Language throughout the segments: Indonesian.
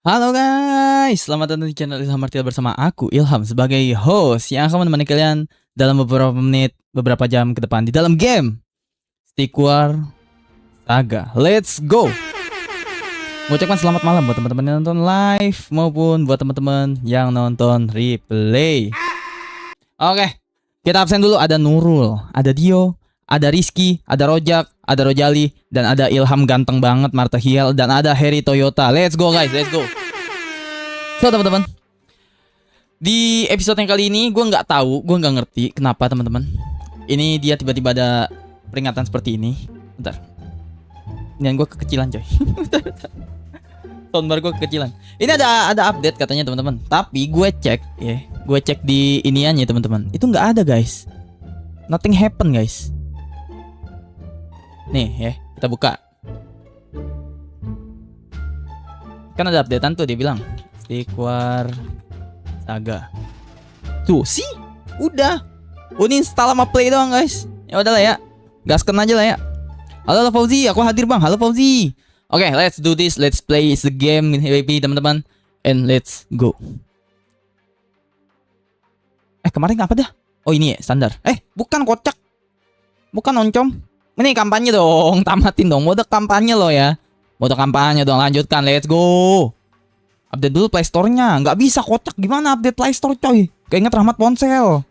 Halo guys, selamat datang di channel Ilham Martial bersama aku Ilham sebagai host yang akan menemani kalian dalam beberapa menit, beberapa jam ke depan di dalam game Stick War Saga. Let's go. Mengucapkan selamat malam buat teman-teman yang nonton live maupun buat teman-teman yang nonton replay. Oke, kita absen dulu. Ada Nurul, ada Dio, ada Rizky, ada Rojak, ada Rojali, dan ada Ilham ganteng banget, Marta Hiel, dan ada Harry Toyota. Let's go guys, let's go. So teman-teman, di episode yang kali ini gue nggak tahu, gue nggak ngerti kenapa teman-teman. Ini dia tiba-tiba ada peringatan seperti ini. Bentar, ini gue kekecilan coy. Soundbar gue kekecilan. Ini ada update katanya teman-teman. Tapi gue cek ya, gue cek di iniannya teman-teman. Itu nggak ada guys. Nothing happen guys. Nih ya, kita buka. Kan ada updatean tuh, dia bilang Stick War Saga. Tuh, sih, udah. Ini install sama play doang guys. Ya udahlah ya, gaskan aja lah ya. Halo Fauzi, aku hadir bang. Halo Fauzi. Oke, let's do this. Let's play the game baby teman-teman. And let's go. Kemarin apa dah? Oh ini ya, standar. Bukan kocak. Bukan oncom. Ini kampanye dong, tamatin dong. Mode kampanye lo ya. Mode kampanye dong, lanjutkan. Let's go. Update dulu Play Store-nya. Nggak bisa kocak, gimana update Play Store coy? Keinget Rahmat Ponsel.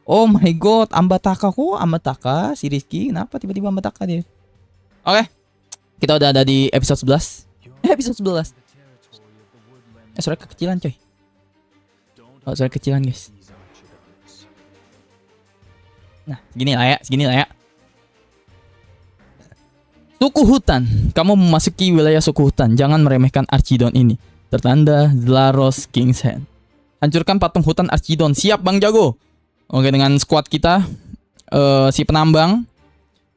Oh my god, Ambataka kok. Ambataka, si Rizky. Kenapa tiba-tiba Ambataka dia? Oke, kita udah ada di episode 11. Episode 11. Suara kekecilan coy. Oh, suara kekecilan guys. Nah, segini lah ya. Suku hutan. Kamu memasuki wilayah suku hutan. Jangan meremehkan Archidon ini. Tertanda Zlaros King's Hand. Hancurkan patung hutan Archidon. Siap Bang Jago. Oke, dengan squad kita, si penambang,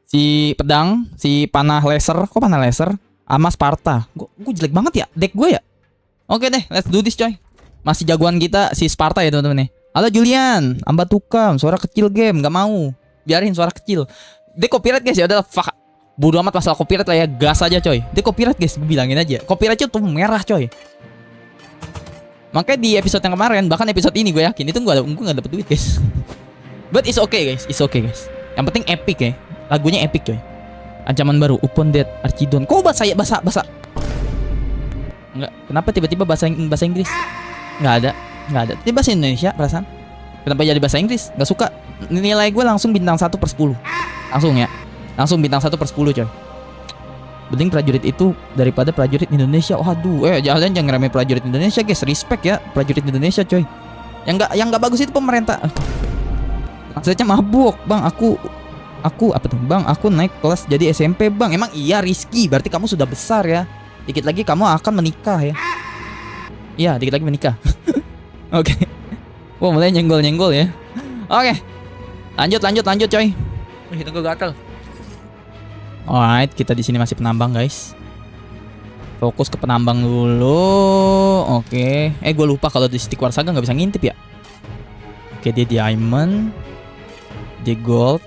si pedang, si panah laser. Kok panah laser? Sama Sparta. Gue jelek banget ya deck gue ya. Oke deh, let's do this coy. Masih jagoan kita si Sparta ya teman-teman nih. Halo Julian, Ambatukam, suara kecil game, nggak mau. Biarin suara kecil. Dia copyright guys ya, udah fuck. Bodo amat masalah copyright lah ya, gas aja coy. Dia copyright guys, gue bilangin aja. Copyrightnya tuh merah coy. Makanya di episode yang kemarin, bahkan episode ini gue yakin itu gue nggak dapet duit guys. But it's okay guys, it's okay guys. Yang penting epic ya, lagunya epic coy. Ancaman baru, Upon Dead Archidon. Kok bahasa Enggak, kenapa tiba-tiba bahasa Inggris? Nggak ada. Ini bahasa Indonesia perasaan. Kenapa jadi bahasa Inggris? Nggak suka. Nilai gue langsung bintang 1/10. Langsung ya. Langsung bintang 1/10 coy. Mending prajurit itu daripada prajurit Indonesia. Waduh, jangan ngeremeh prajurit Indonesia guys. Respect ya prajurit Indonesia coy. Yang nggak bagus itu pemerintah. Maksudnya mabuk, Bang. Aku apa tuh? Bang, aku naik kelas jadi SMP, Bang. Emang iya Rizky, berarti kamu sudah besar ya. Dikit lagi kamu akan menikah ya. Iya, dikit lagi menikah. Oke. Wah, mulai nyenggol ya. Oke. Lanjut coy. Itu gue gatel. Alright, kita di sini masih penambang guys. Fokus ke penambang dulu. Oke. Gue lupa kalau di Stick War Saga nggak bisa ngintip ya. Oke, dia diamond, dia gold.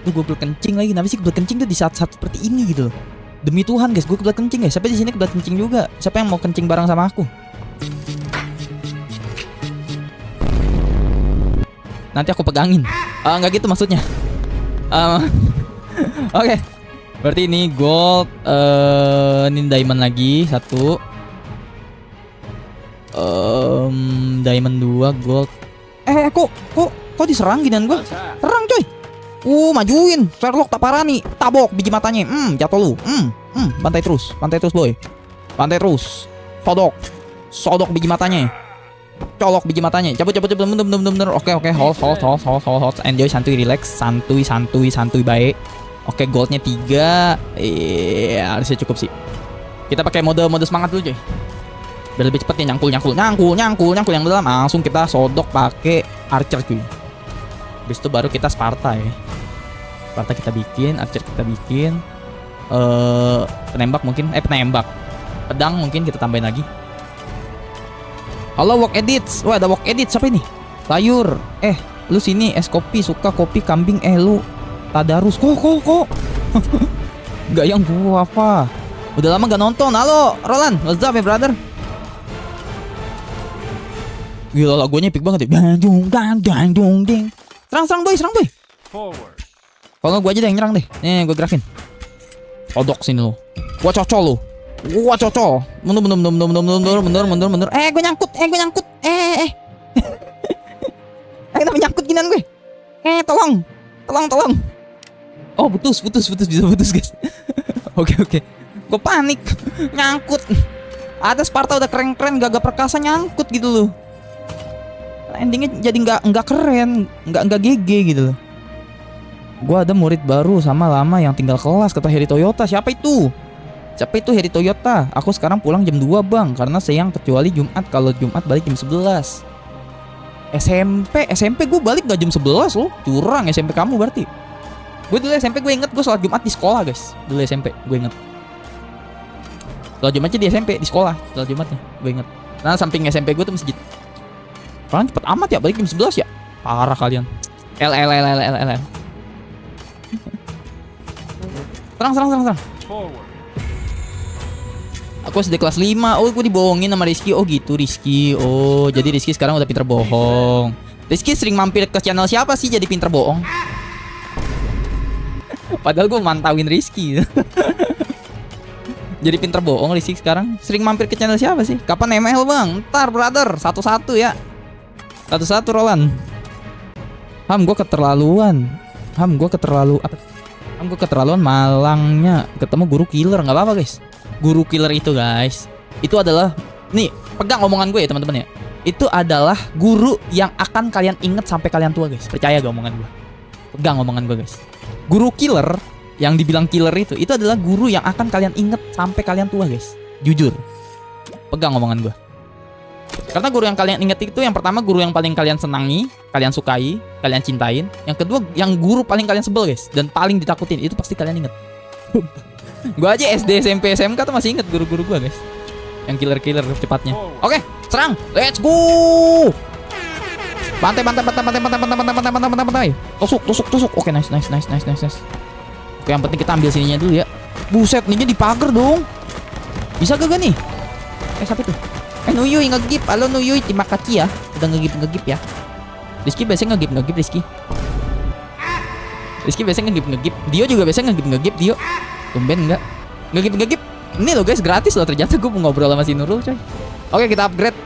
Gue kencing lagi. Kenapa sih kencing tuh di saat-saat seperti ini gitu loh. Demi Tuhan guys, gue kebelet kencing guys. Siapa di sini kebelet kencing juga? Siapa yang mau kencing bareng sama aku? Nanti aku pegangin. Nggak gitu maksudnya. Oke. Berarti ini gold, ini diamond lagi 1. Diamond 2, gold. Kok diserang ginian gua? Serang coy. Majuin. Sherlock tak parani. Tabok biji matanya. Jatuh lu. Bantai terus boy. Bantai terus. Sodok biji matanya. Colok biji matanya. Cabut bener. Oke. Hold. Enjoy, santuy, relax. Santuy baik. Oke, goldnya 3. Harusnya cukup sih. Kita pakai mode semangat dulu coy. Biar lebih cepet ya, nyangkul yang dalam. Langsung kita sodok pakai archer cuy. Habis itu baru kita Sparta ya. Sparta kita bikin, archer kita bikin. Penembak mungkin, penembak. Pedang mungkin kita tambahin lagi. Halo work edits. Wah, ada work edit siapa ini? Sayur. Lu sini es kopi, suka kopi kambing. Lu Tadarus kok. Enggak yang gua apa? Udah lama gak nonton. Halo Roland, what's up ya brother? Gila lagunya epic banget ya. Dang dang ding. Serang boy. Forward. Kalau nggak gue aja deh yang nyerang deh. Nih gue gerakin. Kodok sini lo. Gua cocol lo. Gua cocol. Mundur. Gue nyangkut. Kenapa nyangkut ginian gue? Tolong. Oh putus bisa putus guys. Oke. Gue panik. Nyangkut. Ada Sparta udah keren gagah perkasa nyangkut gitu loh. Endingnya jadi nggak keren, nggak GG gitu loh. Gua ada murid baru sama lama yang tinggal kelas, kata Heri Toyota. Siapa itu Heri Toyota? Aku sekarang pulang jam 2 bang, karena siang kecuali Jumat. Kalau Jumat balik jam 11. SMP gue balik gak jam 11 loh. Curang SMP kamu berarti. Gue dulu SMP gue inget gue sholat Jumat di sekolah guys. Dulu SMP gue inget sholat Jumatnya di SMP, di sekolah sholat Jumatnya gue inget. Nah samping SMP gue tuh masjid. Kalian cepet amat ya balik jam 11 ya. Parah kalian. L. Serang. Forward. Aku SD kelas 5. Oh gue dibohongin sama Rizky. Oh gitu Rizky. Oh jadi Rizky sekarang udah pinter bohong. Rizky sering mampir ke channel siapa sih jadi pinter bohong? Padahal gue mantauin Rizky. Jadi pinter bohong Rizky sekarang. Sering mampir ke channel siapa sih? Kapan ML bang? Ntar brother. Satu-satu ya. Satu-satu Roland. Gue keterlaluan malangnya ketemu guru killer. Nggak apa-apa guys. Guru killer itu guys, itu adalah, nih pegang omongan gue ya teman-teman ya, itu adalah guru yang akan kalian inget sampai kalian tua guys. Percaya gak omongan gue? Pegang omongan gue guys. Guru killer yang dibilang killer itu adalah guru yang akan kalian inget sampai kalian tua guys. Jujur, pegang omongan gue. Karena guru yang kalian inget itu, yang pertama guru yang paling kalian senangi, kalian sukai, kalian cintain. Yang kedua yang guru paling kalian sebel guys, dan paling ditakutin, itu pasti kalian inget. Gue aja SD, SMP, SMK tuh masih inget guru-guru gue guys, yang killer-killer cepatnya. Oke, serang, let's go. Bantai. Tusuk. Oke, nice. Oke, yang penting kita ambil sininya dulu ya. Buset, nih di pagar dong. Bisa gak nih? Siapa itu? Nuyuy ngegip. Halo Nuyuy, terima kasih ya udah ngegip ya. Rizky biasanya ngegip Rizky. Biasanya ngegip. Dio juga biasanya ngegip Dio. Tumben enggak ngegip. Ini loh guys, gratis loh ternyata. Gue mau ngobrol sama si Nurul coy. Oke, kita upgrade.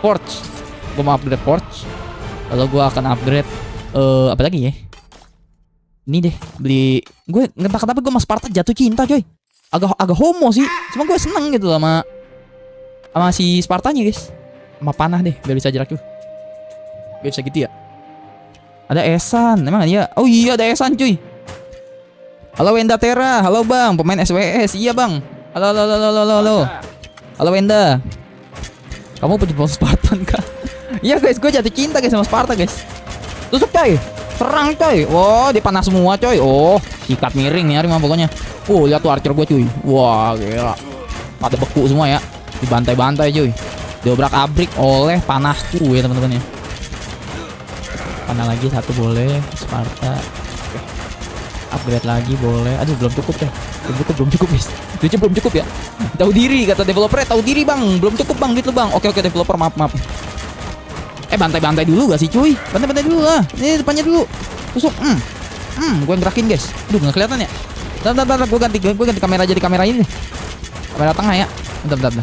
Forge. Gue mau upgrade Forge. Kalau gue akan upgrade apa lagi ya? Ini deh, beli. Gue entah kenapa gue sama Sparta jatuh cinta coy. Agak homo sih. Cuma gue seneng gitu sama si Spartanya guys. Sama panah deh, biar bisa jarak tuh. Biar bisa gitu ya. Ada Esan, emang iya? Oh iya ada Esan cuy. Halo Wenda Tera, halo bang, pemain SWS. Iya bang. Halo. Halo Wenda. Kamu pejuang Spartan kah? Iya guys, gue jatuh cinta guys sama Sparta guys. Tusuk coy, serang coy. Wow, dipanah semua coy. Oh, sikat miring nih mah pokoknya. Lihat tuh archer gue cuy. Wah gila, pada beku semua ya. Dibantai-bantai cuy. Diobrak-abrik oleh panahku ya teman-teman ya. Panah lagi satu boleh, Sparta. Oke. Upgrade lagi boleh. Aduh belum cukup ya. Belum cukup guys. Duitnya belum cukup ya. Tahu diri kata developer, tahu diri bang. Belum cukup bang duit lu bang. Oke developer maaf. Bantai dulu gak sih cuy? Bantai dulu lah. Ini depannya dulu. Tusuk. Gue gerakin guys. Aduh nggak kelihatan ya. Bentar. Gue ganti kamera, jadi kamera ini. Kamera tengah ya. Bentar.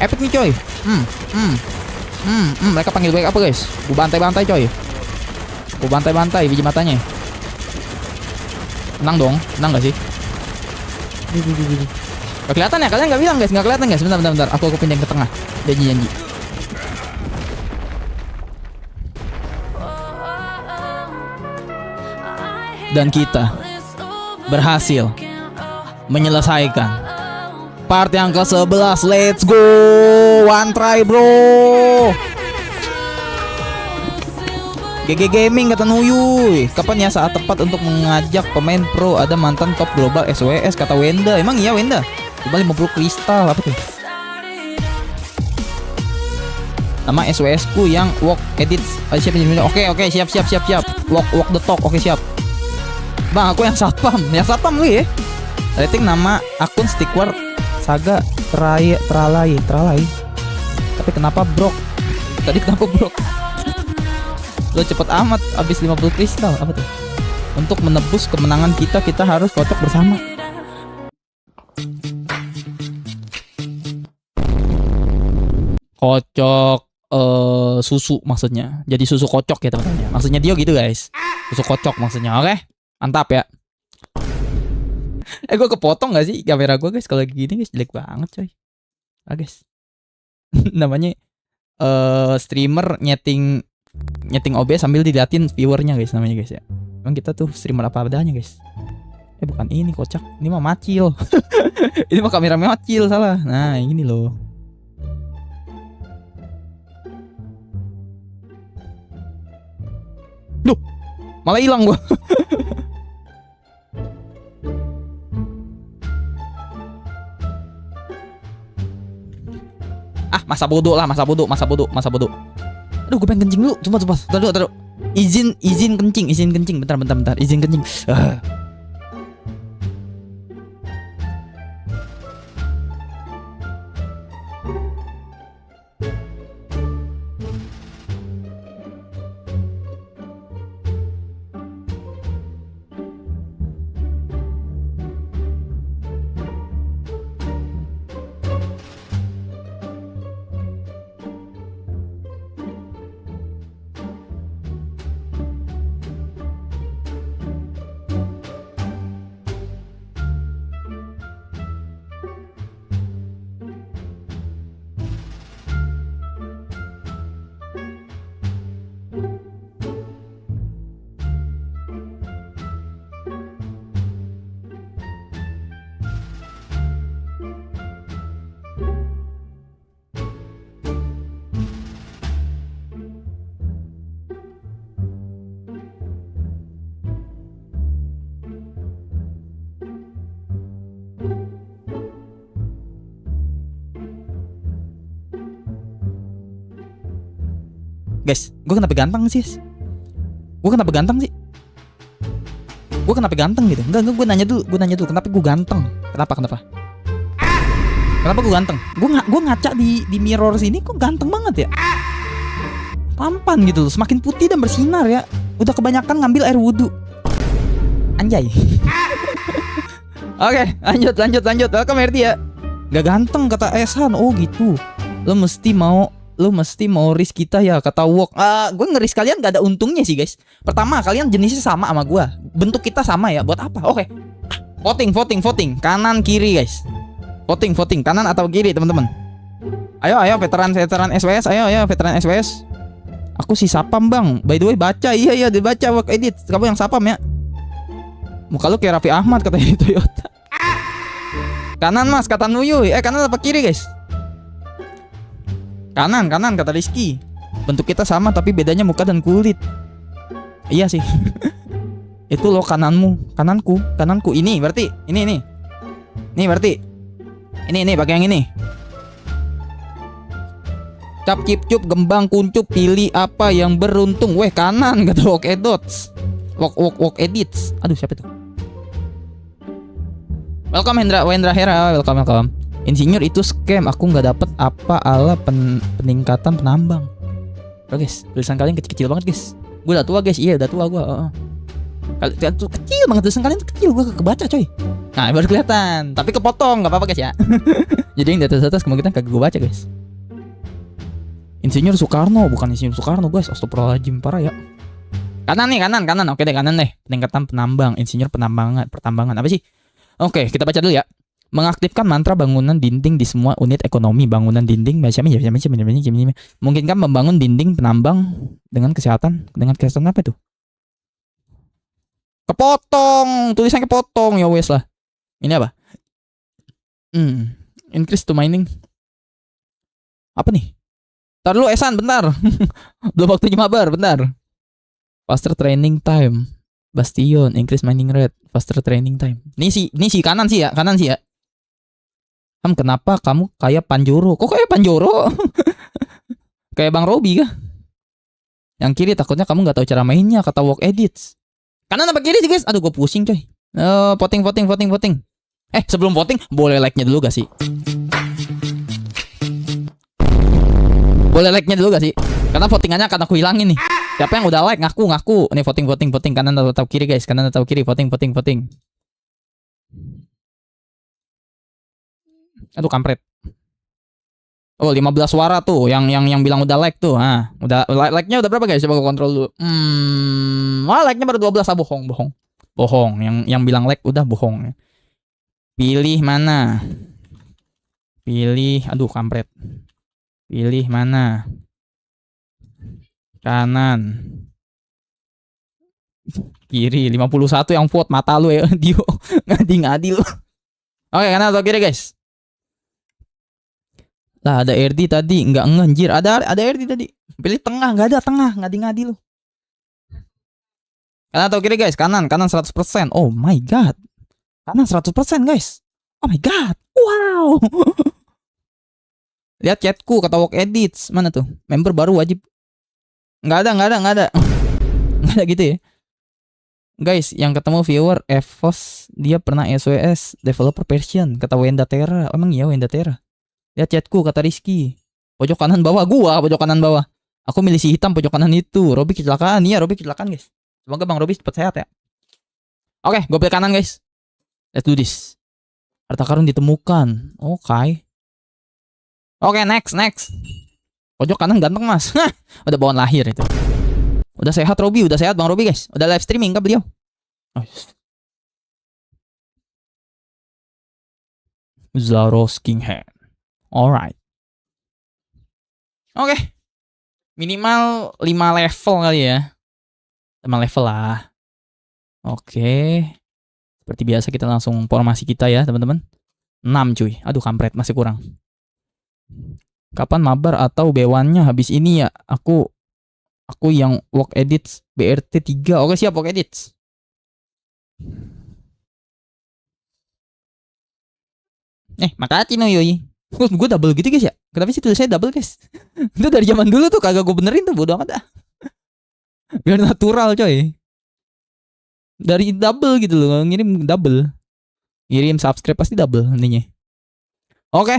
Epic nih coy. Mereka panggil back apa guys? Gue bantai coy. Gue bantai biji matanya. Tenang dong, tenang gak sih? Gak kelihatan ya? Kalian gak bilang guys, gak kelihatan guys. Bentar. Aku pindahin ke tengah. Janji. Dan kita berhasil menyelesaikan part yang ke-11. Let's go. One try bro. GG Gaming kata Nuyuy. Kapan ya saat tepat untuk mengajak pemain pro? Ada mantan top global SWS kata Wenda. Emang iya Wenda? Coba 50 kristal apa tuh? Nama SWS ku yang walk edit. Siap. Oke, siap. Walk the talk. Oke, siap. Bang, aku yang satpam. Yang satpam lu ya. Rating nama akun Stickwar Saga Teralai. Tapi kenapa brok? Tadi kenapa brok? Lo cepet amat abis 50 kristal. Apa tuh? Untuk menebus kemenangan kita harus kocok bersama. Kocok susu maksudnya. Jadi susu kocok ya teman-teman. Maksudnya dia gitu guys. Susu kocok maksudnya. Oke. Mantap ya. Gue kepotong gak sih kamera gue guys kalau gini guys, jelek banget coy. Guys. Namanya streamer nyeting OBS sambil diliatin viewernya guys namanya guys ya. Emang kita tuh streamer apa adanya guys. Bukan ini kocak, ini mah macil. Ini mah kamera macil salah. Nah ini loh. Duh, malah hilang gua. Masa bodoh. Aduh, gue pengen kencing dulu. Coba. Taruh. Izin kencing. Bentar. Izin kencing. Guys, gue kenapa ganteng sih? Gue kenapa ganteng gitu? Enggak, gue nanya dulu. Kenapa gue ganteng? Kenapa gue ganteng? Gue ngaca di mirror sini kok ganteng banget ya? Tampan gitu loh, semakin putih dan bersinar ya. Udah kebanyakan ngambil air wudhu. Anjay. Oke, lanjut. Welcome Herdi ya. Gak ganteng kata Esan. Oh gitu. Lo mesti mau risk kita ya kata Wok. Gue ngeris kalian gak ada untungnya sih guys. Pertama kalian jenisnya sama gue. Bentuk kita sama ya. Buat apa? Oke. Voting. Kanan kiri guys. Voting kanan atau kiri teman-teman. Ayo veteran SWS. Ayo veteran SWS. Aku si Sapam bang. By the way baca. Iya dibaca Wok edit. Kamu yang Sapam ya. Muka lu kayak Raffi Ahmad katanya Toyota. Kanan mas kata Nuyuy. Kanan apa kiri guys? Kanan kata Rizky. Bentuk kita sama tapi bedanya muka dan kulit. Iya sih. Itu loh kananmu, kananku. Ini berarti ini. Nih berarti ini pakai yang ini. Cap cip cup gembang kuncup pilih apa yang beruntung. Weh kanan kata Wok Edits. Wok Edits. Aduh siapa itu? Welcome Wendra Hera, welcome. Insinyur itu scam, aku nggak dapet apa ala peningkatan penambang. Bro guys, tulisan kalian kecil banget guys. Gue udah tua guys, iya udah tua gue. Kalian tuh kecil banget, tulisan kalian tuh kecil, gue kebaca coy. Nah baru kelihatan, tapi kepotong, nggak apa-apa guys ya. Jadi yang di atas kemungkinan kagak gue baca guys. Insinyur Soekarno, bukan Insinyur Soekarno guys, astagfirullahaladzim parah ya. Kanan, oke deh kanan deh. Peningkatan penambang, insinyur pertambangan apa sih? Oke, kita baca dulu ya. Mengaktifkan mantra bangunan dinding di semua unit ekonomi. Bangunan dinding memungkinkan membangun dinding penambang dengan kesehatan apa itu? Kepotong, tulisannya kepotong ya wes lah. Ini apa? Increase to mining. Apa nih? Ntar dulu Esan bentar. Belum waktunya mabar, bentar. Faster training time. Bastion, increase mining rate, faster training time. Ini sih kanan sih ya. Kenapa kamu kayak Panjoro? Kok kayak Panjoro? Kayak Bang Robi kah? Yang kiri takutnya kamu nggak tahu cara mainnya kata Wok Edits. Kanan apa kiri sih guys? Aduh gue pusing coy. Voting. Sebelum voting boleh like-nya dulu gak sih? Boleh like-nya dulu gak sih? Karena votingannya akan aku hilangin nih. Siapa yang udah like ngaku. Nih voting kanan atau kiri guys, kanan atau kiri voting. Aduh kampret. Oh 15 suara tuh yang bilang udah like tuh. Nah, udah like-nya udah berapa guys? Coba aku kontrol dulu. Like-nya baru 12 ah, bohong. Yang bilang like udah bohong. Pilih mana? Aduh kampret. Pilih mana? Kanan. Kiri 51 yang vote, mata lu ya Dio. Ngadi lu. Oke, kanan atau kiri guys? Lah ada RD tadi, enggak anjir. Ada RD tadi. Pilih tengah, enggak ada tengah, ngadi lu. Kanan atau kiri guys? Kanan 100%. Oh my god. Kanan 100% guys. Oh my god. Wow. Lihat chatku kata work edits. Mana tuh? Member baru wajib. Enggak ada. Enggak ada gitu ya. Guys, yang ketemu viewer Evos, dia pernah SOS developer version kata Wenda Tera. Emang iya Wenda Tera? Lihat chatku kata Rizky. Pojok kanan bawah gua, pojok kanan bawah. Aku milih si hitam pojok kanan itu. Robi kecelakaan. Iya, Robi kecelakaan, guys. Semoga Bang Robi cepat sehat ya. Oke, gue pilih kanan, guys. Let's do this. Harta karun ditemukan. Oke, next. Pojok kanan ganteng, Mas. Udah bawaan lahir itu. Udah sehat Robi, udah sehat Bang Robi guys. Udah live streaming kah beliau? Zaros King Hand. Alright. Oke. Minimal 5 level kali ya. 5 level lah. Oke. Seperti biasa kita langsung formasi kita ya teman-teman. 6 cuy. Aduh kampret masih kurang. Kapan mabar atau B1-nya habis ini ya? Aku yang work edits BRT 3. Oke siap work edits. Makasih no yoi. Gue double gitu guys ya. Kenapa sih tulisannya double guys? Itu dari zaman dulu tuh kagak gue benerin tuh, bodo amat dah. Biar natural coy. Dari double gitu loh, ngirim double. Ngirim subscribe pasti double nantinya. Oke.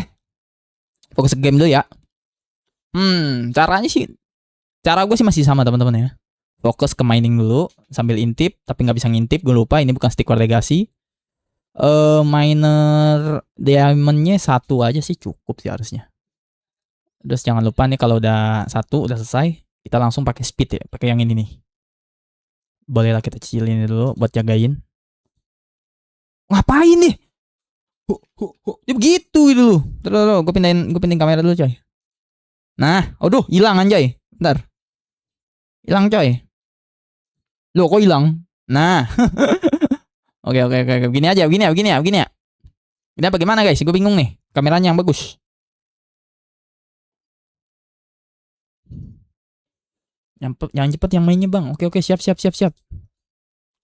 Fokus ke game dulu ya. Cara gue sih masih sama teman-teman ya. Fokus ke mining dulu sambil intip, tapi nggak bisa ngintip, gue lupa ini bukan stick legasi. Miner diamondnya 1 aja sih cukup sih harusnya. Terus jangan lupa nih kalau udah 1 udah selesai, kita langsung pakai speed ya, pakai yang ini nih. Bolehlah kita cicilin dulu buat jagain. Ngapain nih? Dia begitu dulu. Terus gue pindahin kamera dulu coy. Nah, aduh hilang anjay. Bentar. Hilang coy. Loh kok hilang? Nah. Oke. Begini ya. Ini bagaimana guys? Gue bingung nih. Kameranya yang bagus. Yang cepet yang mainnya bang. Oke siap.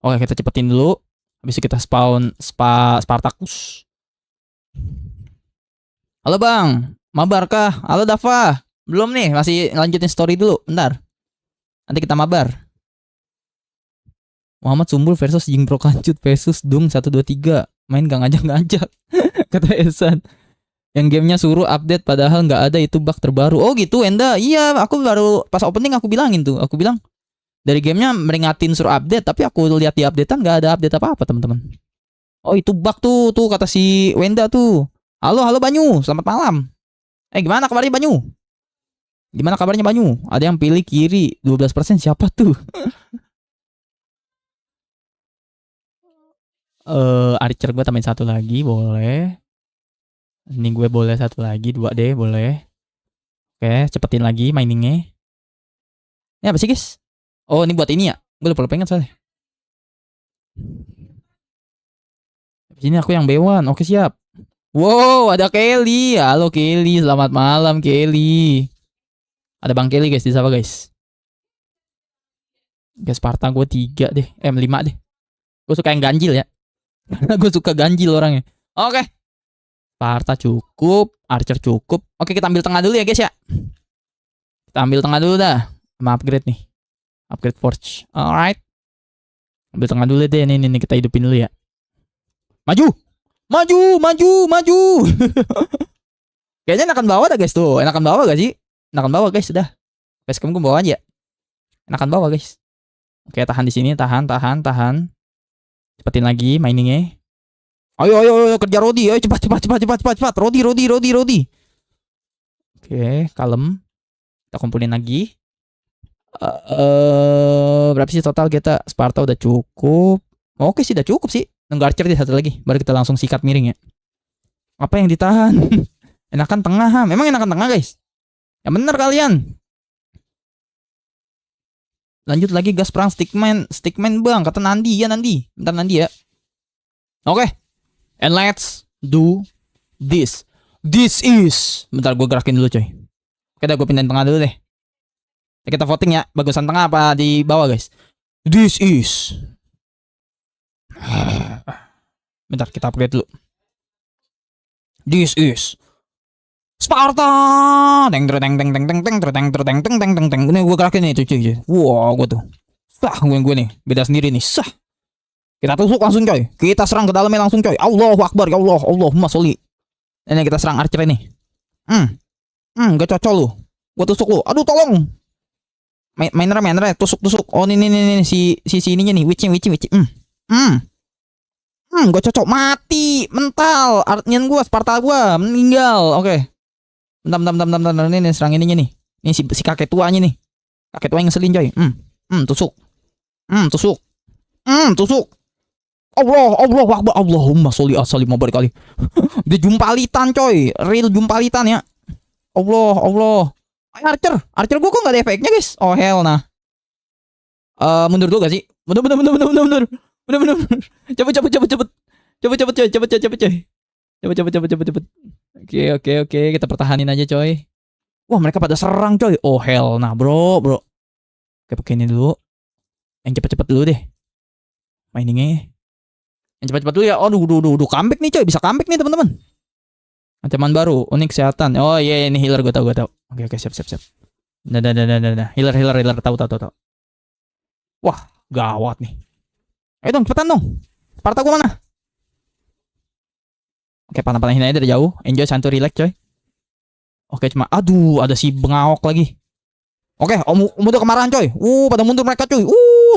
Oke kita cepetin dulu. Habis itu kita spawn Spartacus. Halo bang, mabar kah? Halo Dava. Belum nih, masih lanjutin story dulu. Bentar. Nanti kita mabar. Muhammad Sumbul versus Jing Pro Kancut versus Dung 123. Main gak ngajak-ngajak. Kata Esan. Yang gamenya suruh update padahal gak ada itu bug terbaru. Oh gitu Enda. Iya aku baru pas opening aku bilangin tuh. Aku bilang dari gamenya meringatin suruh update. Tapi aku lihat di updatean gak ada update apa-apa teman-teman. Oh itu bug tuh kata si Wenda tuh. Halo Banyu. Selamat malam. Gimana kabarnya Banyu? Gimana kabarnya Banyu? Ada yang pilih kiri 12%. Siapa tuh? Archer gue tambahin 1 lagi boleh. Ini gue boleh 1 lagi 2 deh boleh. Oke cepetin lagi miningnya. Ini apa sih guys? Oh ini buat ini ya. Gue lupa ingat soalnya. Sini aku yang B1. Oke siap. Wow ada Kelly. Halo Kelly. Selamat malam Kelly. Ada Bang Kelly guys di sana guys. Guys Sparta gue 3 deh. 5 deh. Gue suka yang ganjil ya. Karena gue suka ganjil orangnya. Oke. Sparta cukup. Archer cukup. Oke kita ambil tengah dulu ya guys ya. Kita ambil tengah dulu dah. Sama upgrade nih. Upgrade Forge. Alright. Ambil tengah dulu deh. Nih kita hidupin dulu ya. Maju. Kayaknya enakan bawah dah guys tuh. Enakan bawah gak sih? Enakan bawah guys, sudah. Basecamp gue bawa aja. Enakan bawah guys. Oke, tahan di sini, tahan. Cepetin lagi miningnya. Ayo, kejar Rodi, ayo cepat. Rodi. Oke, kalem. Kita kumpulin lagi. Berapa sih total kita? Sparta udah cukup. Oke sih, udah cukup sih. Nunggu archer deh satu lagi, baru kita langsung sikat miring ya. Apa yang ditahan? Enakan tengah, ha? Memang enakan tengah guys. Yang bener kalian. Lanjut lagi gas perang stickman bang, kata Nandi. Bentar Nandi ya. Oke. And let's do this. This is. Bentar gue gerakin dulu coy. Oke dah, gue pindahin tengah dulu deh. Kita voting ya, bagusan tengah apa di bawah guys. This is. Bentar kita upgrade dulu. This is Sparta. Ini gue gerakin nih cuy. Wah, gue tuh. Sah, gue nih. Beda sendiri nih. Sah. Kita tusuk langsung coy. Kita serang ke dalamnya langsung coy. Allahu Akbar. Ya Allah. Allahumma sholli. Ini kita serang archer ini. Gak cocok lu. Gue tusuk lu. Aduh, tolong. Miner tusuk. Oh, ini si ininya nih. Witching. Gue cocok. Mati. Mental. Artnya gue, Sparta gue meninggal. Oke. Bentar. Ini serang ininya nih. Ini si kakek tuanya nih. Kakek tua yang ngeselin coy. Tusuk. Allah Akbar. Allahumma sholli ala sayyidina berkali. Dia jumpalitan coy. Real jumpalitan ya. Allah. Archer gue kok gak ada efeknya guys. Oh hell nah. Mundur dulu gak sih? Mundur. Cepet. Oke, kita pertahanin aja coy. Wah, mereka pada serang coy. Oh hell nah bro. Oke, pakai ini dulu. Yang cepet-cepet dulu deh. Miningnya. Yang cepet-cepet dulu ya. Oh, duh, comeback nih coy. Bisa comeback nih teman-teman. Ancaman baru, unik kesehatan. Oh iya, ini healer gue tahu. Oke, siap. Nah. Healer tahu. Wah, gawat nih. Ayo dong, cepetan dong. Sparta gue mana? Oke, panah-panahin aja dari jauh. Enjoy, santuy, relax coy. Oke, cuma aduh, ada si bengawok lagi. Oke, mundur kemarahan coy. Pada mundur mereka coy.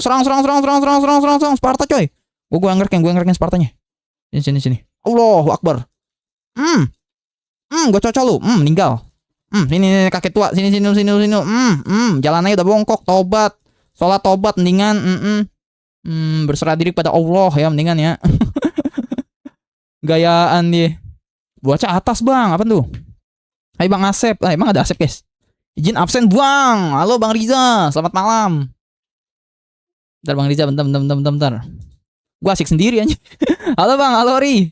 Serang Sparta coy. Gue ngerken Spartanya. Sini. Allahu Akbar. Gue cocok lu. Meninggal. Sini kakek tua. Sini. Jalannya udah bongkok. Tobat. Sholat tobat mendingan. Berserah diri pada Allah ya mendingan ya. Gayaan dia. Bocah atas bang. Apa tuh? Hai Bang Asep. Emang ada Asep guys? Izin absen buang. Halo Bang Riza. Selamat malam. Bentar Bang Riza. Bentar. Gue asik sendiri aja. Halo Bang. Halo Ori.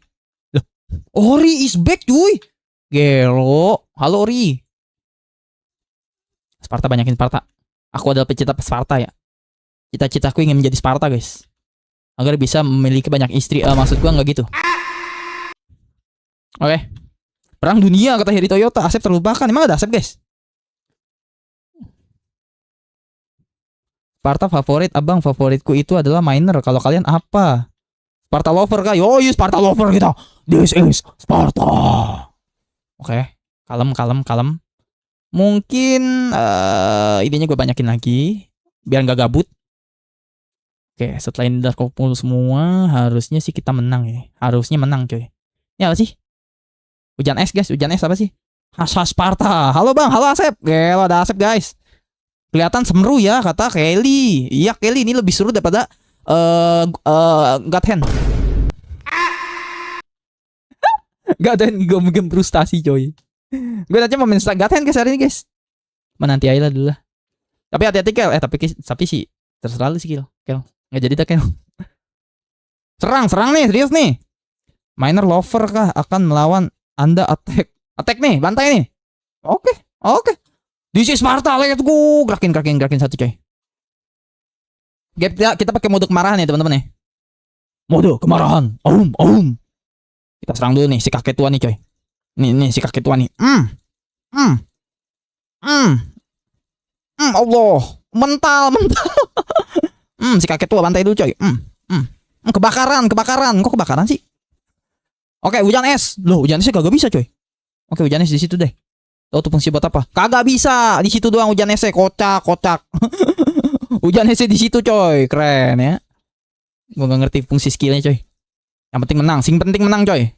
Ori is back cuy. Gelo. Halo Ori. Sparta, banyakin Sparta. Aku adalah pecinta Sparta ya. Cita-citaku ingin menjadi Sparta guys. Agar bisa memiliki banyak istri. Maksud gue nggak gitu. Oke. Perang dunia kata Heri Toyota. Asep terlupakan. Emang ada Asep guys? Sparta favorit. Abang, favoritku itu adalah miner. Kalau kalian apa? Sparta lover kah? Oh iya, Sparta lover kita. This is Sparta. Oke. Kalem. Mungkin idenya gue banyakin lagi biar nggak gabut. Oke, setelah ini udah kumpul semua, harusnya sih kita menang ya. Harusnya menang coy. Ini apa sih? Hujan es guys. Hujan es apa sih? Hasha Sparta. Halo Bang. Halo Asep. Gila, ada Asep guys. Kelihatan semeru ya kata Kelly. Iya Kelly, ini lebih seru daripada God Hand. God Hand game frustasi coy. Gue aja mau main God Hand guys hari ini guys. Nanti aja lah dulu lah. Tapi hati-hati Kel. Tapi sih terserah lu sih Kel. Nggak jadi dah Kel. Serang nih, serius nih. Miner lover kah akan melawan Anda attack nih, bantai nih. Oke. This is Sparta, let's go. Gerakin satu coy. Kita pakai mode kemarahan ya teman-teman ya. Mode kemarahan. Kita serang dulu nih si kakek tua nih coy. Nih si kakek tua nih. Allah, mental. Si kakek tua bantai dulu coy. Kebakaran. Kok kebakaran sih? Oke, hujan es. Loh, hujan es kagak bisa coy. Oke, hujan es di situ deh. Tahu tuh fungsi buat apa? Kagak bisa. Di situ doang hujan ese, kocak, kocak. Hujan ese di situ, coy. Keren ya. Gua nggak ngerti fungsi skillnya, coy. Yang penting menang, sing penting menang, coy.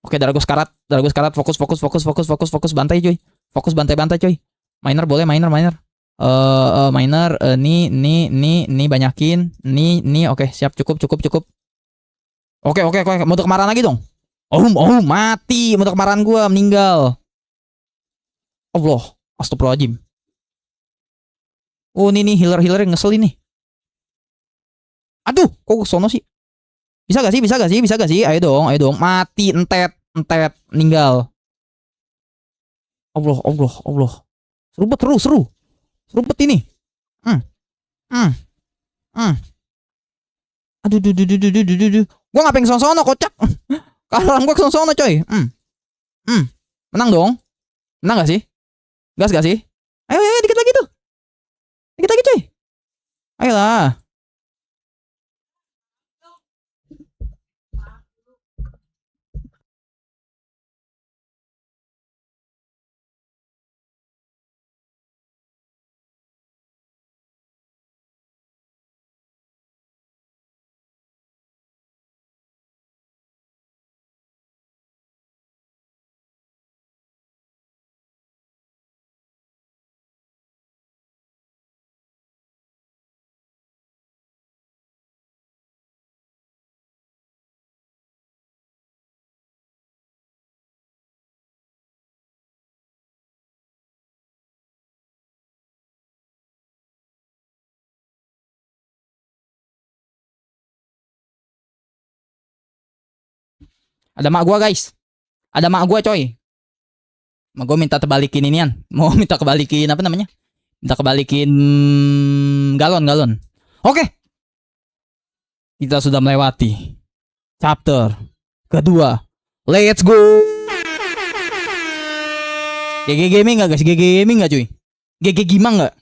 Oke, Daragos karat, fokus, bantai, coy. Fokus bantai, coy. Miner boleh, miner. Miner, nih banyakin, nih, oke, siap, cukup. Oke, mode kemarahan lagi dong. Oh, mati, mode kemarahan gua meninggal. Allah, astagfirullahaladzim. Oh, ini nih healer yang ngesel ini. Aduh, kok sono sih? Bisa gak sih? Ayo dong. Mati, entet, meninggal. Allah. Seru. Serupet ini. Aduh. Gua gak pengen sono, kocak. Karang gua ke sono, coy. Menang dong. Menang gak sih? Gas gak sih? Ayo, dikit lagi tuh. Dikit lagi, coy. Ayolah. Ada mak gua, guys. Ada mak gua, coy. Mak gua minta terbalikin inian. Mau minta kebalikin apa namanya? Minta kebalikin galon. Oke. Kita sudah melewati chapter kedua. Let's go. GG Gaming enggak, guys? GG Gaming enggak, cuy? GG Gimang enggak?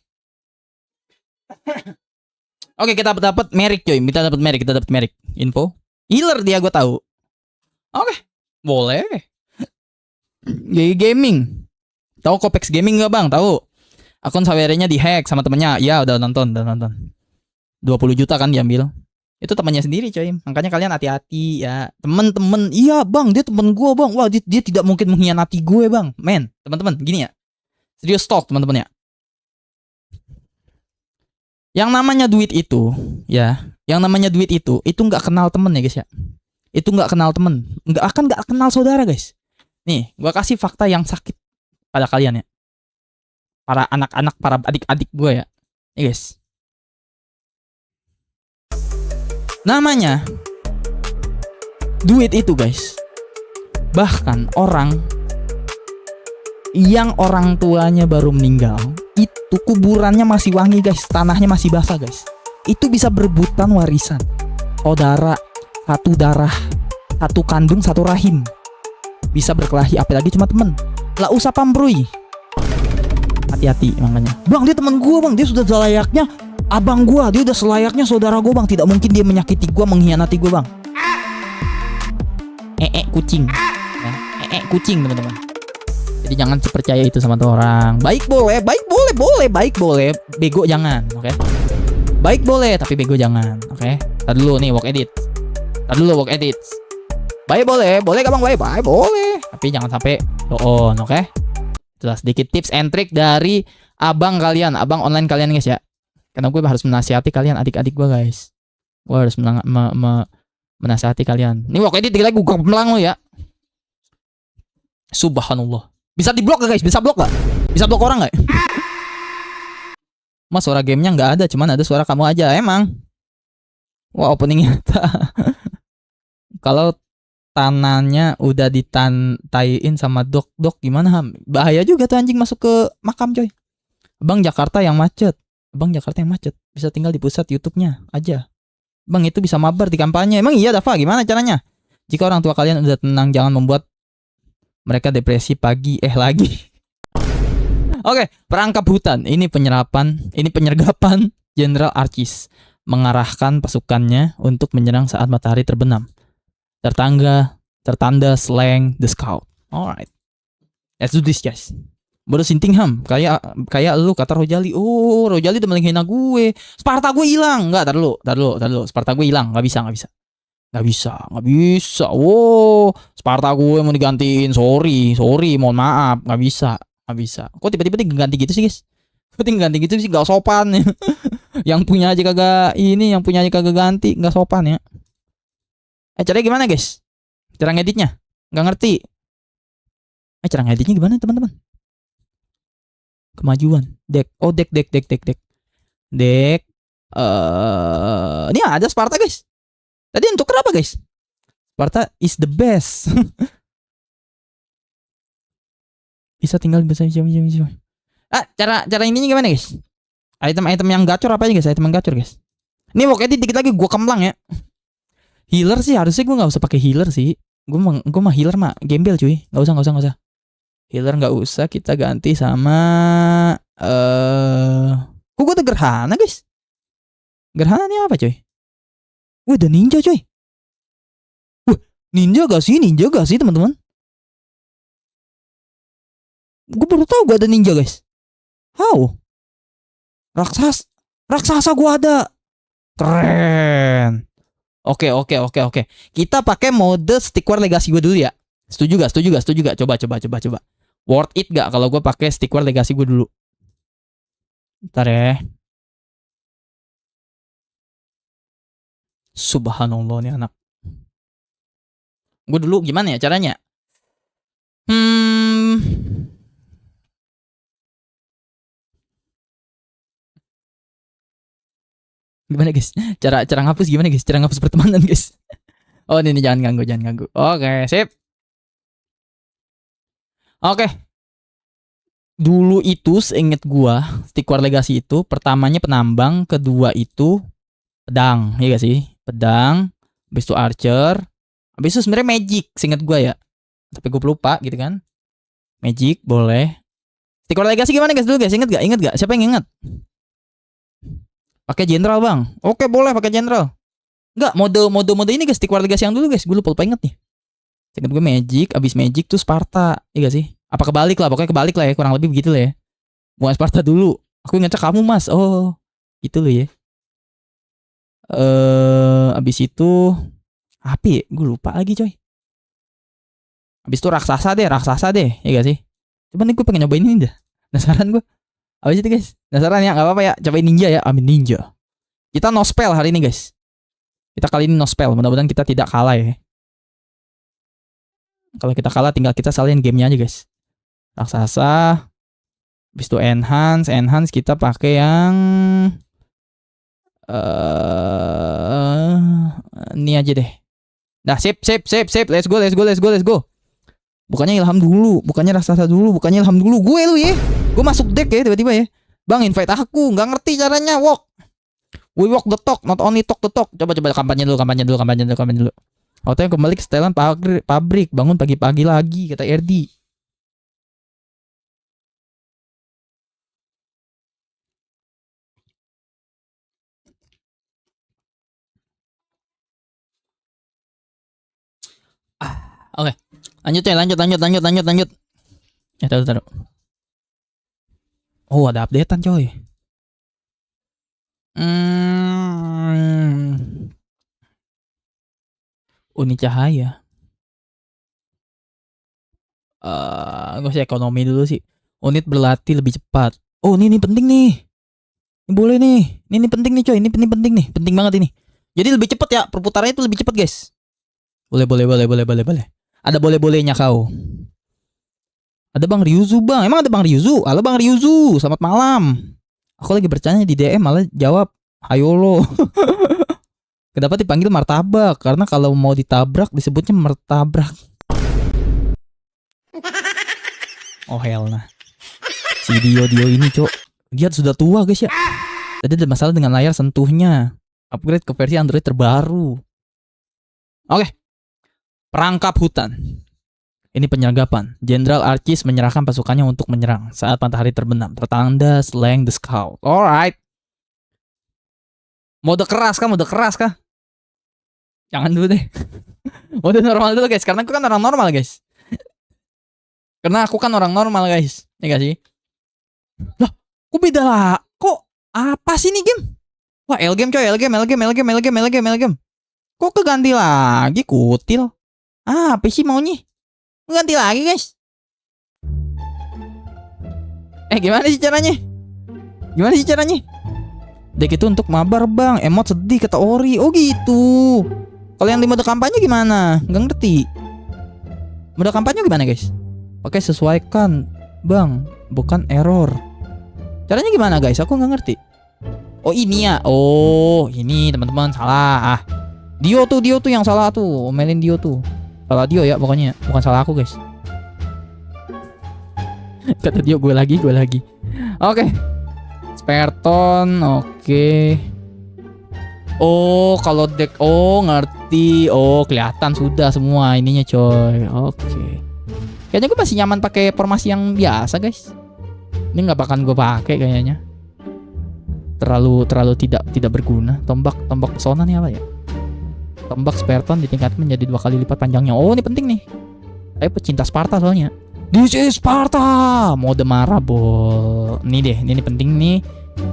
Oke, kita dapat Merrick, coy. Kita dapat Merrick. Info. Healer dia, gua tahu. Oke, boleh. GG Gaming. Tahu Kopex Gaming enggak, Bang? Tahu. Akun sawerenya dihack sama temennya. Ya, udah nonton. 20 juta kan diambil. Itu temannya sendiri, coy. Makanya kalian hati-hati ya. Temen-temen, iya, Bang, dia temen gue, Bang. Wah, dia tidak mungkin mengkhianati gue, Bang. Men, teman-teman, gini ya. Serius talk, teman-teman ya. Yang namanya duit itu, ya. Yang namanya duit itu nggak kenal temen ya, guys ya. Itu nggak kenal temen, nggak kenal saudara, guys. Nih, gue kasih fakta yang sakit pada kalian ya, para anak-anak, para adik-adik gue ya, guys. Namanya duit itu, guys. Bahkan orang yang orang tuanya baru meninggal, itu kuburannya masih wangi, guys. Tanahnya masih basah, guys. Itu bisa berebutan warisan. Saudara, satu darah, satu kandung, satu rahim, bisa berkelahi, apalagi cuma temen. Lah usah pambrui. Hati-hati makanya. Bang, dia temen gue, Bang. Dia sudah selayaknya abang gue. Dia udah selayaknya saudara gue, Bang. Tidak mungkin dia menyakiti gue, mengkhianati gue, Bang. Kucing. Ya, kucing, teman-teman. Jadi jangan percaya itu sama tuh orang. Baik boleh. Bego jangan, oke? Baik boleh, tapi bego jangan, oke? Tadi dulu nih work edit. Baik boleh gak, Bang? Baik boleh. Tapi jangan sampai on, oke? Jelas sedikit tips and trick dari abang kalian, abang online kalian, guys ya. Karena gue harus menasihati kalian, adik-adik gue, guys. Gue harus menasihati kalian. Ini work edit lagi gue melang lo ya. Subhanallah. Bisa diblok gak, guys? Bisa blok orang gak? Mas, suara gamenya nggak ada, cuman ada suara kamu aja. Emang. Wah, openingnya. Kalau tanahnya udah ditantaiin sama dok gimana, Ham? Bahaya juga tuh anjing masuk ke makam, coy. Bang, Jakarta yang macet. Bisa tinggal di pusat YouTube-nya aja. Bang, itu bisa mabar di kampanye. Emang iya, Dava? Gimana caranya? Jika orang tua kalian udah tenang, jangan membuat mereka depresi lagi. Oke, perangkap hutan. Ini penyergapan Jenderal Archis mengarahkan pasukannya untuk menyerang saat matahari terbenam. Tertanda slang the scout. Alright, let's do this, guys. Baru Sintingham, kayak lu kata Rojali. Oh, Rojali udah menghina gue. Sparta gue hilang. Enggak, tar dulu. Sparta gue hilang, nggak bisa. Nggak bisa. Wow, Sparta gue mau digantiin. Sorry, mohon maaf, nggak bisa. Kok tiba-tiba diganti gitu sih, guys? Kok ganti gitu sih, nggak sopan ya. Yang punya aja kagak ganti, nggak sopan ya. Caranya gimana, guys? Cara ngeditnya? Nggak ngerti. Cara ngeditnya gimana, teman-teman? Kemajuan, deck. Oh, deck. Ini ada Sparta, guys. Tadi untuk kenapa, guys? Sparta is the best. Bisa tinggal jam. Cara ininya gimana, guys? Item yang gacor apa aja, guys? Item yang gacor, guys. Ini pokoknya dikit lagi gue kemplang ya. Healer sih harusnya gue nggak usah pakai healer sih. Gue mah healer mah gembel cuy. Nggak usah. Healer nggak usah, kita ganti sama kok gue tuh gerhana, guys. Gerhana ini apa, coy? Wih, ada ninja, coy. Wih, ninja gak sih, teman-teman? Gue baru tahu gue ada ninja, guys. How? Raksasa gue ada. Keren. Oke. Kita pakai mode stick war legacy gue dulu ya. Setuju gak? Coba. Worth it gak kalau gue pakai stick war legacy gue dulu? Ntar ya. Subhanallah nih anak. Gue dulu gimana ya caranya? Gimana, guys? Cara ngapus gimana, guys? Cara ngapus pertemanan, guys. Oh, ini jangan ganggu. Oke, sip. Oke. Dulu itu seinget gua, stick war legacy itu pertamanya penambang, kedua itu pedang, ya gak sih? Pedang, habis itu archer, habis itu sebenarnya magic, seinget gua ya. Tapi gue lupa gitu kan. Magic boleh. Stick war legacy gimana, guys? Dulu, guys, inget gak? Siapa yang inget? Pakai jenderal, bang. Oke, boleh pakai jenderal. Enggak, mode ini, guys, stick war legacy yang dulu, guys. Gue lupa inget nih. Ingat gue magic, abis magic tuh Sparta, iya gak sih? Apa kebalik lah, pokoknya kebalik lah ya, kurang lebih begitu lah ya. Bukan Sparta dulu. Aku ingatnya kamu, Mas. Oh, gitu loh ya. Abis itu apa ya? Gue lupa lagi, coy. Abis itu raksasa deh, iya gak sih? Cuman nih gue pengen nyobain ini dah. Penasaran gue. Abis itu, guys. Penasaran ya, gak apa-apa ya. Cobain ninja ya, amin ninja. Kita no spell hari ini, guys. Kita kali ini no spell, mudah-mudahan kita tidak kalah ya. Kalau kita kalah tinggal kita salin gamenya aja, guys. Raksasa. Habis itu enhance kita pakai yang ini aja deh. Nah, sip. Let's go. Bukannya ilham dulu, bukannya raksasa dulu, bukannya ilham dulu. Gue lu ya. Gue masuk deck ya tiba-tiba ya. Bang, invite aku, nggak ngerti caranya. We walk the talk, not only talk the talk. Coba kampanye dulu. Auto yang kembali ke setelan pabrik, bangun pagi-pagi lagi, kata RD. Oke. Lanjut. Taruh. Oh, ada updatean, coy. Uni cahaya. Gak usah ekonomi dulu sih. Unit berlatih lebih cepat. Oh, ini penting nih. Ini boleh nih. Ini penting nih, coy. Ini penting nih. Penting banget ini. Jadi lebih cepat ya. Perputarannya itu lebih cepat, guys. Boleh. Ada boleh-bolehnya kau. Ada Bang Ryuzu, Bang. Emang ada Bang Ryuzu? Halo Bang Ryuzu. Selamat malam. Aku lagi bercanda di DM malah jawab hayolo. Kenapa dipanggil martabak? Karena kalau mau ditabrak disebutnya martabrak. Oh hell nah. Si Dio ini, cok. Dia sudah tua, guys ya. Tadi ada masalah dengan layar sentuhnya. Upgrade ke versi Android terbaru. Oke. Perangkap hutan. Ini penyergapan. Jenderal Archis menyerahkan pasukannya untuk menyerang saat matahari terbenam. Tertanda Slang the Scout. Alright. Mode keras kah? Jangan dulu deh. Mode normal dulu, guys. Karena aku kan orang normal, guys. Karena aku kan orang normal guys. Ya gak sih? Lah, kok beda lah? Kok apa sih nih game? Wah, L game coy, L game. Kok keganti lagi kutil? Apa sih maunya? Ganti lagi guys. Gimana sih caranya? Deck itu untuk mabar bang. Emot sedih kata Ori. Oh gitu. Kalau yang di mode kampanye gimana? Nggak ngerti. Mode kampanye gimana guys? Oke, sesuaikan bang, bukan error. Caranya gimana guys? Aku nggak ngerti. Oh ini ya. Oh ini teman-teman salah. Dio tuh yang salah tuh. Omelin Dio tuh. Salah Dio ya pokoknya. Bukan salah aku guys. Kata Dio gue lagi. Oke. Spartan. Oke. Oh kalau deck. Oh ngerti. Oh kelihatan sudah semua ininya coy. Oke. Kayaknya gue masih nyaman pakai formasi yang biasa guys. Ini nggak bakalan gue pakai kayaknya. Terlalu tidak berguna. Tombak pesona nih apa ya? Tombak Spartan ditingkatkan menjadi 2 kali lipat panjangnya. Oh ini penting nih. Saya pecinta Sparta soalnya. This is Sparta. Mode marabol. Nih deh, ini penting nih.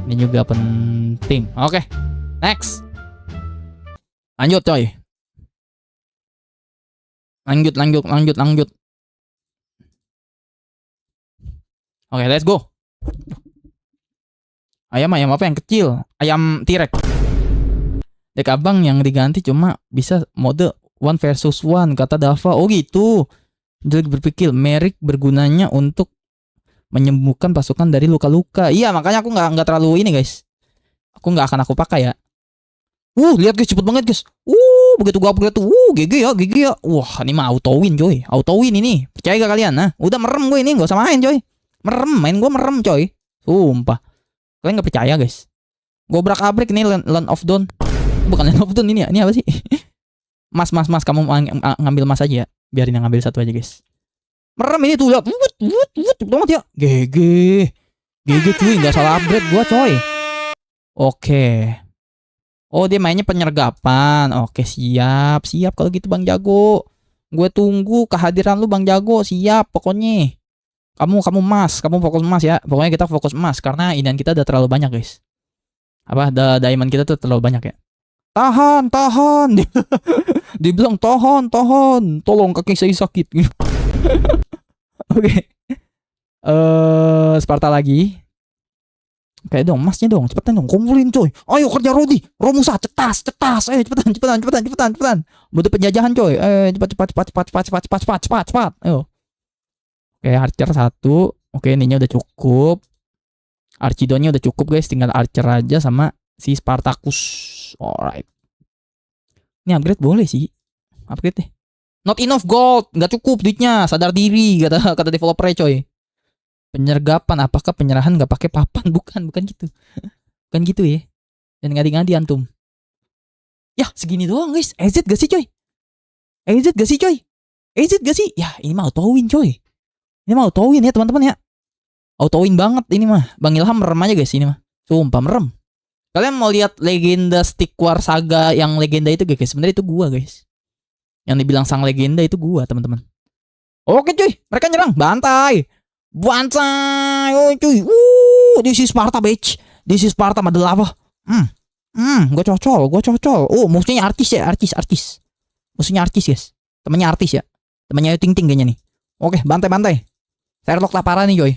Ini juga penting. Oke. Next. Lanjut coy. Lanjut. Oke, let's go. Ayam apa yang kecil? Ayam T-Rex. Dek abang yang diganti cuma bisa mode 1 versus 1 kata Dava. Oh gitu. Jadi berpikir Merrick bergunanya untuk menyembuhkan pasukan dari luka-luka. Iya makanya aku nggak terlalu ini guys. Aku nggak akan pakai ya. Lihat guys cepet banget guys. Begitu gua upgrade tuh. GG ya. Wah ini mah auto win coy. Auto win ini. Percaya gak kalian? Nah udah merem gue ini nggak usah main coy. Main gue merem coy. Sumpah. Kalian nggak percaya guys? Gobrak-abrik ini Land of Dawn. Bukan Land of Dawn ini ya. Ini apa sih? Mas kamu ngambil mas aja ya. Biarin yang ngambil satu aja guys. Merem ini tuh lihat. Banget ya. GG cuy, nggak salah upgrade gua coy. Oke. Oh dia mainnya penyergapan. Oke siap kalau gitu Bang Jago. Gue tunggu kehadiran lu Bang Jago. Siap pokoknya. Kamu fokus emas ya. Pokoknya kita fokus emas karena inian kita udah terlalu banyak guys. Diamond kita tuh terlalu banyak ya. Tahan. Dibilang tahan. Tolong kaki saya sakit. Oke. Sparta lagi. Kayak dong emasnya dong. Cepetan dong kumpulin coy. Ayo kerja Rodi. Romusa cetas. Cepetan. Butuh penjajahan coy. Cepat. Ayo. Oke, Archer 1. Oke, ininya udah cukup. Archidonya udah cukup guys. Tinggal Archer aja sama si Spartacus. Alright. Ini upgrade boleh sih. Upgrade deh. Not enough gold. Nggak cukup duitnya. Sadar diri kata developer coy. Penyergapan. Apakah penyerahan nggak pakai papan? Bukan gitu. Bukan gitu ya. Dan ngadi-ngadi antum. Ya segini doang guys. EZ gak sih coy? Ya ini mah auto win coy. Ini mah auto win ya teman-teman ya. Auto win banget ini mah. Bang Ilham merem aja guys ini mah. Sumpah merem. Kalian mau lihat legenda Stick War Saga yang legenda itu guys? Sebenarnya itu gua guys. Yang dibilang sang legenda itu gua teman-teman. Oke cuy, mereka nyerang. Bantai. Oh cuy. This is Sparta bitch. This is Sparta Madelava. Gua cocol. Oh musuhnya artis ya, artis. Musuhnya artis guys. Temannya artis ya. Temannya Ayu Ting Ting kayaknya nih. Oke, bantai. Sherlock lah parah nih coy.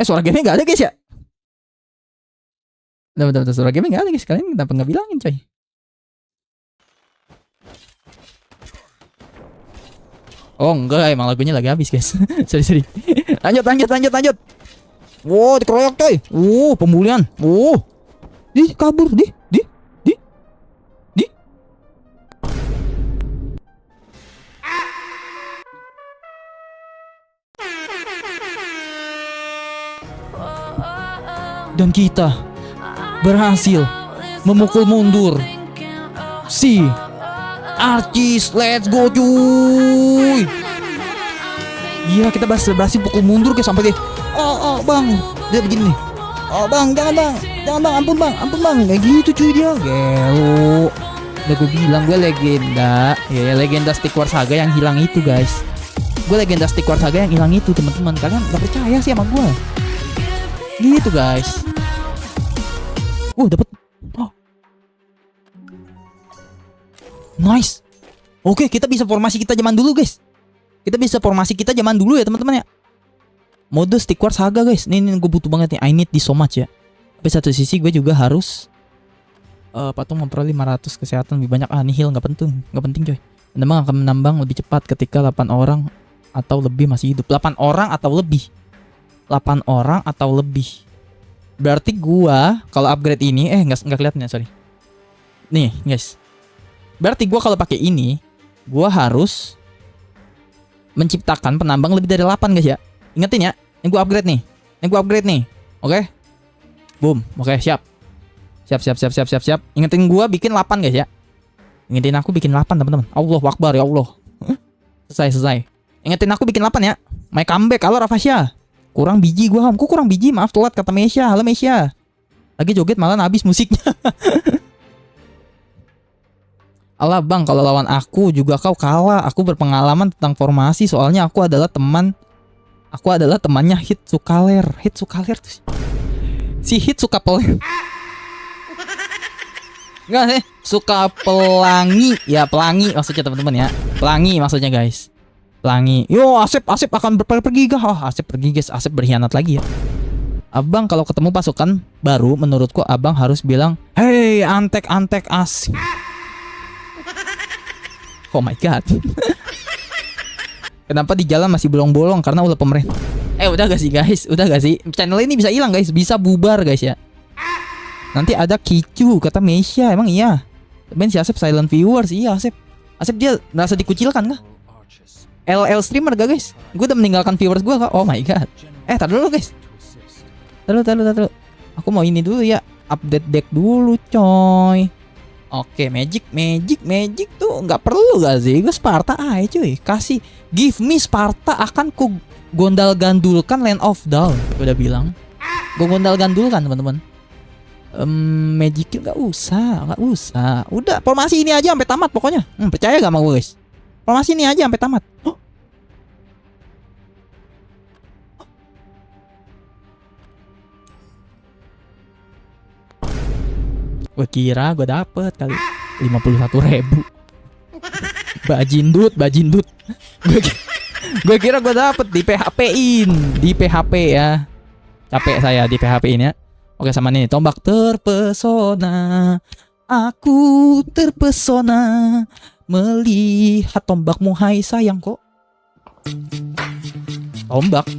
Suara game gak ada guys ya. Bentar, suara game gak ada guys. Kalian kenapa gak bilangin coy? Oh enggak, emang lagunya lagi habis guys. Sorry. Lanjut. Wow, dikeroyok coy. Pembulian. Kabur. Di. Dan kita berhasil memukul mundur si Archis. Let's go cuy. Iya kita berhasil pukul mundur kayak sampai deh. Bang dia begini nih. Bang jangan bang ampun bang kayak gitu cuy dia. Gelo Udah gue bilang gue legenda. Ya, legenda Stick War Saga yang hilang itu, guys. Gue legenda Stick War Saga yang hilang itu, teman-teman. Kalian gak percaya sih sama gue. Gitu, guys. Dapet. Oh. Nice. Oke, kita bisa formasi kita zaman dulu, guys. Kita bisa formasi kita zaman dulu ya, teman-teman ya. Mode Stick War Saga, guys. Ini gue butuh banget nih. I need this so much ya. Tapi satu sisi gue juga harus patung memperoleh 500 kesehatan lebih banyak. Nihil nggak penting coy. Menambang akan menambang lebih cepat ketika 8 orang atau lebih masih hidup. 8 orang atau lebih. 8 orang atau lebih. Berarti gua kalau upgrade ini nggak kelihatan ya, sorry. Nih, guys. Berarti gua kalau pakai ini, gua harus menciptakan penambang lebih dari 8, guys ya. Ingetin ya, ini gua upgrade nih. Oke? Boom. Oke, siap. Siap. Ingetin gua bikin 8, guys ya. Ingetin aku bikin 8, teman-teman. Allahu Akbar ya Allah. Selesai. Ingetin aku bikin 8 ya. My comeback. Halo Rafasya. Kurang biji gua, Kok kurang biji? Maaf telat, kata Mesya. Halo Mesya. Lagi joget malah habis musiknya. Alah bang, kalau lawan aku juga kau kalah. Aku berpengalaman tentang formasi. Soalnya aku adalah temannya Hit Sukaler. Hit Sukaler tuh si Hit suka Enggak sih, suka pelangi. Ya, pelangi maksudnya teman-teman ya. Pelangi maksudnya, guys. Pelangi. Yo, Asep akan pergi kah? Oh, Asep pergi, guys. Asep berkhianat lagi ya. Abang kalau ketemu pasukan baru, menurutku abang harus bilang, "Hey, antek as." Oh my god. Kenapa di jalan masih bolong-bolong? Karena ulah pemerintah. Udah gak sih, guys? Udah gak sih? Channel ini bisa hilang, guys. Bisa bubar, guys ya. Nanti ada Kicu, kata Mesya. Emang iya? Ben si Asep silent viewers. Iya, Asep dia merasa dikucilkan kah? LL streamer gak, guys? Gue udah meninggalkan viewers gue kah? Oh my god. Tar dulu, guys. Taruh. Aku mau ini dulu ya. Update deck dulu, coy. Oke, magic tuh nggak perlu gak sih? Gue Sparta aja, cuy. Kasih give me Sparta, akan ku gondal gandulkan Land of Dawn. Gue udah bilang. Gue gondal gandulkan, teman-teman. Magic nggak usah. Udah, formasi ini aja sampai tamat pokoknya. Percaya gak sama gue, guys? Formasi ini aja sampai tamat. Gue kira gue dapet kali 51.000. Bajindut. Gue kira gue dapet di PHP ya. Capek saya di PHP-in ya. Oke, sama nih, tombak terpesona. Aku terpesona melihat tombakmu, hai sayang kok. Tombak.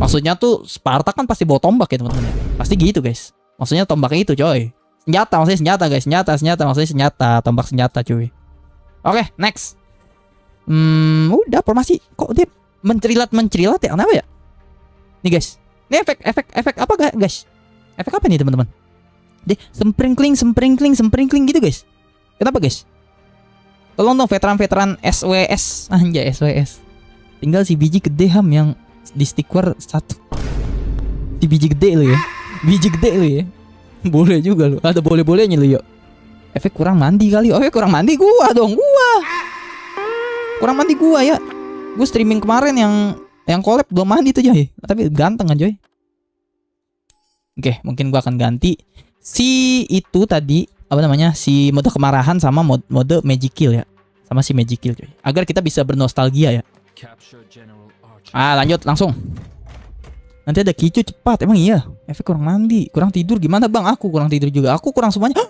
Maksudnya tuh Sparta kan pasti bawa tombak ya, teman-teman. Pasti gitu, guys. Maksudnya tombaknya itu, coy. Maksudnya senjata, guys. Senjata. Maksudnya senjata, tombak senjata, cuy. Oke, next. Udah formasi. Kok dia mencerilat ya? Kenapa ya? Nih, guys. Ini efek apa guys? Efek apa nih, teman-teman? Deh, sprinkling gitu, guys. Kenapa, guys? Tolong dong veteran SWS. Anjay, SWS. Tinggal si biji gede ham yang di Stick War 1. Si biji gede lu ya. Boleh juga lu. Ada boleh-bolehnya lu, yuk. Efek kurang mandi kali. Kurang mandi gua dong, Kurang mandi gua ya. Gua streaming kemarin yang collab belum mandi tuh, coy. Tapi ganteng kan, coy. Oke, mungkin gua akan ganti si itu tadi, apa namanya? Si mode kemarahan sama mode magic kill ya. Sama si magic kill, coy. Agar kita bisa bernostalgia ya. Lanjut langsung. Nanti ada Kicu cepat. Emang iya? Efek kurang mandi, kurang tidur gimana, Bang? Aku kurang tidur juga. Aku kurang semuanya.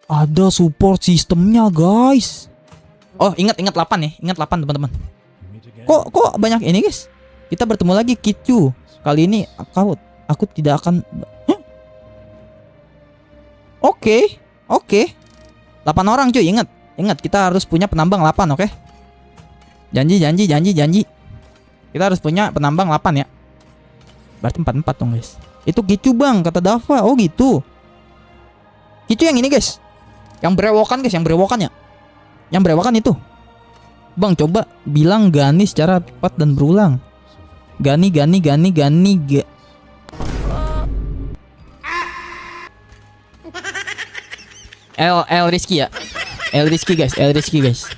Ada support sistemnya, guys. Oh, ingat 8 ya. Ingat 8, teman-teman. Kok banyak ini, guys? Kita bertemu lagi Kicu. Kali ini aku tidak akan. Oke. 8 orang, cuy. Ingat, kita harus punya penambang 8, oke? Janji. Kita harus punya penambang 8 ya. Berarti 4 dong, guys. Itu Kicu, Bang, kata Dava. Oh, gitu. Kicu yang ini, guys. Yang berewokan, guys, ya. Yang berewokan itu. Bang, coba bilang Gani secara cepat dan berulang. Gani. L Rizky ya. L Rizky guys, L Rizky guys.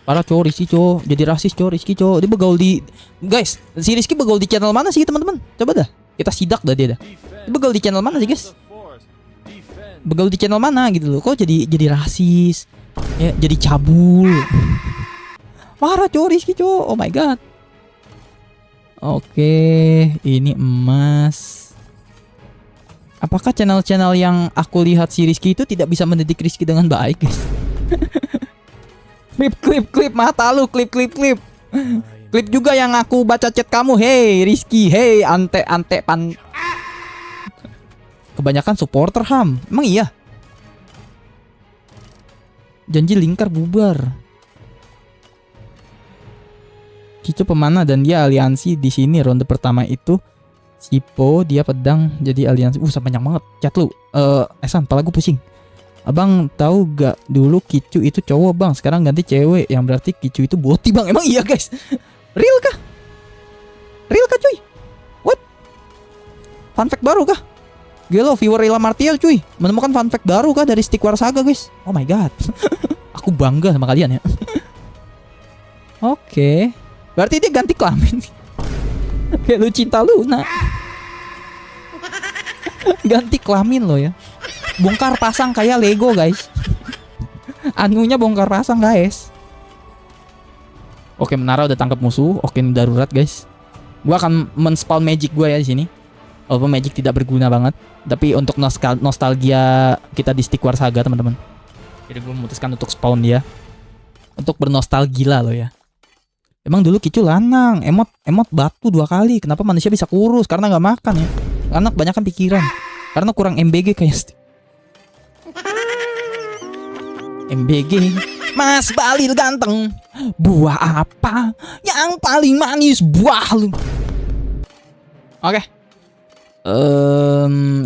Parah cowok Rizky cowok, jadi rasis cowok Rizky cowok. Dia begaul di guys, si Rizky begaul di channel mana sih teman-teman? Coba dah, kita sidak dah dia dah. Dia begaul di channel mana sih guys? Begaul di channel mana gitu loh? Kok jadi rasis? Ya, jadi cabul. Parah cowok Rizky cowok, oh my god. Oke, ini emas. Apakah channel-channel yang aku lihat si Rizky itu tidak bisa mendidik Rizky dengan baik guys? Klip mata lu, klip. Klip juga yang aku baca chat kamu. Hey Rizky, hey ante pan. Kebanyakan supporter Ham. Emang iya? Janji lingkar bubar. Kicu pemana dan dia aliansi di sini ronde pertama itu. Sipo dia pedang jadi aliansi. Banyak banget chat lu. Esan, pala gue pusing. Abang tahu gak dulu Kicu itu cowok bang, sekarang ganti cewek, yang berarti Kicu itu boti bang. Emang iya guys? Real kah? Real kah cuy? What? Fun fact baru kah? Gelo, viewer Ila Martial cuy, menemukan fun fact baru kah dari Stick War Saga guys? Oh my god. Aku bangga sama kalian ya. Oke. Berarti dia ganti kelamin. Kayak lu cinta lu nah. Ganti kelamin lo ya. Bongkar pasang kayak Lego guys. Anunya bongkar pasang guys. Oke, menara udah tangkap musuh. Oke, ini darurat guys. Gua akan men-spawn magic gua ya di sini. Walaupun magic tidak berguna banget, tapi untuk nostalgia kita di Stick War Saga teman-teman. Jadi gua memutuskan untuk spawn dia. Untuk bernostalgia lo ya. Emang dulu Kicu lanang, emot batu 2 kali. Kenapa manusia bisa kurus? Karena nggak makan ya. Karena kebanyakan pikiran. Karena kurang MBG kayak MBG. Mas Balil ganteng, buah apa yang paling manis? Buah lu. Oke.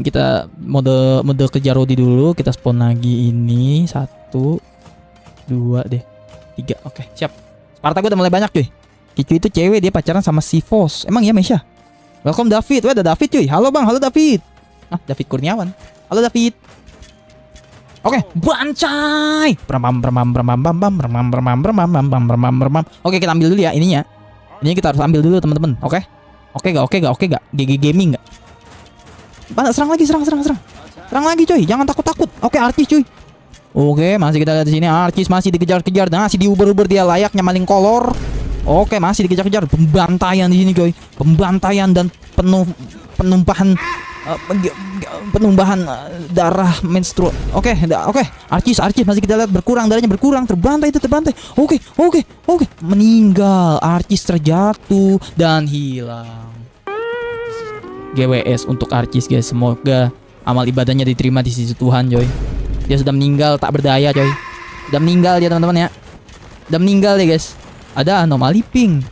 Kita mode kejar Rodi dulu. Kita spawn lagi ini 1 2 deh 3. Oke, siap. Sparta gue udah mulai banyak cuy. Kicu itu cewek, dia pacaran sama si Vos. Emang iya Mesya? Welcome David. Wah, ada David cuy. Halo bang, halo David. David Kurniawan. Halo David. Oke, bancai. Oke, kita ambil dulu ya ininya. Ini kita harus ambil dulu teman-teman. Oke gak? GG Gaming gak? Serang lagi, serang lagi coy. Jangan takut. Oke, Arcis cuy. Oke, masih kita lihat di sini. Arcis masih dikejar-kejar, masih diuber-uber dia layaknya maling kolor. Oke, masih dikejar-kejar. Pembantaian di sini coy. Pembantaian dan penumbahan darah menstrual. Oke. Arcis masih kita lihat berkurang, darahnya berkurang, terbantai. Oke. Meninggal. Arcis terjatuh dan hilang. GWS untuk Arcis guys. Semoga amal ibadahnya diterima di sisi Tuhan coy. Dia sudah meninggal tak berdaya coy. Sudah meninggal dia teman-teman ya. Sudah meninggal ya guys. Ada anomali pink.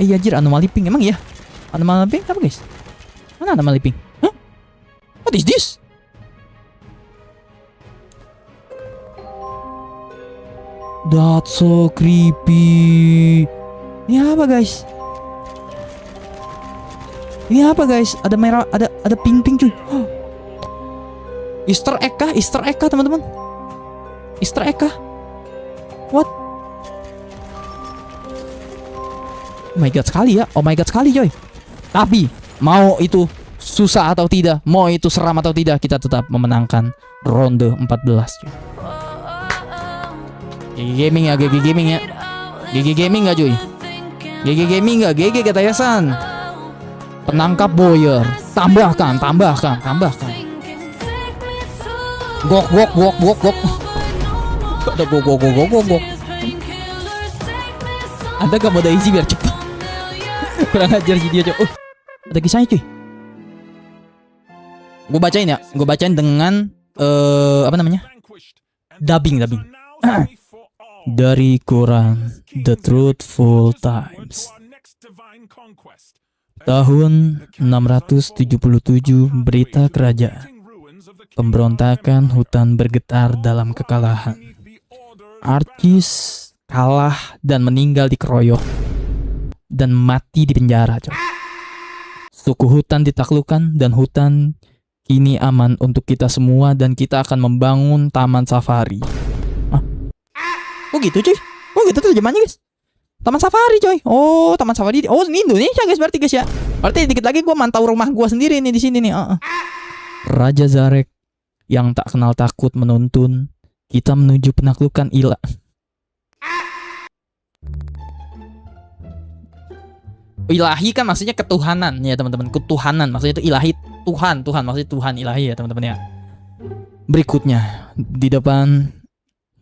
Iya anjir, anomali pink. Emang iya? Anomali pink apa guys? Mana anomali pink? What is this? That's so creepy. Ini apa guys? Ada merah, ada pink cuy. Easter egg kah teman-teman? Easter egg kah? What? Oh my god sekali ya. Coy. Tapi mau itu susah atau tidak, mau itu seram atau tidak, kita tetap memenangkan ronde 14 cuy. GG Gaming ya. GG Gaming gak cuy? GG Gaming gak? GG kata Yasan. Penangkap Boyer. Tambahkan. Gok. Ada gok. Anda gak mau isi biar cepat. Kurang ajar sih dia coy. Ada kisahnya cuy. Gue bacain dengan apa namanya? Dubbing. Dari Quran The Truthful Times. Tahun 677 berita kerajaan. Pemberontakan hutan bergetar dalam kekalahan. Arcis kalah dan meninggal dikeroyok dan mati di penjara coy. Suku hutan ditaklukkan dan hutan Ini aman untuk kita semua dan kita akan membangun taman safari. Ah. Oh gitu cuy. Oh gitu terjemahannya guys. Taman safari coy. Oh taman safari. Oh ini Indonesia guys berarti guys ya. Berarti dikit lagi gue mantau rumah gue sendiri nih di sini nih. Raja Zarek yang tak kenal takut menuntun kita menuju penaklukan Ila. Ilahi kan maksudnya ketuhanan ya teman-teman. Ketuhanan maksudnya itu ilahi, Tuhan maksudnya Tuhan ilahi ya teman-teman ya. Berikutnya di depan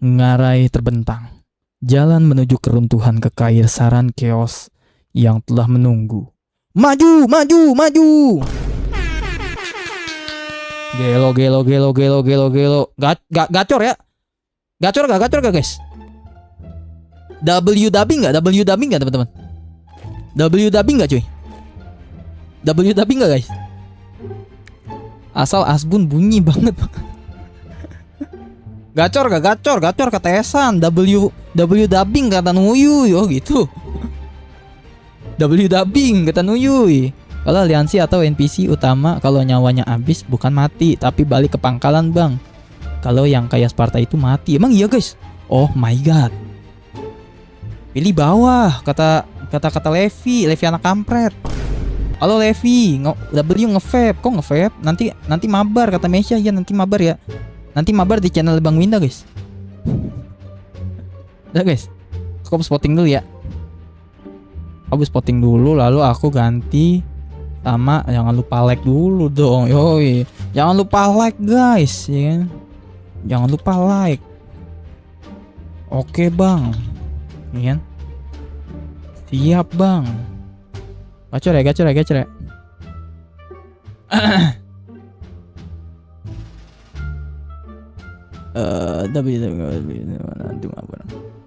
ngarai terbentang. Jalan menuju keruntuhan kekaisaran chaos yang telah menunggu. Maju, maju, maju. Gelo. Gacor ya. Gacor gak guys? W dubbing gak teman-teman? W dubbing gak cuy? W dubbing gak guys? Asal asbun bunyi banget. Gacor ketesan. W dubbing kata Nuyuy. Oh gitu. W dubbing kata Nuyuy. Kalau aliansi atau NPC utama kalau nyawanya habis bukan mati tapi balik ke pangkalan bang. Kalau yang kayak Sparta itu mati. Emang iya guys? Oh my god. Pilih bawah kata Levi anak kampret. Halo Levi, W nge-vape. Kok nge-vape? Nanti mabar kata Mesya. Ya nanti mabar ya. Nanti mabar di channel Bang Winda guys. Udah guys. Aku spotting dulu ya. Aku spotting dulu lalu aku ganti sama jangan lupa like dulu dong. Yoi. Jangan lupa like guys, ya kan? Jangan lupa like. Oke, Bang. Ya kan? Siap, Bang. Gacor ya.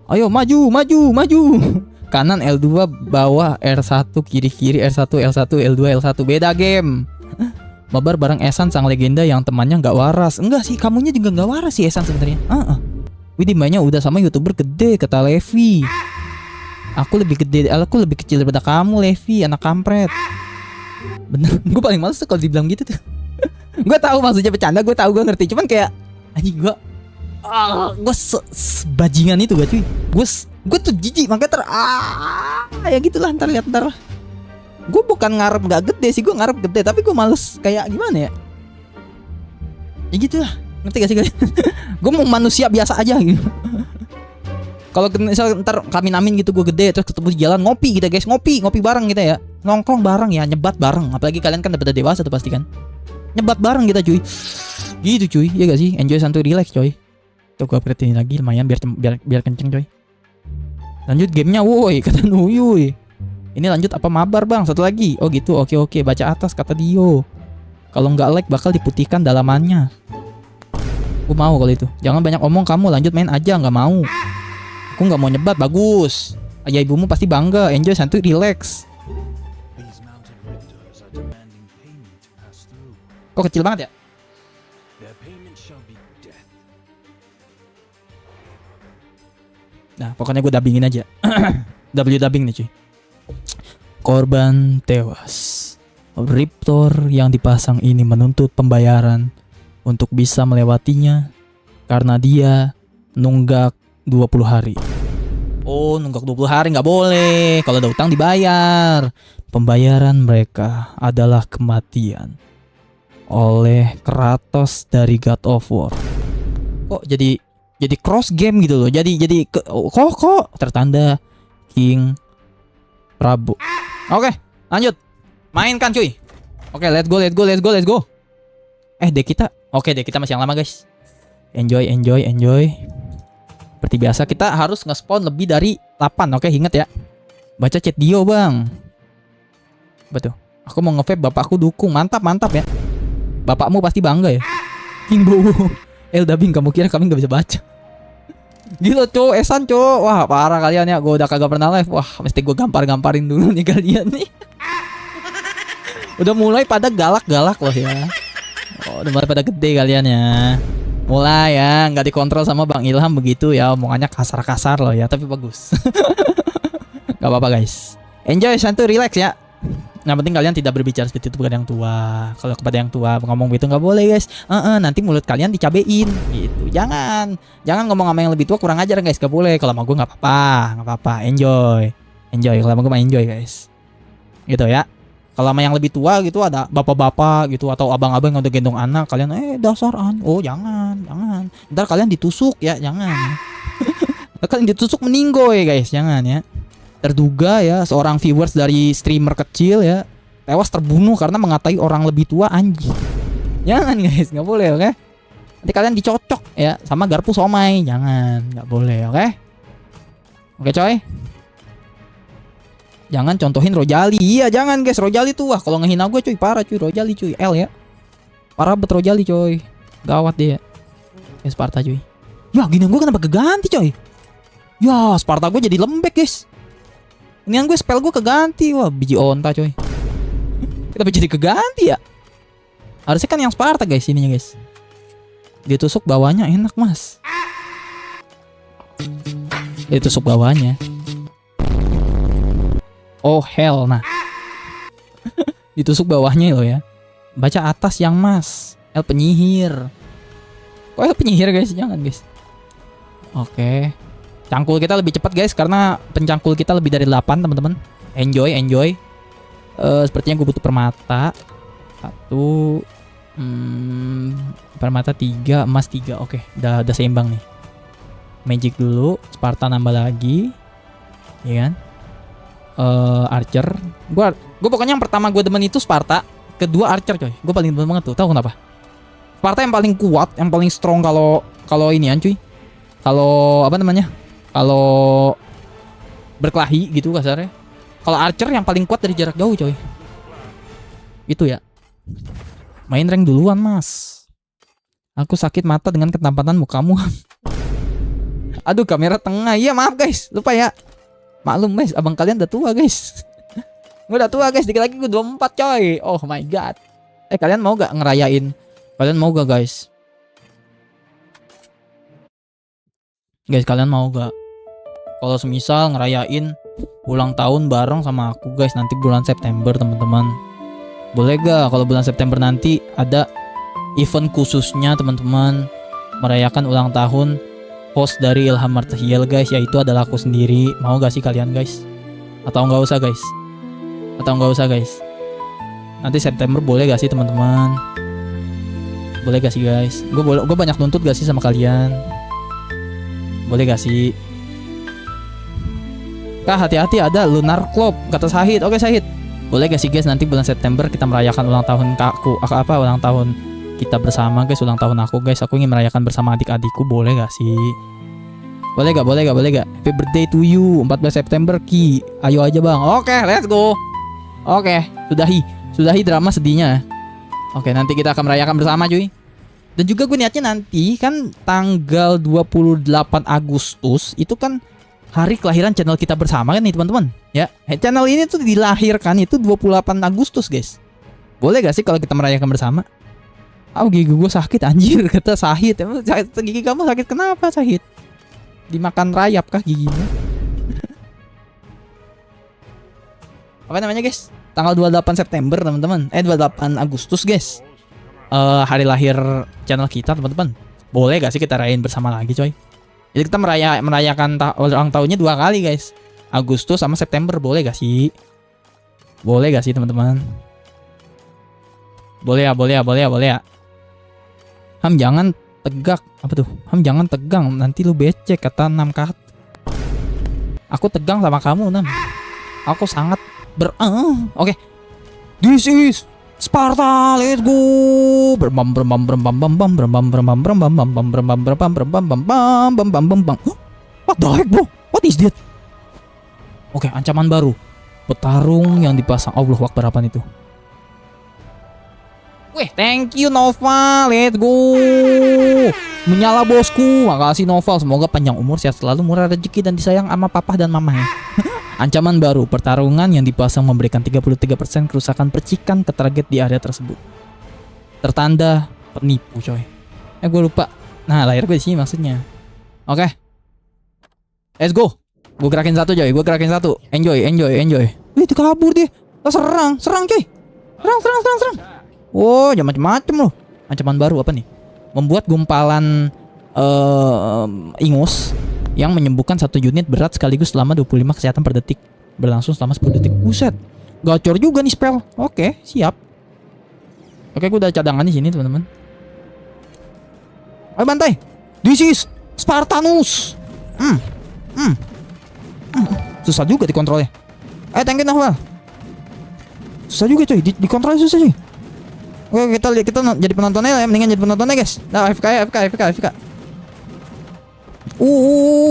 Ayo maju. Kanan L2, bawah R1, kiri R1, L1, L2, L1. Beda game. Mabar bareng Esan sang legenda yang temannya nggak waras. Enggak sih, kamunya juga nggak waras sih Esan sebenarnya. Widih mainnya udah sama YouTuber gede kata Levi. Aku lebih kecil daripada kamu Levi, anak kampret. Bener, gue paling males tuh kalau dibilang gitu tuh. Gue tahu maksudnya bercanda, gue ngerti. Cuman kayak anjing gue bajingan itu gak cuy. Gue tuh jijik makanya ya gitulah ntar. Gue bukan ngarep gak gede sih, gue ngarep gede tapi gue males kayak gimana ya. Ya gitulah, ngerti gak sih kalian? Gue mau manusia biasa aja gitu. Kalau misal ntar kami namin gitu gue gede terus ketemu di jalan ngopi kita guys, ngopi bareng kita ya, nongkrong bareng ya, nyebat bareng. Apalagi kalian kan udah dewasa tuh pasti kan, nyebat bareng kita cuy. Gitu cuy, ya gak sih? Enjoy santuy relax coy. Tuh gue perhatiin lagi lumayan biar kenceng coy. Lanjut gamenya woi kata Nuyuy. Ini lanjut apa mabar bang? Satu lagi. Oh gitu, oke baca atas kata Dio. Kalau nggak like bakal diputihkan dalamannya. Gue mau kalau itu. Jangan banyak omong kamu, lanjut main aja. Nggak mau. Aku nggak mau nyebat, bagus. Ayah ibumu pasti bangga. Enjoy santuy relax. Kok kecil banget ya? Nah pokoknya gue dubbingin aja. W dubbing nih cuy. Korban tewas. Riptor yang dipasang ini menuntut pembayaran untuk bisa melewatinya karena dia nunggak 20 hari. Oh nunggak 20 hari nggak boleh. Kalau ada utang dibayar. Pembayaran mereka adalah kematian oleh Kratos dari God of War. Kok jadi cross game gitu loh. Jadi kok tertanda King Prabu. Oke, lanjut. Mainkan cuy. Oke, let's go. Deck kita. Oke, deck kita masih yang lama, guys. Enjoy. Seperti biasa kita harus nge-spawn lebih dari 8. Oke, ingat ya. Baca chat Dio, Bang. Betul. Aku mau nge-vape, bapakku dukung. Mantap ya. Bapakmu pasti bangga ya. King Bowo. Dubbing, kamu kira kami gak bisa baca? Gila cowok, Esan cowok. Wah parah kalian ya. Gue udah kagak pernah live. Wah mesti gue gamparin dulu nih kalian nih. Udah mulai pada galak-galak loh ya. Oh, udah mulai pada gede kalian ya. Mulai ya, nggak dikontrol sama Bang Ilham begitu ya. Omongannya kasar-kasar loh ya, tapi bagus. Gak apa-apa guys. Enjoy santuy relax ya. Yang penting kalian tidak berbicara seperti itu kepada yang tua. Kalau kepada yang tua ngomong gitu nggak boleh guys. Nanti mulut kalian dicabein gitu. Jangan ngomong sama yang lebih tua kurang ajar guys. Gak boleh. Kalau sama gue nggak apa-apa. Enjoy. Kalau sama gue mah enjoy guys. Gitu ya. Kalau sama yang lebih tua gitu ada bapak-bapak gitu atau abang-abang yang udah gendong anak, kalian dasaran. Oh jangan. Ntar kalian ditusuk ya, jangan. Kalian ditusuk meninggoy guys, jangan ya. Terduga ya seorang viewers dari streamer kecil ya tewas terbunuh karena mengatai orang lebih tua, anjing. Jangan guys, nggak boleh, oke? Nanti kalian dicocok ya sama garpu somai, jangan, nggak boleh, oke? Oke coy. Jangan contohin Rojali. Iya jangan guys, Rojali tuh wah kalau ngehina gue cuy, parah cuy. Rojali cuy, L ya. Parah bet Rojali coy. Gawat dia. Ya Sparta cuy. Ya gini gue kenapa keganti coy? Ya Sparta gue jadi lembek guys. Ini gue spell gue keganti. Wah biji onta coy. Kenapa jadi keganti ya? Harusnya kan yang Sparta guys ininya guys. Ditusuk bawahnya enak mas. Ditusuk bawahnya. Oh hell nah. Ditusuk bawahnya loh ya. Baca atas yang mas. L penyihir. Kok L penyihir guys? Jangan guys. Oke. Cangkul kita lebih cepat guys karena pencangkul kita lebih dari 8 teman-teman. Enjoy. Sepertinya gue butuh permata. 1 permata 3, emas 3. Oke, udah seimbang nih. Magic dulu, Sparta nambah lagi. Iya kan? Archer. Gue pokoknya yang pertama gue demen itu Sparta, kedua Archer coy. Gue paling demen banget tuh. Tahu kenapa? Sparta yang paling kuat, yang paling strong kalau inian cuy. Kalau apa namanya? Kalau berkelahi gitu kasarnya. Kalau Archer yang paling kuat dari jarak jauh coy. Itu ya. Main rank duluan mas. Aku sakit mata dengan ketampanan mukamu. Aduh kamera tengah. Iya maaf guys, lupa ya. Maklum guys, abang kalian udah tua guys. Gue udah tua guys, dikit lagi gue 24 coy. Oh my god. Kalian mau gak ngerayain? Kalian mau gak guys? Guys kalian mau gak? Kalau semisal ngerayain ulang tahun bareng sama aku guys nanti bulan September teman-teman. Boleh gak kalau bulan September nanti ada event khususnya teman-teman, merayakan ulang tahun host dari Ilham Martahiel guys, yaitu adalah aku sendiri. Mau gak sih kalian guys? Atau nggak usah guys? Nanti September boleh gak sih teman-teman? Boleh gak sih guys? Gue banyak nuntut gak sih sama kalian? Boleh gak sih? Kak hati-hati ada Lunar Club kata Sahid. Oke Sahid. Boleh gak sih guys nanti bulan September kita merayakan ulang tahun ulang tahun kita bersama guys, ulang tahun aku guys. Aku ingin merayakan bersama adik-adikku, boleh gak sih? Boleh gak? Happy birthday to you 14 September Ki. Ayo aja bang. Oke, let's go. Oke, sudahi drama sedihnya. Oke, nanti kita akan merayakan bersama cuy. Dan juga gue niatnya nanti kan tanggal 28 Agustus itu kan hari kelahiran channel kita bersama kan nih teman-teman. Ya, channel ini tuh dilahirkan itu 28 Agustus guys. Boleh gak sih kalau kita merayakan bersama? Gigi gue sakit anjir kata Sahid. Emang gigi kamu sakit kenapa Sahid? Dimakan rayap kah giginya? Apa namanya guys? Tanggal 28 September teman-teman. 28 Agustus guys. Hari lahir channel kita teman-teman. Boleh gak sih kita rayain bersama lagi coy? Jadi kita merayakan ulang tahunnya 2 kali guys. Agustus sama September, boleh gak sih? Boleh gak sih teman-teman? Boleh ya. Ham jangan tegak. Apa tuh? Ham jangan tegang, nanti lu becek kata 6 kat. Aku tegang sama kamu 6. Aku sangat Oke. This is Sparta, let's go. What the heck bro? What is that? Oke, ancaman baru. Petarung yang dipasang. Allahu Akbar, apaan itu? Weh, thank you Nova, let's go. Menyala bosku. Makasih Noval, semoga panjang umur, sehat selalu, murah rezeki dan disayang sama papa dan mama ya. Ancaman baru, pertarungan yang dipasang memberikan 33% kerusakan percikan ke target di area tersebut. Tertanda penipu coy. Gue lupa. Nah, lahir gue di sini maksudnya. Oke. Let's go. Gue gerakin satu coy, Enjoy. Wih, itu kabur dia. Oh, serang coy. Serang. Oh, jangan macem-macem loh. Ancaman baru apa nih? Membuat gumpalan ingus yang menyembuhkan 1 unit berat sekaligus selama 25 kesehatan per detik. Berlangsung selama 10 detik. Buset. Gacor juga nih spell. Oke, siap. Oke, gue udah cadangan di sini, teman-teman. Ayo bantai. This is Spartanus. Susah juga dikontrolnya. Ayo tank Nahwal. Susah juga coy, dikontrolnya susah coy. Oke, kita jadi penontonnya ya, mendingan jadi penontonnya guys. Nah, FK.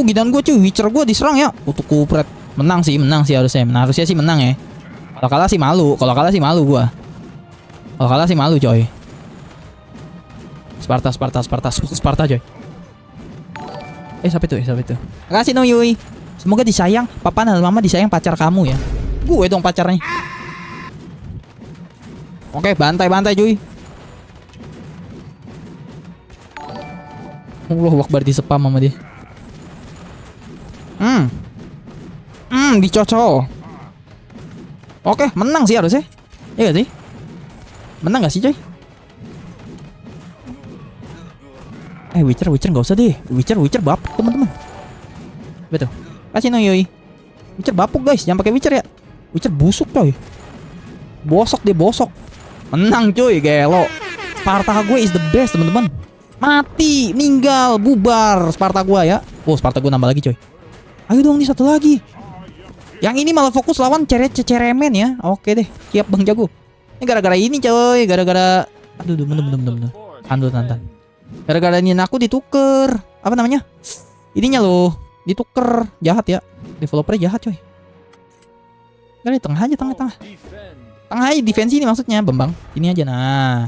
Gidan gue cuy, Witcher gue diserang ya. Untuk kupret. Menang sih harusnya. Harusnya sih menang ya. Kalau kalah sih malu gua. Kalau kalah sih malu coy. Sparta coy. Siapa itu? Makasih no Yui. Semoga disayang papa dan mama, disayang pacar kamu ya. Gue dong pacarnya. Oke, bantai cuy. Allah Akbar, di spam sama dia. Dicocol. Oke, menang sih harusnya. Iya gak sih? Menang gak sih coy? Witcher gak usah deh. Witcher bapuk teman-teman. Betul. Kasih no Yoi. Witcher bapuk guys, jangan pakai Witcher ya. Witcher busuk coy. Bosok. Menang cuy, gelo. Sparta gue is the best teman-teman. Mati, meninggal, bubar Sparta gue ya. Oh, Sparta gue nambah lagi coy. Ayo dong nih, satu lagi. Yang ini malah fokus lawan ceremen ya. Oke deh, siap Bang Jago. Ini gara-gara ini coy, gara-gara aduh bener. Handul Tantan. Gara-gara ini aku dituker. Apa namanya? Ininya loh, dituker. Jahat ya. Developernya jahat coy. Dari tengah aja. Tengah aja defense ini maksudnya, Bambang. Ini aja nah.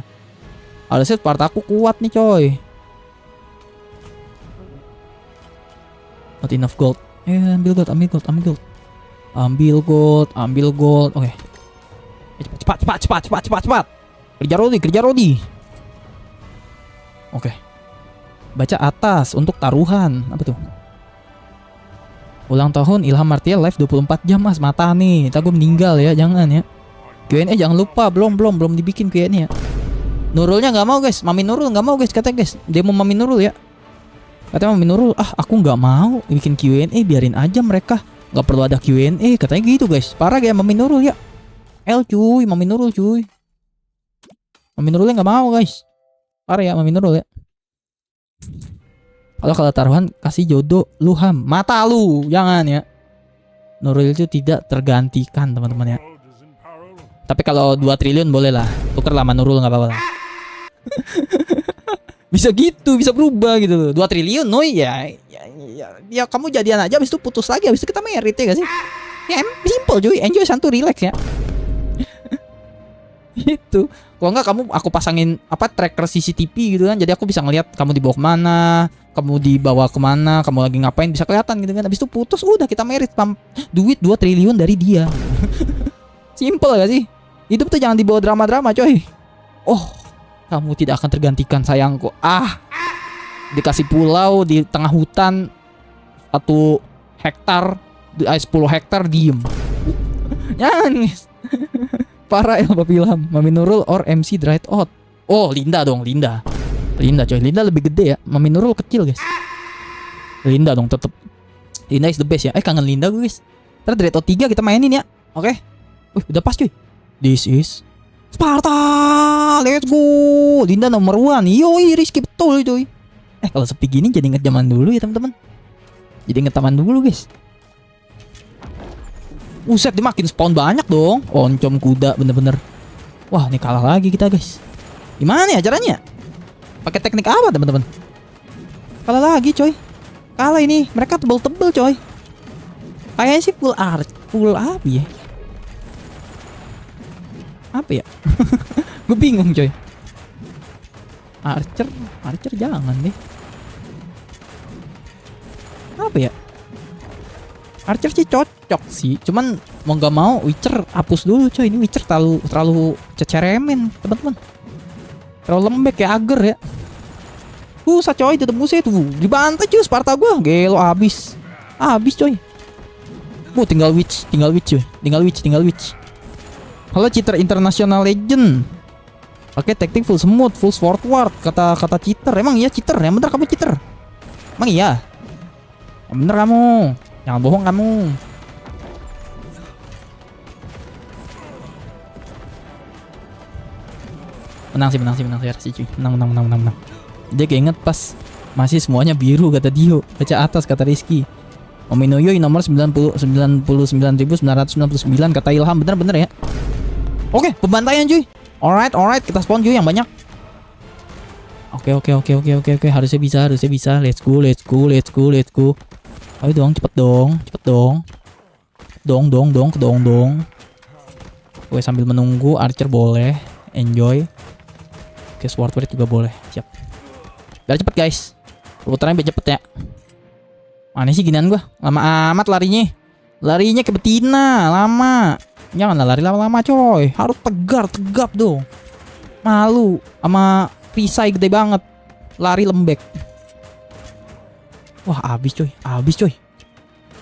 Harusnya Sparta aku kuat nih coy. Not enough gold. Ambil gold. Oke. Cepat. Kerja Rodi. Oke. Baca atas untuk taruhan. Apa tuh? Ulang tahun Ilham Martial live 24 jam mas. Mata nih. Ntar gue meninggal ya. Jangan ya. Q&A jangan lupa. Belum dibikin Q&A ya. Nurulnya nggak mau guys. Mami Nurul nggak mau guys. Katanya guys. Demo Mami Nurul ya. Katanya Mami Nurul. Aku nggak mau bikin Q&A. Biarin aja mereka. Nggak perlu ada Q&A. Katanya gitu guys. Parah kayak Mami Nurul ya. Mami Nurul cuy. Mami Nurulnya nggak mau guys. Parah ya Mami Nurul ya. Kalau taruhan kasih jodoh lu Ham. Mata lu. Jangan ya. Nurul itu tidak tergantikan teman-teman ya. Tapi kalau 2 triliun boleh lah. Tuker lah sama Nurul nggak apa-apa lah. Bisa gitu, bisa berubah gitu loh. 2 triliun Noi ya kamu jadian aja, habis itu putus lagi, habis itu kita merit ya gak sih? Ya simple cuy, enjoy santu relax ya. Itu. Kalau enggak aku pasangin tracker CCTV gitu kan, jadi aku bisa ngeliat kamu dibawa kemana, kamu dibawa kemana, kamu lagi ngapain, bisa kelihatan gitu kan. Habis itu putus, udah kita merit, duit 2 triliun dari dia. Simple gak sih? Hidup tuh jangan dibawa drama-drama coy. Oh, kamu tidak akan tergantikan sayangku. Dikasih pulau di tengah hutan 1 hektar, 10 hektar diem. Jangan guys. Parah ya Bapak Ilham. Mami Nurul or MC Dried Out. Oh, Linda dong, Linda coy. Linda lebih gede ya. Mami Nurul kecil guys. Linda dong tetep. Linda is the best ya. Kangen Linda gue guys. Ntar Dried Out 3 kita mainin ya. Oke. Udah pas cuy. This is Sparta. Let's go. Linda nomor 1. Yoi, Rizky betul cuy. Kalau sepi gini jadi inget zaman dulu ya teman-teman. Jadi inget zaman dulu guys. Uset, dia makin spawn banyak dong. Oncom kuda bener-bener. Wah, ini kalah lagi kita guys. Gimana ya caranya? Pakai teknik apa teman-teman? Kalah lagi coy. Kalah ini. Mereka tebel-tebel coy. Kayaknya sih full apa ya? Apa ya? Gue bingung coy. Archer jangan deh. Apa ya? Archer sih cocok sih, cuman mau nggak mau Witcher hapus dulu coy. Ini Witcher terlalu ceceremen teman-teman. Terlalu lembek ya, ager ya. Susah coy, tetep musuh tuh dibantai cuy Sparta gua. Gelo habis coy. Tinggal witch coy. Tinggal witch. Halo cheater international legend. Pakai taktik full smooth, full forward. Kata cheater. Emang iya cheater? Yang bener kamu cheater. Emang iya? Yang bener kamu. Jangan bohong kamu. Menang sih RC cuy. Menang. Dia keinget pas masih semuanya biru kata Dio. Baca atas kata Rizky. Ominoyoi nomor 99.999 kata Ilham. Bener ya. Oke, pembantaian cuy. Alright, kita spawn cuy yang banyak. Oke. Harusnya bisa. Let's go. Ayo dong, cepet dong. Dong. Gue sambil menunggu Archer boleh. Enjoy. Oke, Sword Wraith juga boleh. Siap. Biar cepet guys. Putarnya biar cepet ya. Mana sih ginian gua? Lama amat larinya. Larinya ke betina, lama. Janganlah lari lama-lama coy. Harus tegap dong. Malu sama perisai gede banget. Lari lembek. Wah, habis coy.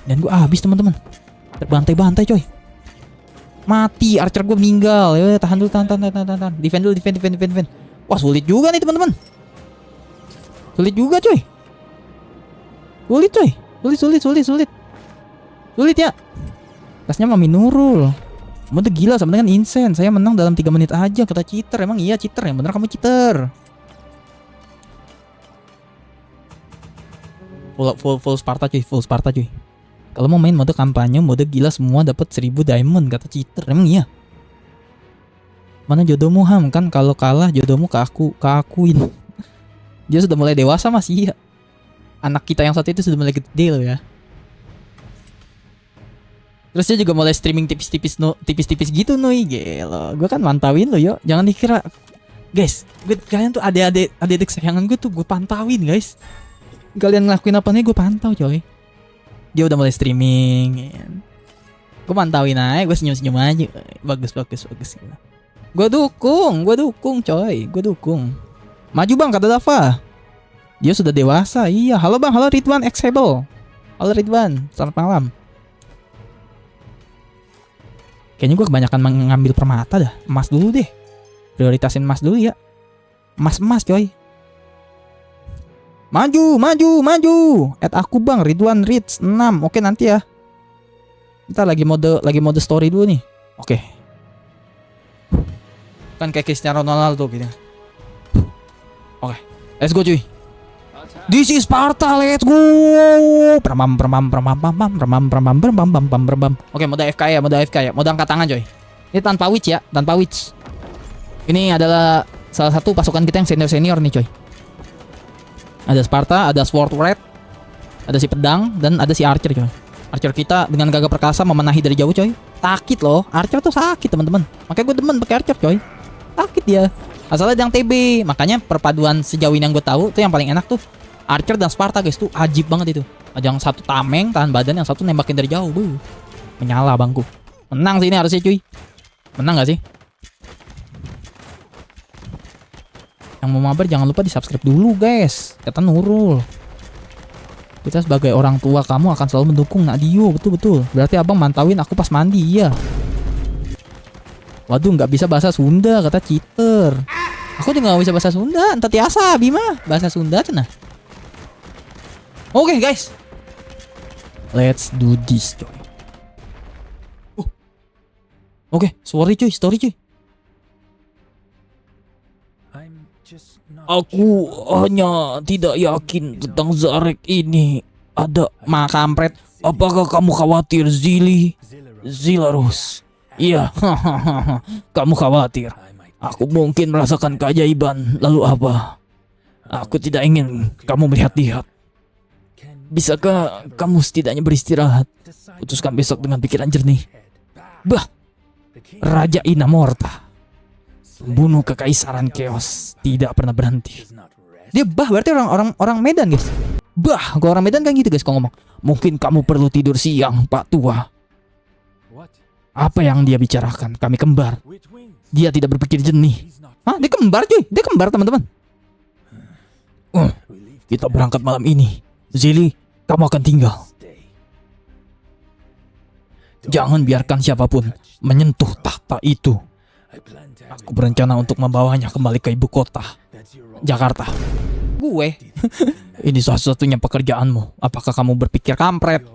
Dan gua habis teman-teman. Terbantai-bantai coy. Mati, Archer gue meninggal. Ya, tahan dulu. Defend. Wah, sulit juga nih teman-teman. Sulit juga coy. Sulit ya. Tasnya Mami Nurul. Kamu tuh gila sama dengan Insane. Saya menang dalam 3 menit aja kata cheater. Emang iya cheater? Yang bener kamu cheater. Full Sparta cuy. Kalau mau main mode kampanye, mode gila semua dapat 1000 diamond kata cheater. Emang iya? Mana jodohmu Ham? Kan kalau kalah jodohmu keakuin. Dia sudah mulai dewasa masih iya. Anak kita yang satu itu sudah mulai gede loh ya. Terus dia juga mulai streaming tipis-tipis gitu Nui. Gila, gue kan mantauin lo yo. Jangan dikira guys, kalian tuh adik kesayangan gue tuh gue pantauin guys. Kalian ngelakuin apa nih gue pantau coy. Dia udah mulai streaming. Gue pantauin aja, gue senyum-senyum aja. Bagus. Gue dukung coy. Maju bang kata Dava. Dia sudah dewasa. Iya. Halo bang. Halo Ridwan Exable. Halo Ridwan. Selamat malam. Kayaknya gue kebanyakan mengambil permata dah. Emas dulu deh. Prioritasin emas dulu ya. Emas coy. Maju. Add aku bang. Ridwan Ritz 6. Oke nanti ya. Kita lagi mode story dulu nih. Oke. Kan kayak Cristiano Ronaldo gitu. Oke. Let's go cuy. This is Sparta, let's go. Permam. Oke, mode AFK ya. Mode angkat tangan coy. Ini tanpa witch ya, Ini adalah salah satu pasukan kita yang senior nih coy. Ada Sparta, ada Sword Wraith, ada si pedang, dan ada si Archer coy. Archer kita dengan gagah perkasa memenahi dari jauh coy. Sakit loh, Archer tuh sakit teman-teman. Makanya gue demen pakai Archer coy. Sakit dia. Asalnya yang TB. Makanya perpaduan sejauh ini yang gue tahu tuh yang paling enak tuh Archer dan Sparta guys, tuh ajib banget itu. Yang satu tameng tahan badan, yang satu nembakin dari jauh. Menyala bangku. Menang sih ini harusnya cuy. Menang gak sih? Yang mau mabar jangan lupa di subscribe dulu guys. Kata Nurul. Kita sebagai orang tua kamu akan selalu mendukung Nadio. Betul. Berarti abang mantauin aku pas mandi. Iya. Waduh, nggak bisa bahasa Sunda kata cheater. Aku juga nggak bisa bahasa Sunda. Entah tiasa Bima bahasa Sunda cenah. Oke guys, let's do this coy. Oke, story cuy. Aku hanya tidak yakin tentang Zarek ini. Ada makampret. Apakah kamu khawatir Zilarus? Iya, kamu khawatir. Aku mungkin merasakan keajaiban. Lalu apa? Aku tidak ingin kamu melihat-lihat. Bisakah kamu setidaknya beristirahat? Putuskan besok dengan pikiran jernih. Bah, Raja Inamorta, bunuh kekaisaran Chaos, tidak pernah berhenti. Dia bah berarti orang Medan guys. Bah, kalau orang Medan kan gitu guys kalau ngomong. Mungkin kamu perlu tidur siang, Pak Tua. Apa yang dia bicarakan? Kami kembar. Dia tidak berpikir jernih. Hah? Dia kembar cuy. Dia kembar teman-teman. Kita berangkat malam ini. Zili, kamu akan tinggal. Jangan biarkan siapapun menyentuh tahta itu. Aku berencana untuk membawanya kembali ke ibu kota, Jakarta. Gue? Ini satu-satunya pekerjaanmu. Apakah kamu berpikir kampret?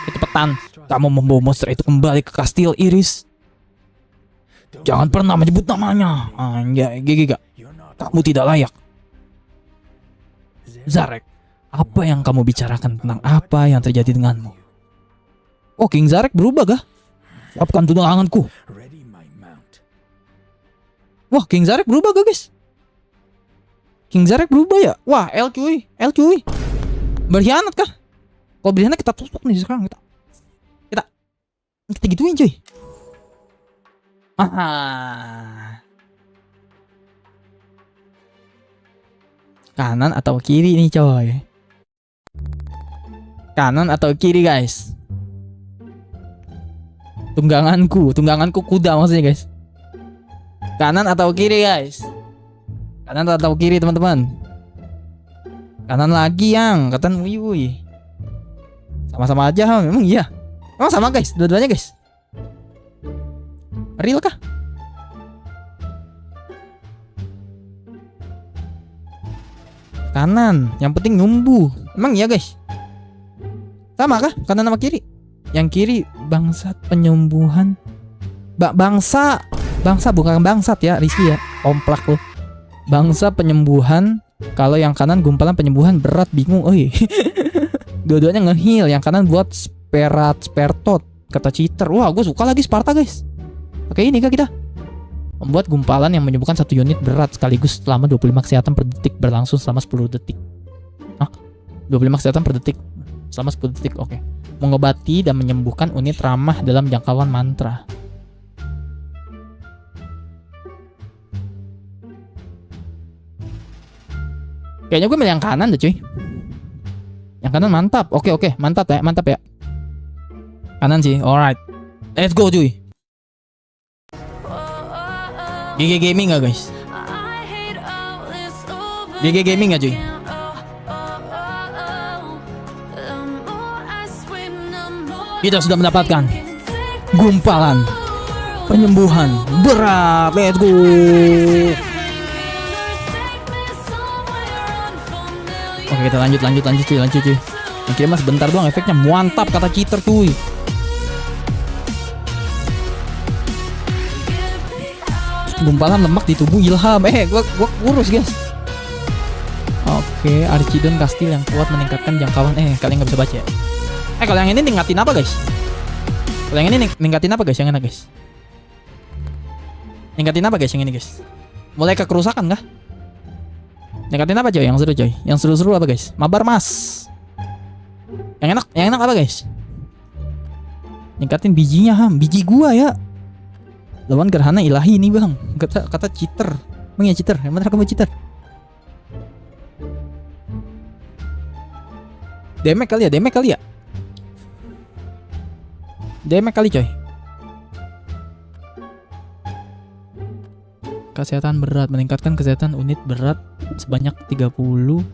Cepetan, kamu membawa monster itu kembali ke kastil Iris. Jangan pernah menyebut namanya. Anjay, gak. Kamu tidak layak. Zarek, apa yang kamu bicarakan tentang apa yang terjadi denganmu? Oh, King Zarek berubah gak? Siapkan tunanganku. Wah, King Zarek berubah gak, guys? King Zarek berubah ya? Wah, L cuy. Berkhianat kah? Kalau berkhianat kita tusuk nih sekarang. Kita gituin cuy. Kanan atau kiri nih coy? Kanan atau kiri guys? Tungganganku kuda maksudnya guys. Kanan atau kiri guys? Kanan atau kiri teman-teman? Kanan lagi yang kanan wui. Sama-sama aja memang iya. Emang sama guys, dua-duanya guys. Real kah? Kanan, yang penting nyumbu. Emang iya guys? Sama kah? Kanan sama kiri? Yang kiri bangsat penyembuhan. Bangsa bukan bangsat ya, Rizky ya. Komplak loh. Bangsa penyembuhan. Kalau yang kanan gumpalan penyembuhan berat bingung. Dua-duanya nge-heal. Yang kanan buat Spertot kata cheater. Wah, gue suka lagi Sparta guys. Oke, ini kah kita? Membuat gumpalan yang menyembuhkan 1 unit berat sekaligus selama 25 kesehatan per detik berlangsung selama 10 detik. 25 kesehatan per detik selama 10 detik. Oke. Mengobati dan menyembuhkan unit ramah dalam jangkauan mantra. Kayaknya gue milih yang kanan deh cuy. Yang kanan mantap. Oke, mantap ya. Kanan sih, alright. Let's go cuy. GG Gaming gak guys? GG Gaming gak cuy? Kita sudah mendapatkan gumpalan penyembuhan berat. Let's go. Oke, kita lanjut cuy. Yang kira mas bentar doang efeknya mantap kata cheater cuy. Gumpalan lemak di tubuh Ilham. Gua kurus guys. Oke, Archidon Kastil yang kuat meningkatkan jangkauan. Kalian nggak bisa baca ya. Kalau yang ini ningkatin apa guys? Kalau yang ini ningkatin apa guys? Yang enak guys. Ningkatin apa guys yang ini guys? Mulai ke kerusakan kah? Ningkatin apa coy? Yang seru coy. Yang seru-seru apa guys? Mabar mas. Yang enak apa guys? Ningkatin bijinya biji gua ya. Lawan gerhana ilahi ini bang. Kata cheater. Bang ya cheater. Yang bener kamu cheater. Damage kali ya. Damage kali coy. Kesehatan berat. Meningkatkan kesehatan unit berat sebanyak 30, 60,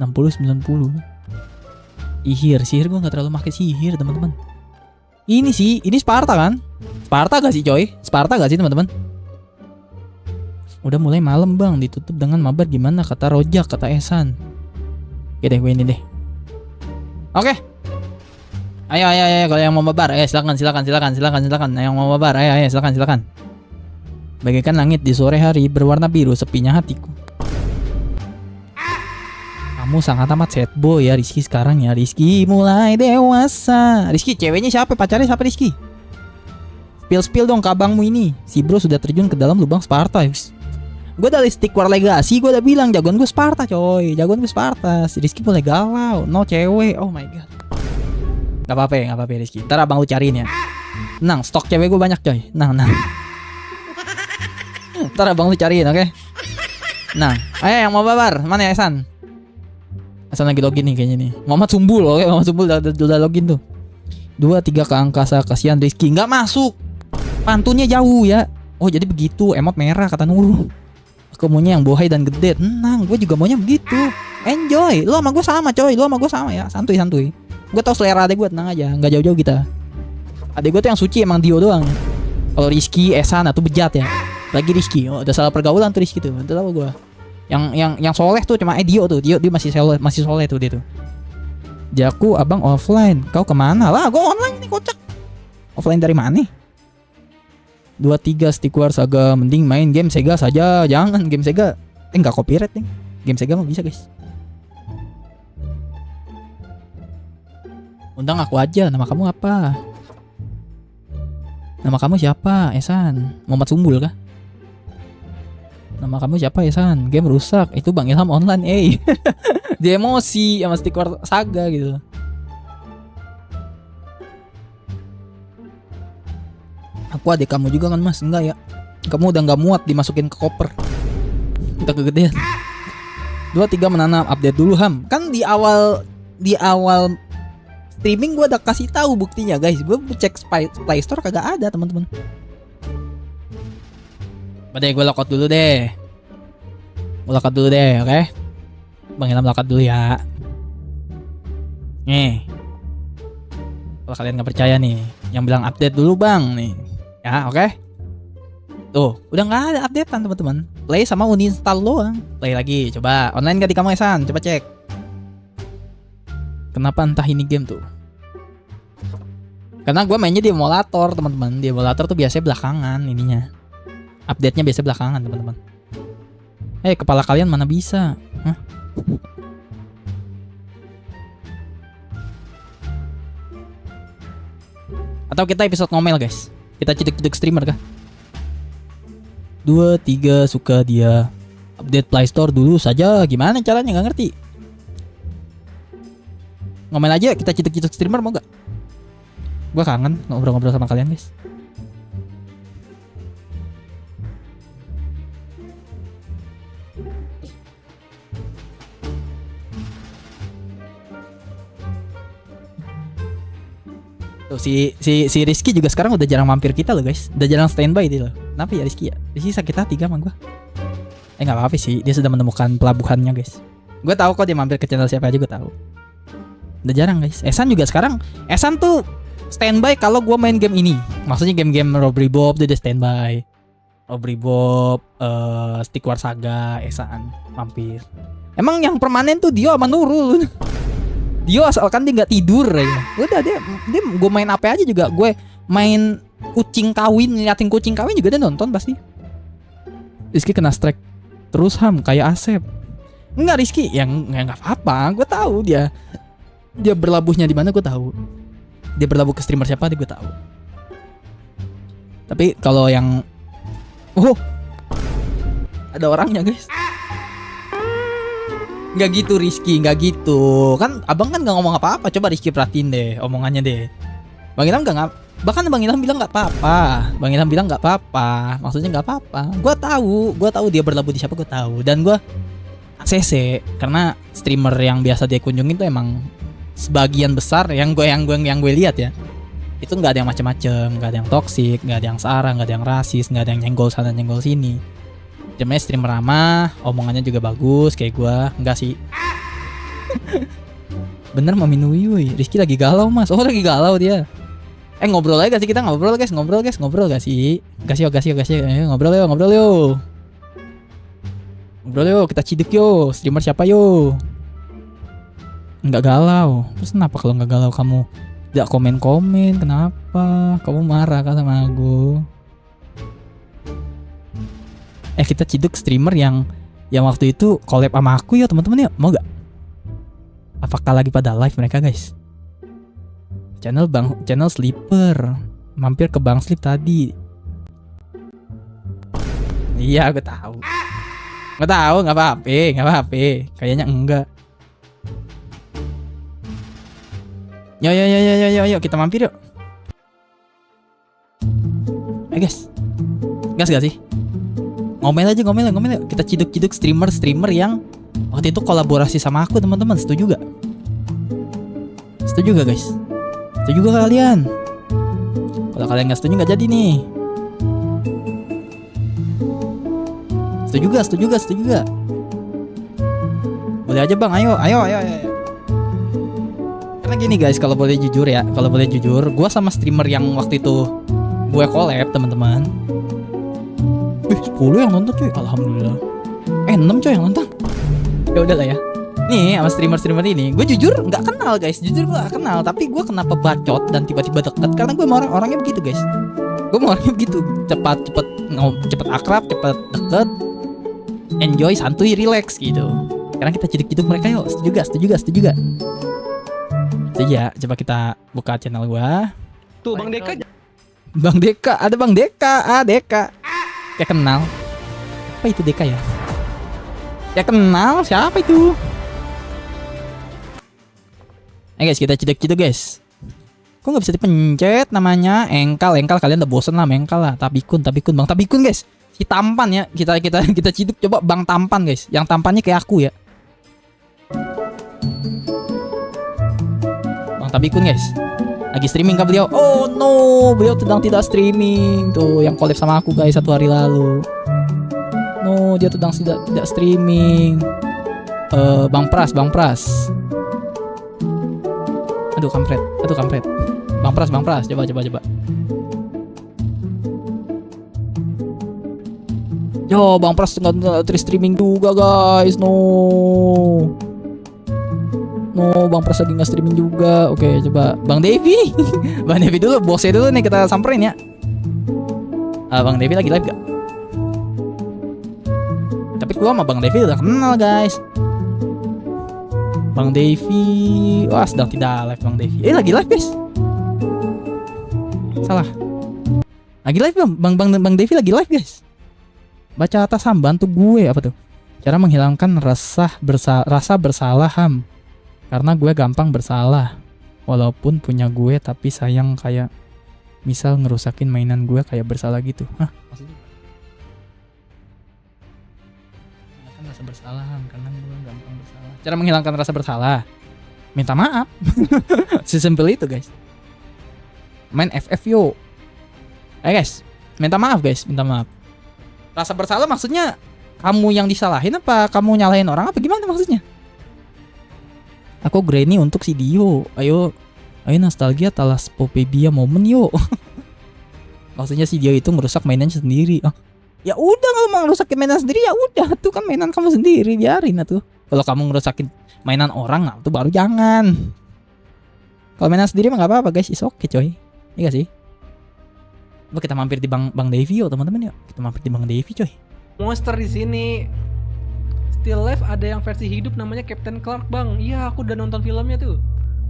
90. Sihir gue gak terlalu pakai sihir teman-teman. Ini Sparta kan? Sparta gak sih coy? Sparta gak sih teman-teman? Udah mulai malam bang, ditutup dengan mabar gimana? Kata Rojak, kata Esan. Oke deh, gue ini deh. Oke. Ayo kalau yang mau mabar, silakan. Yang mau mabar, ayo silakan. Bagaikan langit di sore hari berwarna biru sepinya hatiku. Kamu sangat amat sad boy ya Rizky sekarang ya. Rizky mulai dewasa. Rizky ceweknya siapa? Pacarnya siapa Rizky? Spill dong ke abangmu ini. Si bro sudah terjun ke dalam lubang Sparta. Gue dari stick war legasi. Gue udah bilang jagoan gue Sparta coy. Si Rizky mulai galau. No cewek. Oh my god. Gak apa-apa Rizky. Ntar abang lu cariin ya. Tenang, stok cewek gue banyak coy. Nah. Ntar abang lu cariin, oke? Nah, ayo yang mau babar. Mana ya Esan? Esan lagi login nih kayaknya nih. Muhammad Sumbul, oke? Muhammad Sumbul udah login tuh. 2, 3 ke angkasa. Kasihan Rizky nggak masuk. Pantunnya jauh ya. Oh jadi begitu. Emot merah kata Nurul. Aku maunya yang bohai dan gede. Tenang, gue juga maunya begitu. Enjoy. Lo sama gue sama coy. Ya santuy. Gue tau selera adek gue, tenang aja. Nggak jauh-jauh kita. Adek gue tuh yang suci emang Dio doang ya. Kalau Rizky, Esan tuh bejat ya. Lagi Rizky, udah salah pergaulan tuh Rizky tuh. Itu tahu gue. Yang soleh tuh cuma Dio tuh. Dia masih soleh tuh dia tuh. Jaku abang offline. Kau kemana lah? Gue online nih kocak. Offline dari mana? 23 Stick War Saga. Mending main game Sega saja. Jangan game Sega. Nggak copyright nih. Game Sega mah bisa guys. Undang aku aja. Nama kamu apa? Nama kamu siapa? Esan. Muhammad Sumbul kah? Nama kamu siapa Esan? Game rusak. Itu Bang Ilham online. Dia emosi sama Stick War Saga gitu. Aku adik kamu juga kan mas? Enggak ya. Kamu udah gak muat dimasukin ke koper. Udah kegedean. 23 menanam update dulu Ham. Kan di awal streaming gue udah kasih tahu buktinya guys. Gue cek Play Store kagak ada teman-teman. Padahal gue lockout dulu deh. Oke? Bang Ilham lockout dulu ya. Nih. Kalau kalian gak percaya nih, yang bilang update dulu bang nih. Ya oke? Tuh, udah gak ada updatean teman-teman. Play sama uninstall doang. Play lagi, coba. Online gak di kamu Esan? Coba cek. Kenapa entah ini game tuh? Karena gue mainnya di emulator teman-teman. Di emulator tuh biasanya belakangan ininya. Update-nya biasanya belakangan teman-teman. Kepala kalian mana bisa? Hah? Atau kita episode ngomel guys. Kita ciduk-ciduk streamer kah? 23 suka dia. Update Play Store dulu saja. Gimana caranya? Gak ngerti. Ngomel aja kita ciduk-ciduk streamer mau gak? Gue kangen ngobrol-ngobrol sama kalian guys. Tuh, si Rizky juga sekarang udah jarang mampir kita loh guys. Udah jarang standby dia loh. Kenapa ya Rizky ya? Rizky sakit hati sama gue. Gak apa-apa sih. Dia sudah menemukan pelabuhannya guys. Gue tahu kok dia mampir ke channel siapa aja gue tahu. Udah jarang guys. Esan juga sekarang. Esan tuh standby kalau gue main game ini. Maksudnya game-game Robbery Bob dia udah standby. Robbery Bob, Stick War Saga, Esan mampir. Emang yang permanen tuh Dio sama Nurul. Dio asalkan dia nggak tidur ya. Udah dia gue main apa aja juga. Gue main kucing kawin, ngeliatin kucing kawin juga dia nonton pasti. Rizky kena strike terus Ham kayak Asep. Enggak Rizky, yang nggak apa-apa. Gue tahu dia berlabuhnya di mana gue tahu. Dia berlabuh ke streamer siapa gue tahu. Tapi kalau yang ada orangnya guys. Nggak gitu Rizky, nggak gitu. Kan abang kan nggak ngomong apa-apa. Coba Rizky perhatiin deh omongannya deh. Bang Ilham bahkan Bang Ilham bilang nggak apa-apa. Bang Ilham bilang nggak apa-apa. Maksudnya nggak apa-apa. Gue tahu dia berlabuh di siapa gue tahu. Dan gue ACC karena streamer yang biasa dia kunjungin tuh emang sebagian besar yang gue lihat ya. Itu nggak ada yang macem-macem, nggak ada yang toksik, nggak ada yang searah, nggak ada yang rasis, nggak ada yang nyenggol sana nyenggol sini. Jamnya streamer ramah, omongannya juga bagus kayak gua. Enggak sih. Bener Mami Nuyuy. Rizky lagi galau mas. Oh lagi galau dia. Ngobrol aja gak sih kita? Ngobrol guys. Ngobrol gak sih? Gas yuk. Ngobrol yuk. Ngobrol yuk. Kita ciduk yuk. Streamer siapa yuk? Enggak galau. Terus kenapa kalau enggak galau kamu tidak komen-komen? Kenapa? Kamu marah kan sama aku? Kita ciduk streamer yang waktu itu collab sama aku ya teman-teman ya. Mau gak? Apakah lagi pada live mereka guys? Channel Sleeper mampir ke Bang Sleep tadi. Iya gue tahu. Nggak apa-apa. Kayaknya enggak. Yo kita mampir yuk. Guys. Gas gak sih? Ngomel aja. Kita ciduk-ciduk streamer yang waktu itu kolaborasi sama aku teman-teman. Setuju gak guys? Setuju gak kalian? Kalau kalian gak setuju gak jadi nih. Setuju gak? Boleh aja bang, ayo. Karena gini guys, kalau boleh jujur ya, gue sama streamer yang waktu itu gue collab teman-teman. 10 yang nonton cuy, alhamdulillah. 6 cuy yang nonton. Ya udahlah ya. Nih sama streamer ini, gue jujur nggak kenal guys, gue nggak kenal. Tapi gue kenapa bacot dan tiba-tiba dekat? Karena gue orangnya begitu guys. Gue orangnya begitu, cepet akrab, cepet deket, enjoy, santuy, relax gitu. Sekarang kita ciduk-ciduk mereka yuk. Setuju gak? Setuju ya. Coba kita buka channel gua. Tuh Bang Deka. Ada Bang Deka. Deka. Kayak kenal. Apa itu Deka ya? Kayak kenal, siapa itu? Guys, kita ciduk-ciduk guys. Kok nggak bisa dipencet namanya? Engkal kalian udah bosen lah engkal lah. Tabikun Bang Tabikun guys. Si tampan ya. Kita ciduk coba Bang Tampan guys. Yang tampannya kayak aku ya. Bang Tabikun guys. Lagi streaming kah beliau? Oh no, beliau sedang tidak streaming. Tuh yang collab sama aku guys 1 hari lalu. No, dia sedang tidak streaming. Bang Pras. Aduh kampret. Bang Pras, coba. Yo, Bang Pras nggak streaming juga guys. No, Bang Pras lagi nggak streaming juga. Oke, coba Bang Devi. Bang Devi dulu, bosnya dulu nih kita samperin ya. Bang Devi lagi live gak? Tapi gua sama Bang Devi udah kenal guys. Bang Devi, wah sedang tidak live Bang Devi. Lagi live guys. Salah. Lagi live Bang Devi lagi live guys. Baca atas Ham, bantu gue apa tuh? Cara menghilangkan rasa bersalah Ham. Karena gue gampang bersalah. Walaupun punya gue tapi sayang kayak misal ngerusakin mainan gue kayak bersalah gitu. Hah? Maksudnya? Menghilangkan rasa bersalah Ham, karena gue gampang bersalah. Cara menghilangkan rasa bersalah, minta maaf. Sesimpel itu guys. Main FF yo. Guys, minta maaf guys, minta maaf. Rasa bersalah maksudnya kamu yang disalahin apa kamu nyalahin orang apa gimana maksudnya? Aku Granny untuk si Dio. Ayo nostalgia talaspopedia momen yo. Maksudnya si Dio itu merusak mainannya sendiri. Ya udah kalau mau ngerusakin mainan sendiri ya udah tuh kan mainan kamu sendiri, biarin atuh. Kalau kamu ngerusakin mainan orang tuh baru jangan. Kalau mainan sendiri mah nggak apa-apa guys, is okay coy. Iya gak sih? Coba kita mampir di Bang Devi yo teman-teman yuk. Kita mampir di Bang Devi coy. Monster di sini. Still Life ada yang versi hidup namanya Captain Clark Bang. Iya aku udah nonton filmnya tuh.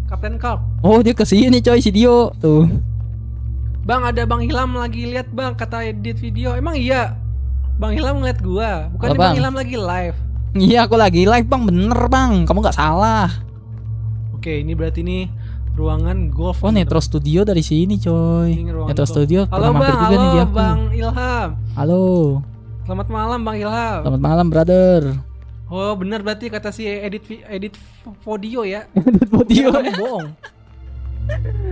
Captain Clark. Oh dia kesini coy si Dio tuh. Bang ada Bang Ilham lagi lihat Bang kata edit video. Emang iya? Bang Ilham ngeliat gua. Bukannya Bang Ilham lagi live. Iya aku lagi live Bang, bener Bang. Kamu gak salah. Oke ini berarti nih ruangan golf. Oh Netro Studio dari sini coy. Netro Studio. Halo Bang, juga nih dia. Bang Ilham. Halo. Selamat malam Bang Ilham. Selamat malam brother. Oh bener berarti kata si edit video ya. Edit video. Kamu bohong.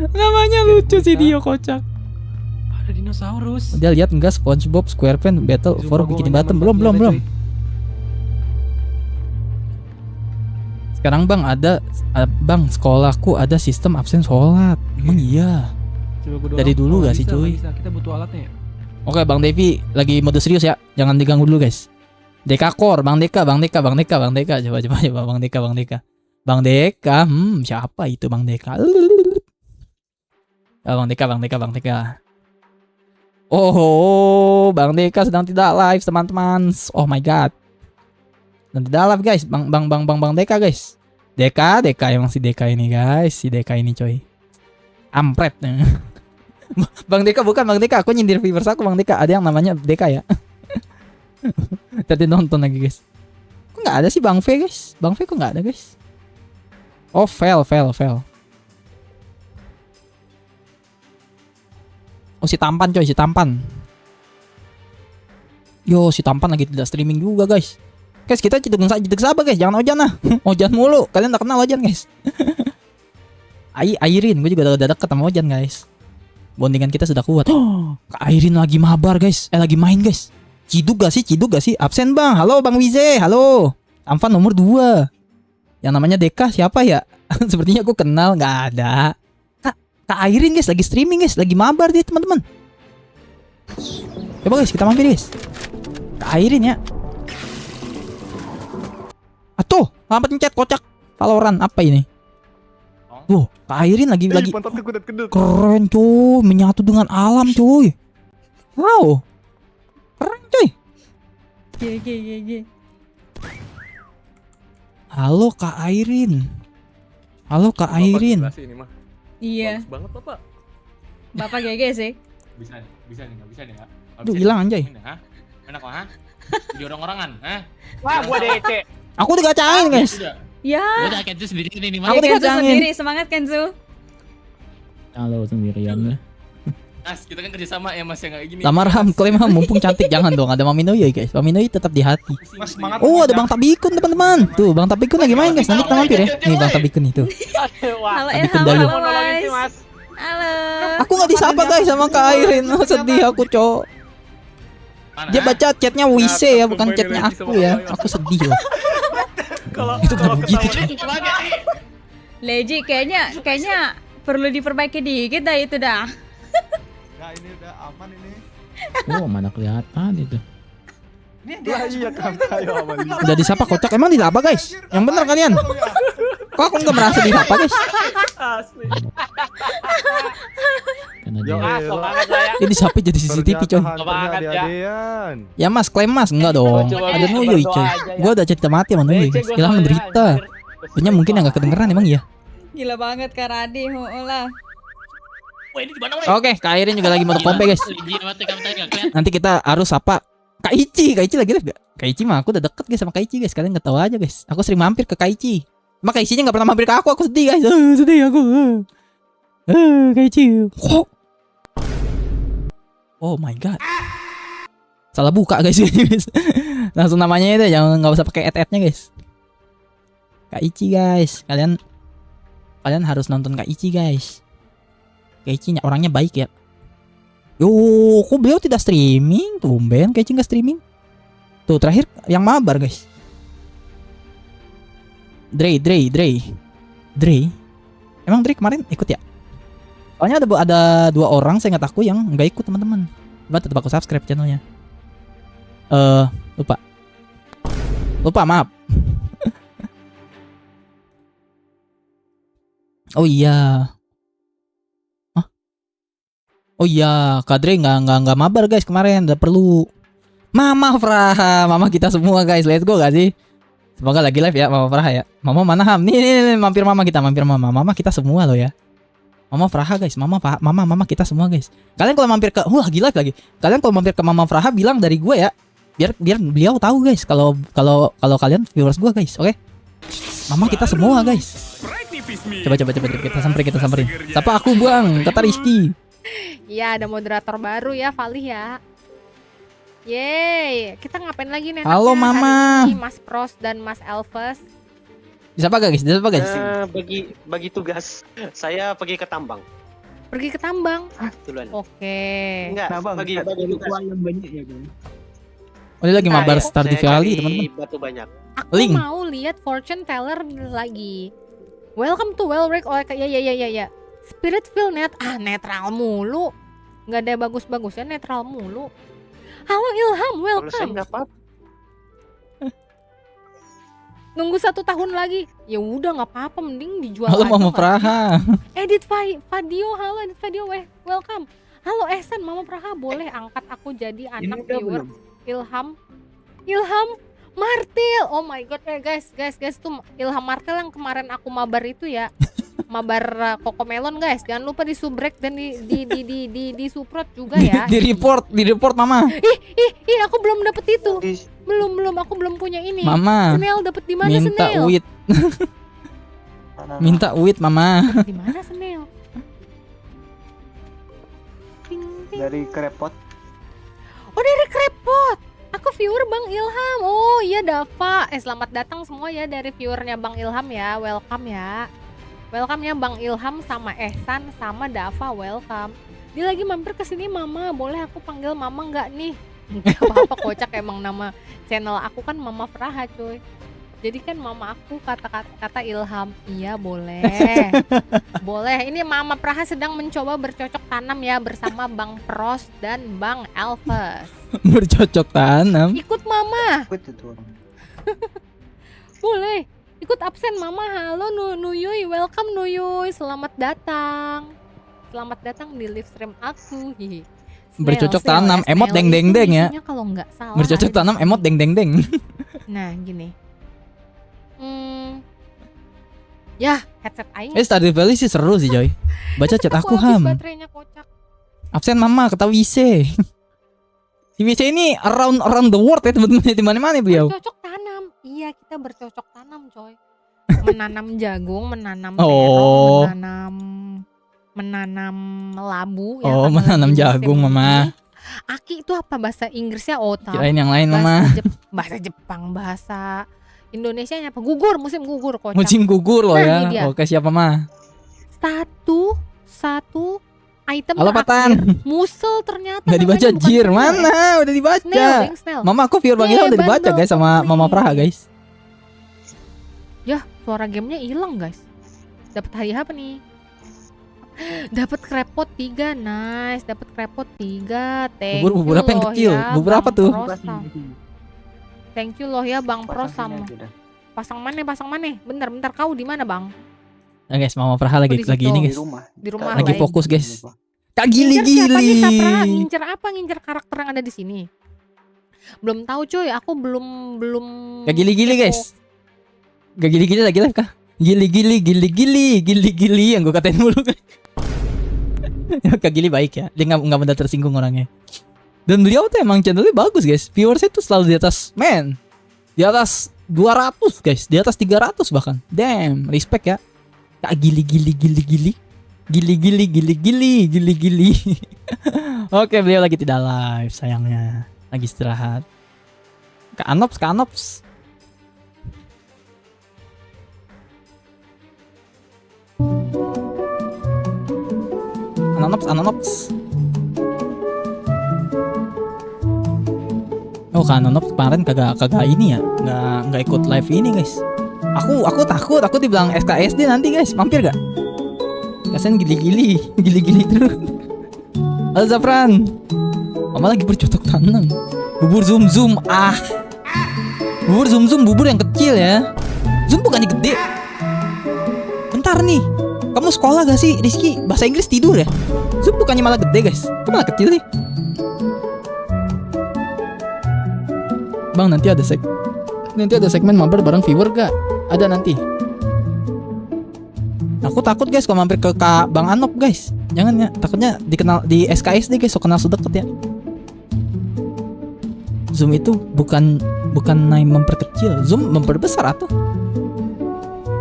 Namanya lucu sih Dio kocak. Ada dinosaurus. Dia lihat enggak SpongeBob SquarePants Battle for Bikini Bottom? Belum. Sekarang Bang ada Bang sekolahku ada sistem absen sholat. Emang iya. Dari dulu gak sih cuy? Kita butuh alatnya ya. Oke Bang Devi lagi mode serius ya. Jangan diganggu dulu guys. Deka Core, Bang Deka. Coba Bang Deka. Bang Deka, siapa itu Bang Deka? Bang Deka. Oh, Bang Deka sedang tidak live teman-teman. Oh my god. Dan tidak live guys, Bang Deka guys. Deka emang si Deka ini guys, si Deka ini coy. Ampret. Bang Deka bukan Bang Deka, aku nyindir viewers aku Bang Deka. Ada yang namanya Deka ya. Tadi nonton lagi guys. Kok nggak ada sih Bang V guys? Bang V kok nggak ada guys? Oh fail. Oh si tampan coy, si tampan. Yo si tampan lagi tidak streaming juga guys. Guys kita ciduk sabar guys, jangan ojan lah. Ojan mulu, kalian udah kenal ojan guys. Airin, gue juga udah deket sama ojan guys. Bondingan kita sudah kuat. Kak Airin lagi mabar guys, lagi main guys. Ciduk gak sih? Absen Bang, halo Bang Wize, halo. Tampan nomor 2. Yang namanya Deka siapa ya? Sepertinya aku kenal, nggak ada. Kak Airin guys, lagi streaming guys, lagi mabar dia teman-teman. Coba guys, kita mampir guys. Kak Airin ya. Atuh, lambat ngechat kocak. Valorant apa ini? Wow, Kak Airin lagi keren cuy, menyatu dengan alam cuy. Wow, keren cuy. Halo Kak Airin. Halo Kak Airin. Iya. Bagus banget Bapak. Bapak GG sih. Bisa nih, nggak bisa nih, Kak. Aduh, hilang anjay. Enak lah, ha? Jadi orang-orangan, ha? Wah, gua DC. Aku digacangin guys. Ya. Udah Kenzo sendiri nih, Mas. Aku Kenzo digacangin. sendiri, semangat Kenzo. Halo sendirian lah. Mas, kita kan kerjasama ya Mas, yang kayak gini. Lamar Ham, klaim Ham, mumpung cantik jangan dong. Ada Mami Noy guys. Mami Noy tetap di hati. Mas, semangat. Oh, ada Bang Tabikun teman-teman. Tuh, Bang Tabikun lagi main guys. Nanti kita mampir ya. Nih Bang Tabikun itu. Wah, Halo Tapi Ilham, kendali. halo nolongin sih, guys. Mas. Halo. Aku nggak disapa guys sama Kak Airin. Oh, sedih aku, Cok. Mana, Dia ha? baca chatnya WC ya, bukan chatnya aku ya. Aku sedih loh. Itu nggak begitu, Cok. Leji kayaknya perlu diperbaiki dikit dah itu dah. Nah, ini udah aman ini. Oh, mana kelihatan itu. Lah iya kan ayo aman. Udah disapa kocak. Emang disapa guys? Yang bener kalian. Kok aku nggak merasa disapa guys? Asli. Karena Yo, dia. Semangat lah ya. Dia disapa jadi CCTV coy. Semangat, ya. Adean. Ya Mas, klaim Mas. Enggak dong. Coba Ada kita Nuyuy berdoa coy. aja ya. Gua udah cerita mati sama Nuyuy guys. Ilham menderita. Punya mungkin yang nggak kedengeran emang ya. Gila banget Kak Radi, lah. Wah, ini di mana, weh? Oke, Kak Airin juga lagi mau kompe guys. Lagi apa tuh, kamu tadi nggak kelihatan? Nanti kita harus sapa Kak Ici. Kak Ici lagi live gak? Kak Ici mah aku udah deket guys sama Kak Ici guys. Kalian nggak tahu aja guys. Aku sering mampir ke Kak Ici. Cuma Kak Ici-nya nggak pernah mampir ke aku. Aku sedih guys. Sedih aku. Kak Ici. Kok? Oh my god. Salah buka guys. Langsung namanya itu, jangan nggak usah pakai add-nya guys. Kak Ici guys. Kalian harus nonton Kak Ici guys. Kak Ici orangnya baik ya. Yo, kok beliau tidak streaming? Tumben Kak Ici nggak streaming. Tuh terakhir yang mabar guys. Dre. Emang Dre kemarin ikut ya? Soalnya ada 2 orang saya ingat aku yang nggak ikut teman-teman. Coba tetap aku subscribe channelnya. Lupa maaf. Oh iya. Hah? Oh iya, Kak Dre nggak mabar guys kemarin. Udah perlu. Mama Fraha, mama kita semua guys. Let's go gak sih? Semoga lagi live ya Mama Fraha ya. Mama mana Ham? Nih, mampir mama kita, Mama kita semua loh ya. Mama Fraha guys, mama kita semua guys. Kalian kalau mampir ke lagi live lagi. Kalian kalau mampir ke Mama Fraha bilang dari gue ya. Biar beliau tahu guys kalau kalian viewers gue guys, oke? Mama kita semua guys. Coba kita samperin. Siapa aku Bang? Kata Rizky. Iya, ada moderator baru ya, Valih ya. Yeay, kita ngapain lagi nih? Halo, enaknya Mama. hari ini, Mas Pros dan Mas Elves. Siapa guys? Bagi tugas saya pergi ke tambang. Pergi ke tambang. Duluan. Oke. Enggak, bagi tugas. Oh, dia lagi mabar Nah, Stardew saya Valley cari teman-teman. batu banyak. Aku Link. mau lihat fortune teller lagi. Welcome to Wellrek. Oh, ya. Spiritfield netral mulu. Nggak ada bagus-bagusnya, netral mulu. Halo Ilham, Kalau saya welcome. nggak apa-apa. Nunggu 1 tahun lagi. Ya udah nggak apa-apa, mending dijual Halo aja. Mama nggak Praha. Edit Fadio, halo Edit Fadio, welcome. Halo Ehsan, Mama Praha, boleh angkat aku jadi anak viewer Ilham Martil. Oh my god, guys tuh Ilham Martil yang kemarin aku mabar itu ya. Mabar Kokomelon guys, jangan lupa di subrek dan di suprot juga ya. Di report Mama. Ih, aku belum dapet itu. Belum, aku belum punya ini. Mama. Snail dapet di mana Minta Snail? wit. Minta wit Mama. Di mana Snail? Ting, ting. Dari Krepot. Oh, dari Krepot. Aku viewer Bang Ilham. Oh iya Dava. Selamat datang semua ya dari viewernya Bang Ilham ya. Welcome ya. Welcome ya Bang Ilham sama Ehsan sama Dava, welcome. Dia lagi mampir ke sini Mama. Boleh aku panggil Mama nggak nih? Nggak apa-apa, kocak emang nama channel aku kan Mama Praha cuy. Jadi kan mama aku kata Ilham, iya boleh. Boleh. Ini Mama Praha sedang mencoba bercocok tanam ya bersama Bang Pros dan Bang Elvis. Bercocok tanam. Ikut Mama. Apa itu tuh? Boleh. Ikut absen Mama. Halo Nuyuy, welcome Nuyuy. Selamat datang. Selamat datang di live stream aku. Hihi. Bercocok tanam, emot deng-deng-deng ya. Kalau nggak salah. Bercocok ada tanam, di emot sini. deng-deng-deng. Nah, gini. Ya, headset aing. Stardew Valley sih seru sih Joy. Baca chat aku habis Ham. baterainya kocak. Absen mama kata WC. Si WC ini around the world ya teman-teman, di mana-mana beliau. Bercocok tanam. Iya, kita bercocok tanam, coy. Menanam jagung, menanam Oh. terong, menanam labu Oh, karena menanam lagi musim jagung, ini. Mama. Aki itu apa bahasa Inggrisnya? Otak. Kirain yang lain mama. Bahasa Jepang, bahasa Indonesianya apa? Gugur, musim gugur kocak. Musim gugur loh Nah, ini dia. ya. Oke siapa mah? Satu item Halo terakhir. Patan. Musel ternyata. Nggak dibaca namanya bukan jir. snail. Mana? Udah dibaca. Snail. Mama aku viewer Bang Ilham udah dibaca Bundle guys sama complete. Mama Praha guys. Yah, suara gamenya hilang guys. Dapat hadiah apa nih? Dapat crepot 3, nice. Dapat crepot 3. Thank you Bubur apa yang loh kecil? ya, Bubur apa Bang tuh? Pros sama- Thank you loh ya Bang Pros sama. Pasang mana? Bentar kau di mana Bang? Nah guys, Mama Praha lagi Aku di situ. ini Di guys. rumah. Di rumah Lagi baik. fokus guys. Kak Ngincer siapa nih, Sapra? gili-gili. Ngincer apa? Ngincer karakter yang ada di sini. Belum tahu cuy, aku belum Kak gili-gili kepo. guys. Kak gili-gili lagi live kah? Gili-gili yang gue katain mulu kan. Kak Gili baik ya. Dia nggak mudah tersinggung orangnya. Dan beliau tuh emang channelnya bagus guys. Viewersnya tuh selalu di atas di atas 200 guys, di atas 300 bahkan. Damn, respect ya. Kak gili. Oke, beliau lagi tidak live sayangnya. Lagi istirahat. Kak Anops. Anops. Oh, Kak Anops kemarin kagak ini ya. Nggak ikut live ini, guys. Aku takut dibilang SKSD nanti, guys. Mampir gak? Kasian gili terus. Halo Zafran. Mama lagi bercocok tanam. Bubur zoom. Bubur zoom bubur yang kecil ya. Zoom bukannya gede. Bentar nih. Kamu sekolah gak sih, Rizky? Bahasa Inggris tidur ya? Zoom bukannya malah gede, guys. Kok malah kecil sih? Bang, nanti ada segmen mampir bareng viewer gak? Ada nanti. Aku takut guys kalau mampir ke Kak Bang Anop guys. Jangan ya, takutnya dikenal di SKSD guys, so kenal sedekat ya. Zoom itu bukan memperkecil, Zoom memperbesar atau?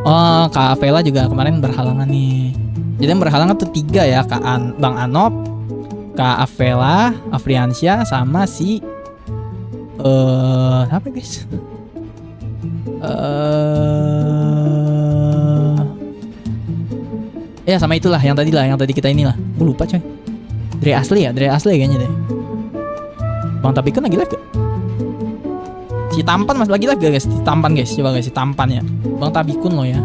Oh, Kak Vela juga kemarin berhalangan nih. Jadi yang berhalangan tuh 3 ya, Bang Anop, Kak Avela, Afriansyah, sama si apa guys? Ya sama itulah yang tadi kita inilah. Gue lupa coy. Dre asli kayaknya deh. Bang Tabikun lagi live gak? Si Tampan masih lagi live gak guys? Si Tampan guys, coba guys si Tampan ya. Bang Tabikun loh ya.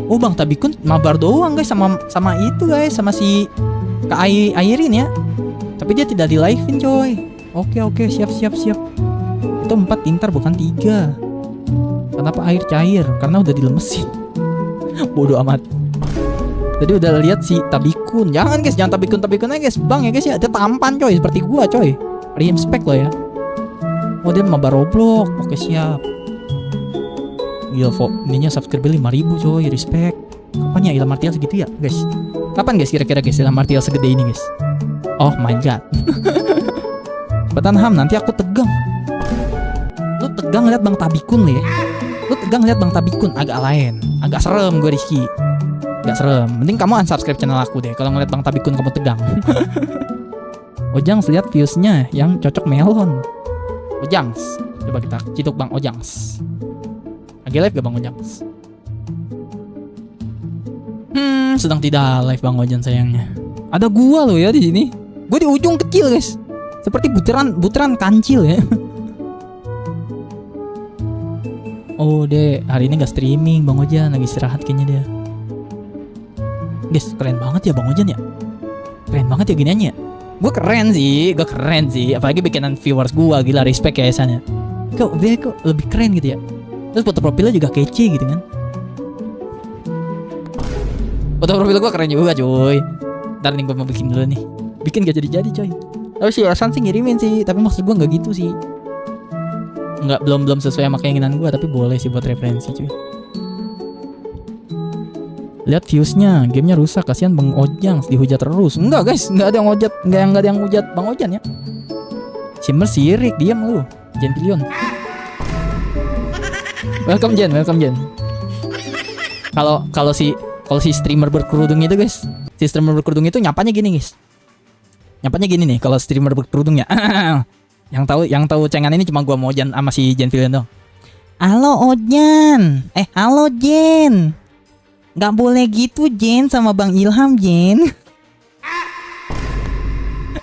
Oh Bang Tabikun mabar doang guys sama itu guys, sama si Kak Airin ya. Tapi dia tidak di live-in coy. Oke, siap. Itu 4 tintar bukan 3. Kenapa air cair? Karena udah dilemesin. Bodoh amat. Tadi udah lihat si Tabikun. Jangan guys, jangan Tabikun aja guys. Bang ya guys ya, dia tampan coy seperti gua coy. Respect loh ya. Oh dia mabar Roblox. Oke siap. Gila ininya subscriber 5.000 coy, respect. Kapan ya Ilham Martial segitu ya guys? Kapan guys kira-kira guys Ilham Martial segede ini guys? Oh my god. Cepetan Ham, nanti aku tegang. Lu tegang lihat Bang Tabikun ya. Lu tegang lihat Bang Tabikun agak lain. Agak serem gue Rizky. Agak serem. Mending kamu unsubscribe channel aku deh kalau ngeliat Bang Tabikun kamu tegang. Ojangs lihat viewsnya yang cocok melon. Ojangs, coba kita cituk Bang Ojangs. Lagi live gak Bang Ojangs? Sedang tidak live Bang Ojan sayangnya. Ada gua loh ya di sini. Gua di ujung kecil guys. Seperti butiran kancil ya. Oh dia hari ini gak streaming, Bang Ojan lagi istirahat kayaknya dia. Guys, keren banget ya Bang Ojan ya. Keren banget ya giniannya. Gue keren sih, apalagi bikinan viewers gue, gila respect ya Esan ya. Dia kok lebih keren gitu ya. Terus foto profilnya juga kece gitu kan. Foto profil gue keren juga cuy. Ntar nih gue mau bikin dulu nih. Bikin gak jadi-jadi coy. Tapi si Esan sih ngirimin sih, tapi maksud gue gak gitu sih. Enggak, belum sesuai sama keinginan gue, tapi boleh sih buat referensi cuy. Lihat viewsnya, gamenya rusak, kasihan Bang Ojang dihujat terus. Enggak guys, enggak ada yang hujat, enggak ada yang hujat Bang Ojan ya. Simmer sirik, diam lu, Gentilion. Welcome Jen. Kalau si streamer berkerudung itu guys, si streamer berkerudung itu nyapanya gini guys. Nyapanya gini nih, kalau streamer berkerudung ya. Yang tahu cengan ini cuma gua mau Ojan sama si Gentilion dong. Halo Ojan, halo Jen. Gak boleh gitu Jen sama Bang Ilham Jen.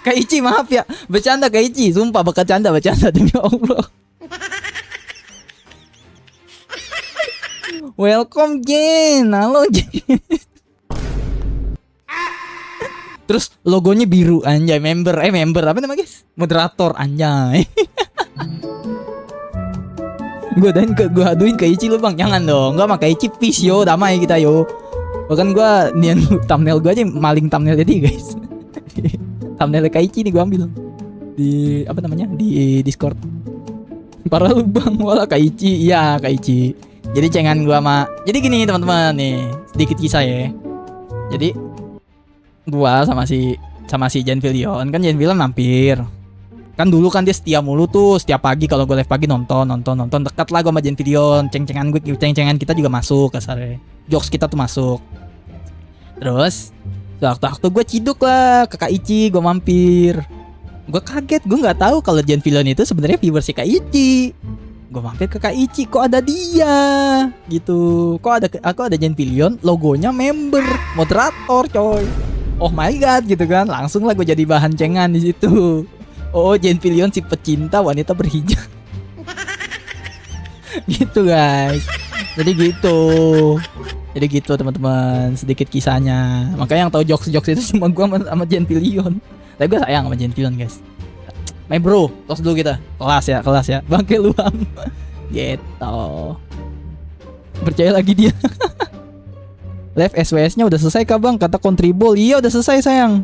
Kak Ici maaf ya, bercanda Kak Ici, sumpah bercanda demi Allah. Welcome Jen, halo Jen. Terus logonya biru anjay, member apa namanya guys? Moderator anjay. Gue aduin ke Ici lu Bang, jangan dong, gak sama Ici peace yo, damai kita yo. Bahkan gue nian thumbnail gue aja maling thumbnail jadi guys. Thumbnail Ici nih gue ambil di apa namanya di Discord. Parah lu Bang, wala Ici, iya Ici. Jadi cengan gue sama, jadi gini teman-teman nih sedikit kisah ya. Jadi gue sama si Gentilion kan mampir. Kan dulu kan dia setia mulu tuh, setiap pagi kalau gue live pagi nonton dekat lah gue sama Gentilion, ceng-cengan kita juga masuk kasarnya, jokes kita tuh masuk. Terus waktu gue ciduk lah ke Kak Ici, gue mampir, gue kaget, gue nggak tahu kalau Gentilion itu sebenarnya viewer si Kak Ici. Gue mampir ke Kak Ici, kok ada dia gitu, kok ada Gentilion, logonya member, moderator coy. Oh my god gitu kan, langsung lah gue jadi bahan cengan di situ. Oh, Gentilion si pecinta wanita berhijab. Gitu guys. Jadi gitu teman-teman, sedikit kisahnya. Makanya yang tahu jokes itu cuma gua sama Gentilion. Tapi gua sayang sama Gentilion guys. My bro, tos dulu kita. Kelas ya. Bangke luang. Gitu. Percaya lagi dia. Live SWS-nya udah selesai kah Bang? Kata Contribol. Iya udah selesai sayang.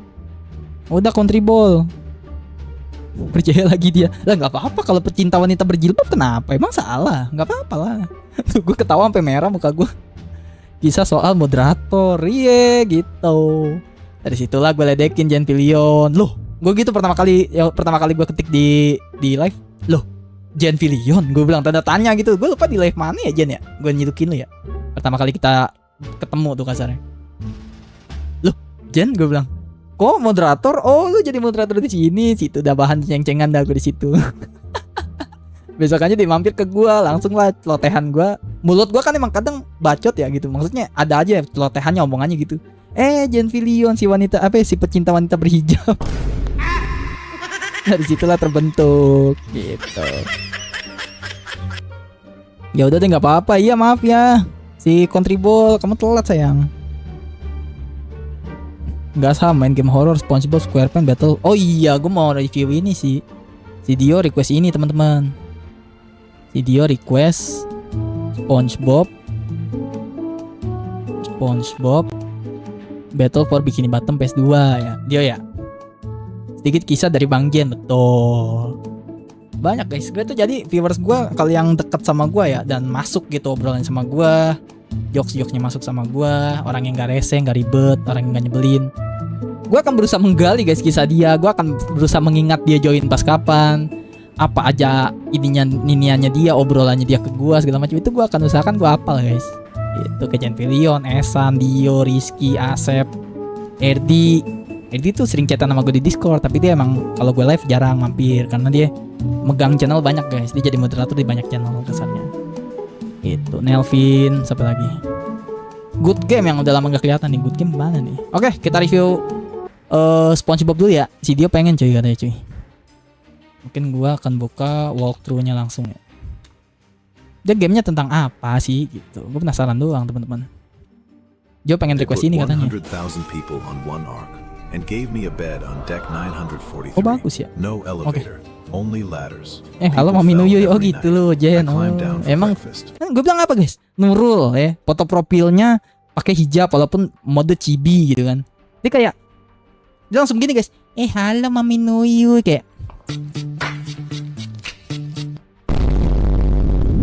Udah Contribol. Percaya lagi dia. Lah nggak apa-apa kalau pecinta wanita berjilbab, kenapa? Emang salah? Nggak apa-apa lah. Tuh gue ketawa sampai merah muka gue. Kisah soal moderator, iya gitu. Dari situlah gue ledekin Gentilion. Loh, gue gitu pertama kali gue ketik di live. Loh, Gentilion, gue bilang tanda tanya gitu. Gue lupa di live mana ya Jen ya. Gue nyidukin lu ya. Pertama kali kita ketemu tuh kasarnya. Loh, Jen, gue bilang. Kok moderator? Oh, lu jadi moderator di sini. Situ udah bahan ceng-cengan dah gue di situ. Besokannya dia mampir ke gua, langsung lah celotehan gua. Mulut gua kan emang kadang bacot ya gitu. Maksudnya ada aja celotehannya, omongannya gitu. Gentilion si pecinta wanita berhijab. Dari situlah terbentuk gitu. Ya udah deh, nggak apa-apa. Iya maaf ya. Si Contribol, kamu telat sayang. Nggak sama main game horror SpongeBob SquarePants Battle. Oh iya, gue mau review ini sih. Si Dio request ini teman-teman. Si Dio request SpongeBob Battle for Bikini Bottom PS2 ya. Dio ya. Sedikit kisah dari Bang Jen, betul. Banyak guys, gue tuh jadi viewers gue kalau yang deket sama gue ya dan masuk gitu obrolan sama gue, jokes-jokesnya masuk sama gue, orang yang gak rese, gak ribet, orang yang gak nyebelin. Gue akan berusaha menggali guys kisah dia. Gue akan berusaha mengingat dia join pas kapan, apa aja niniannya dia, obrolannya dia ke gue segala macam. Itu gue akan usahakan gue hafal guys. Itu ke Gentilion, Esan, Dio, Rizky, Asep, Erdi tuh sering chatan sama gue di Discord. Tapi dia emang kalau gue live jarang mampir karena dia megang channel banyak guys. Dia jadi moderator di banyak channel kesannya. Itu Nelvin, siapa lagi? Good Game yang udah lama gak kelihatan nih. Good Game mana nih? Oke, kita review SpongeBob dulu ya. Si Dio pengen cuy katanya cuy. Mungkin gua akan buka walkthrough-nya langsung ya. Dia gamenya tentang apa sih gitu. Gue penasaran doang teman-teman. Jo pengen request ini katanya. 100,000 people on one arc and gave me a bed on deck 943. Oh bagus ya. No elevator, only ladders. Halo Mami Nuyu. Oh gitu loh Jen. Oh, emang gue bilang apa guys? Nurul ya. Foto profilnya pakai hijab walaupun mode chibi gitu kan. Dia kayak dia langsung gini guys. Halo Mami Nuyu kayak.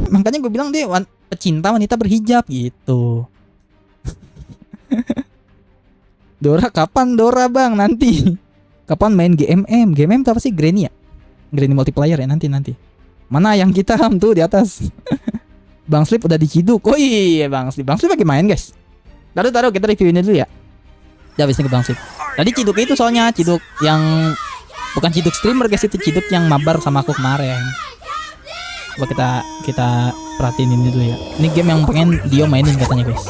Makanya gue bilang dia pecinta wanita berhijab gitu. Dora kapan Dora bang nanti? Kapan main GMM? GMM itu apa sih? Granny ya? Granny multiplayer ya nanti. Mana yang kita tuh di atas? Bang Slip udah diciduk. Oh iya Bang Slip lagi main guys. Taruh kita reviewin dulu ya. Udah habis ini ke Bang Slip. Tadi ciduk itu soalnya ciduk yang bukan ciduk streamer guys, itu ciduk yang mabar sama aku kemarin. Coba kita perhatiin ini dulu ya. Ini game yang pengen Dio mainin katanya guys.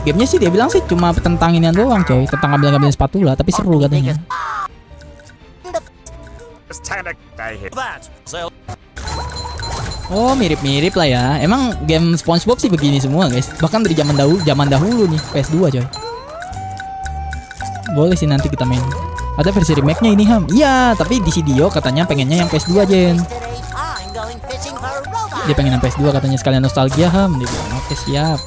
Gamenya sih dia bilang sih cuma tentang inian doang coy, tentang ngambil-ngambilin spatula, tapi seru katanya. Oh mirip-mirip lah ya. Emang game SpongeBob sih begini semua guys. Bahkan dari zaman dahulu nih PS2 coy. Boleh sih nanti kita main. Ada versi remake-nya ini Ham. Iya, tapi di Dio katanya pengennya yang PS2 Jen. Dia pengen yang PS2 katanya sekalian nostalgia Ham. Dia bilang oke siap.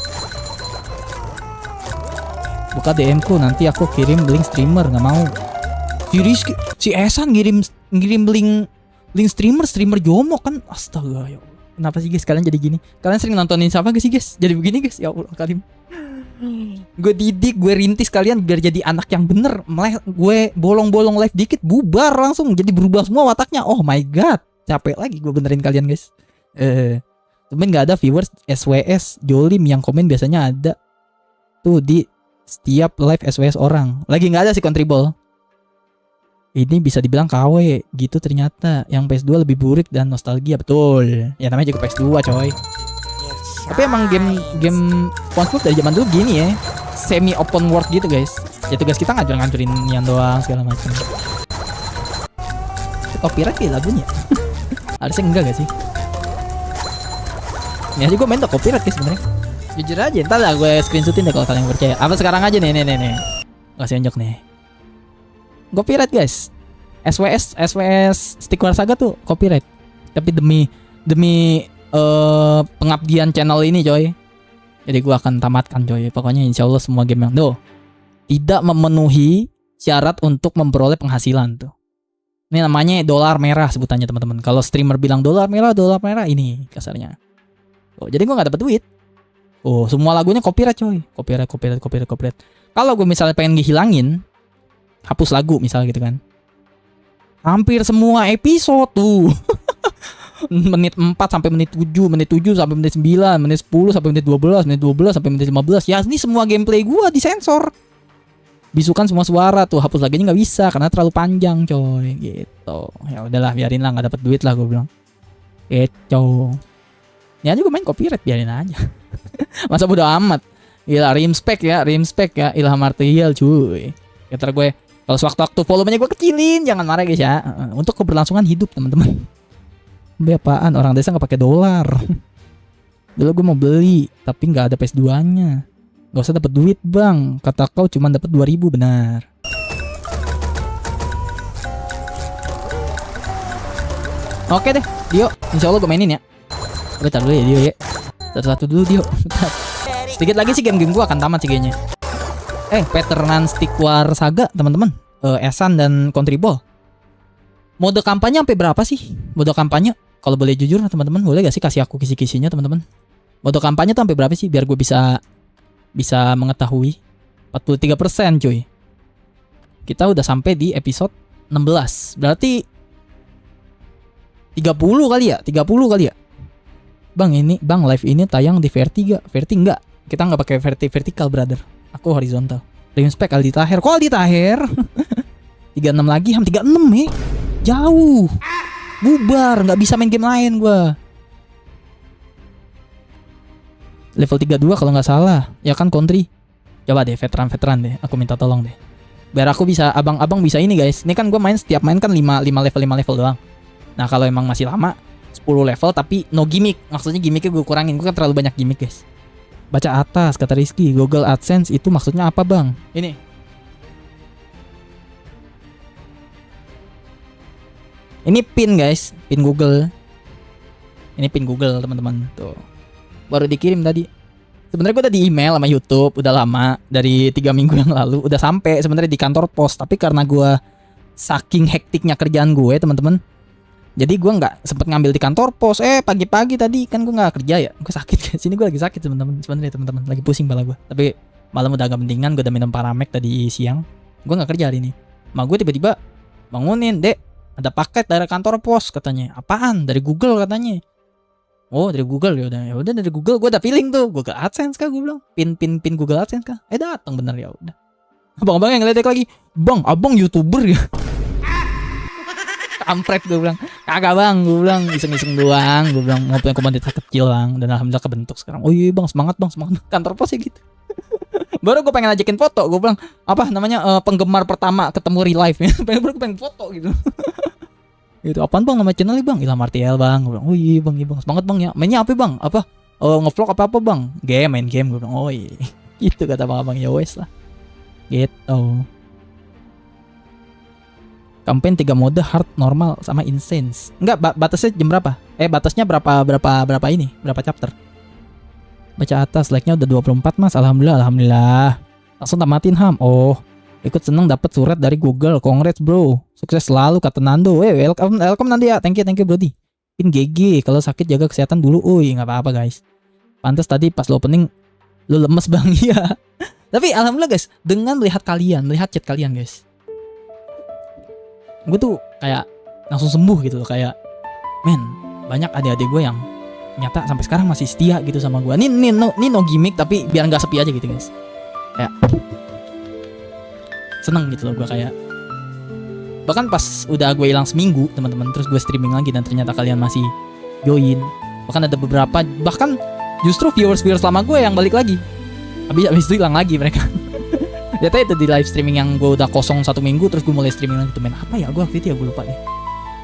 Buka DM ku nanti aku kirim link streamer, nggak mau. Si Esan ngirim link streamer Jomo kan. Astaga ya Allah. Kenapa sih guys kalian jadi gini? Kalian sering nontonin siapa gak sih guys? Jadi begini guys. Ya Allah Karim. Gue didik, gue rintis kalian biar jadi anak yang bener. Gue bolong-bolong live dikit bubar langsung jadi berubah semua wataknya. Oh my god, capek lagi gue benerin kalian guys. Temen nggak ada viewers SWS Jolim yang komen biasanya ada tuh di setiap live SWS orang. Lagi nggak ada sih Contribol. Ini bisa dibilang KW gitu ternyata. Yang PS2 lebih burik dan nostalgia betul. Ya namanya juga PS2 coy. Tapi emang game SpongeBob dari zaman dulu gini ya, semi open world gitu guys. Ya tugas kita ngancurin yang doang segala macam. Copyright ya lagunya. Harusnya enggak gak sih? Ini aja gue main tuh copyright guys sebenarnya. Jujur aja, ntar lah gue screenshotin deh kalau kalian percaya. Apa sekarang aja nih. Kasih unjuk nih. Copyright guys. SWS Stick War Saga tuh copyright. Tapi demi pengabdian channel ini coy. Jadi gue akan tamatkan coy. Pokoknya insya Allah semua game yang tidak memenuhi syarat untuk memperoleh penghasilan tuh. Ini namanya dolar merah sebutannya teman-teman. Kalau streamer bilang dolar merah ini kasarnya. Jadi gue nggak dapat duit. Semua lagunya copyright coy. Copyright. Kalau gue misalnya pengen ngehilangin, hapus lagu misalnya gitu kan. Hampir semua episode tuh. Menit 4 sampai menit 7, menit 7 sampai menit 9, menit 10 sampai menit 12, menit 12 sampai menit 15. Ya ini semua gameplay gua disensor. Bisukan semua suara tuh, hapus lagi nggak bisa karena terlalu panjang coy gitu. Ya udahlah biarin lah, nggak dapat duit lah gua bilang. Gitu. Ya juga main copyright biarin aja. Masa bodo amat. Gila rimspek ya Ilham Artiel cuy. Ya ntar gue kalau sewaktu-waktu volumenya gue kecilin, jangan marah guys ya. Untuk keberlangsungan hidup teman-teman. Beli apaan? Orang desa nggak pakai dolar. Dulu gue mau beli, tapi nggak ada PS2-nya. Gak usah dapat duit bang. Kata kau cuma dapat 2.000 benar. Oke deh, Dio. Insya Allah gue mainin ya. Gue tar dulu ya Dio ya. Satu-satu dulu Dio. Sedikit lagi sih game gue akan tamat sih kayaknya. Veteran Stick War Saga teman-teman. Esan dan Contribol. Mode kampanye sampai berapa sih? Mode kampanye kalau boleh jujur teman-teman, boleh gak sih kasih aku kisi-kisinya teman-teman? Mode kampanye tuh sampai berapa sih biar gue bisa mengetahui. 43% cuy. Kita udah sampai di episode 16. Berarti 30 kali ya. Bang live ini tayang di VRT enggak? Kita nggak pakai vertikal brother. Aku horizontal. Rimspek Aldi Taher. Kok Aldi Taher? 36 lagi, 36 ya. Jauh. Bubar, nggak bisa main game lain gua. Level 32 kalau nggak salah. Ya kan Kontri. Coba deh veteran deh. Aku minta tolong deh. Biar aku bisa abang bisa ini guys. Ini kan gua setiap main kan 5 level doang. Nah, kalau emang masih lama 10 level tapi no gimmick. Maksudnya gimmicknya gue kurangin, gue kan terlalu banyak gimmick guys. Baca atas, kata Rizky, Google AdSense itu maksudnya apa bang? Ini pin guys, pin Google. Ini pin Google teman-teman. Tuh, baru dikirim tadi. Sebenarnya gue udah di email sama YouTube, udah lama, dari 3 minggu yang lalu, udah sampai sebenarnya di kantor pos. Tapi karena gue saking hektiknya kerjaan gue teman-teman, jadi gue nggak sempet ngambil di kantor pos. Pagi-pagi tadi kan gue nggak kerja ya, gue sakit kan. Sini gue lagi sakit teman-teman, sebenarnya teman-teman, lagi pusing kepala gue. Tapi malam udah agak mendingan, gue udah minum Paramek tadi siang. Gue nggak kerja hari ini. Gue tiba-tiba bangunin, Dek, ada paket dari kantor pos katanya. Apaan? Dari Google katanya. Oh dari Google, ya udah dari Google. Gue udah feeling tuh Google AdSense kah, gue bilang pin Google AdSense kah. Datang bener, ya udah. Abang-abang yang ngeledek lagi, bang, abang YouTuber ya. Kampret, gue bilang. Kagak bang, gue bilang iseng-iseng doang. Gue bilang mau punya komunitas kecil bang, dan alhamdulillah kebentuk sekarang. Oh iya bang, semangat kantor pos ya gitu. Baru gue pengen ajakin foto, gue bilang apa namanya, penggemar pertama ketemu real life ya. Baru gue pengen foto gitu. Itu apaan bang nama channelnya bang? Ilham RTL bang. Gue bilang, oh iya bang, semangat bang ya. Mainnya apa bang? Apa? Ngevlog apa bang? Main game. Gue bilang, oh iya. Gitu kata bang ya wes lah. Gitu. Campaign 3 mode, hard, normal, sama intense. Enggak, batasnya jam berapa? Batasnya berapa ini? Berapa chapter? Baca atas, like-nya udah 24 mas. Alhamdulillah. Langsung tamatin ham. Oh, ikut seneng dapat surat dari Google. Congrats bro. Sukses selalu kata Nando. Welcome Nando ya. Thank you Brody. Pin GG. Kalau sakit jaga kesehatan dulu. Nggak apa-apa guys. Pantes tadi pas lo opening lo lemes bang. Iya. Tapi alhamdulillah guys, dengan melihat chat kalian guys, gue tuh kayak langsung sembuh gitu loh. Kayak men, banyak adik-adik gue yang nyata sampai sekarang masih setia gitu sama gue. Ini no gimmick, tapi biar nggak sepi aja gitu guys. Kayak seneng gitu loh gue, kayak bahkan pas udah gue hilang seminggu teman-teman, terus gue streaming lagi dan ternyata kalian masih join. Bahkan ada beberapa, bahkan justru viewers lama gue yang balik lagi. Habis itu hilang lagi mereka. Ternyata itu di live streaming yang gue udah kosong 1 minggu, terus gue mulai streaming lagi. Tuh main apa ya gue waktu itu ya, gue lupa deh.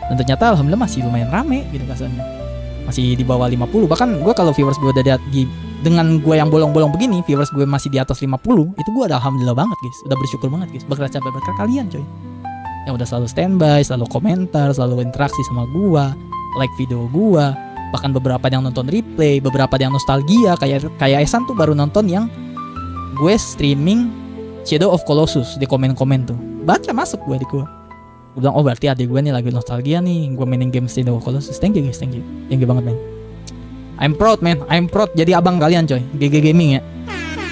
Dan ternyata alhamdulillah masih lumayan rame gitu kasarnya. Masih di bawah 50. Bahkan gue kalau viewers gue udah dengan gue yang bolong-bolong begini, viewers gue masih di atas 50, itu gue udah alhamdulillah banget guys. Udah bersyukur banget guys. Berkat kalian coy, yang udah selalu standby, selalu komentar, selalu interaksi sama gue, like video gue. Bahkan beberapa yang nonton replay, beberapa yang nostalgia. Kayak Esan tuh baru nonton yang gue streaming Shadow of Colossus, di komen-komen tuh baca masuk gue di gue bilang, oh berarti adik gue nih lagi nostalgia nih, gue mainin game Shadow of Colossus. Thank you guys, thank you banget man. I'm proud jadi abang kalian coy. GG Gaming ya,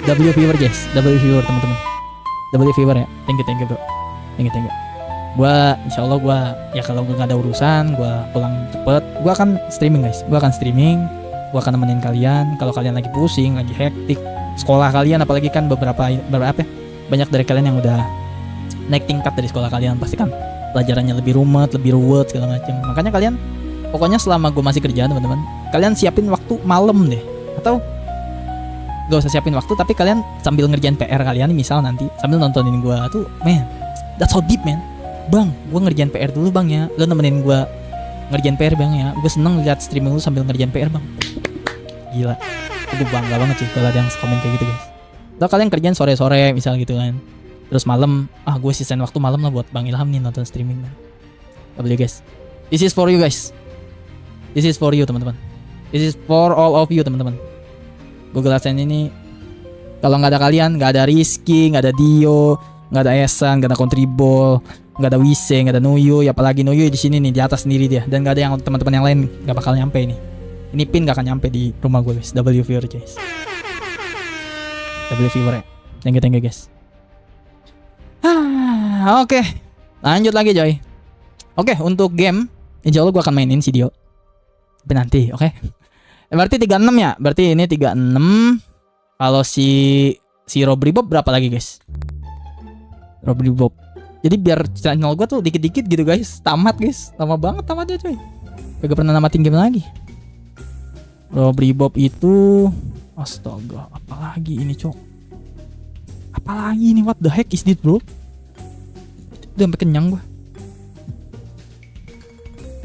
W viewer guys, W viewer teman-teman, W viewer ya. Thank you bro, thank you. Gue insyaallah gue ya kalau gue gak ada urusan, gue pulang cepet, gue akan streaming guys. Gue akan nemenin kalian kalau kalian lagi pusing, lagi hektik sekolah kalian, apalagi kan beberapa banyak dari kalian yang udah naik tingkat dari sekolah kalian, pasti kan pelajarannya lebih ruwet segala macam. Makanya kalian pokoknya selama gue masih kerja teman-teman, kalian siapin waktu malam deh, atau gak usah siapin waktu, tapi kalian sambil ngerjain PR kalian, misal nanti sambil nontonin gue tuh, man, that's so deep man. Bang, gue ngerjain PR dulu bang ya, lo nemenin gue ngerjain PR bang ya, gue seneng lihat streaming lu sambil ngerjain PR bang. Gila, gue bangga banget sih kalau ada yang komen kayak gitu guys. Atau kalian kerjaan sore-sore misal gitu kan, terus malam, gue sisain waktu malam lah buat Bang Ilham nih nonton streaming man. Gak boleh guys, this is for you guys, this is for you teman-teman, this is for all of you teman-teman. Google AdSense ini kalau nggak ada kalian, nggak ada Rizky, nggak ada Dio, nggak ada Esan, nggak ada Contribol, nggak ada Wise, nggak ada Nuyu, ya apalagi Nuyu di sini nih di atas sendiri dia, dan nggak ada yang teman-teman yang lain nggak bakal nyampe ini. Ini pin gak akan nyampe di rumah gue guys. W viewer guys, W viewer ya. Thank you guys. Oke. Lanjut lagi Joy. Oke, untuk game insya Allah gue akan mainin si Dio, tapi nanti oke. Berarti 36 ya. Berarti ini 36. Kalau si Robri Bob berapa lagi guys? Robri Bob. Jadi biar channel gue tuh dikit-dikit gitu guys. Tamat guys. Lama banget tamatnya coy. Gak pernah namatin game lagi. Robri Bob itu, astaga, apalagi ini cok, apalagi ini, what the heck is this bro? Udah sampai kenyang gua,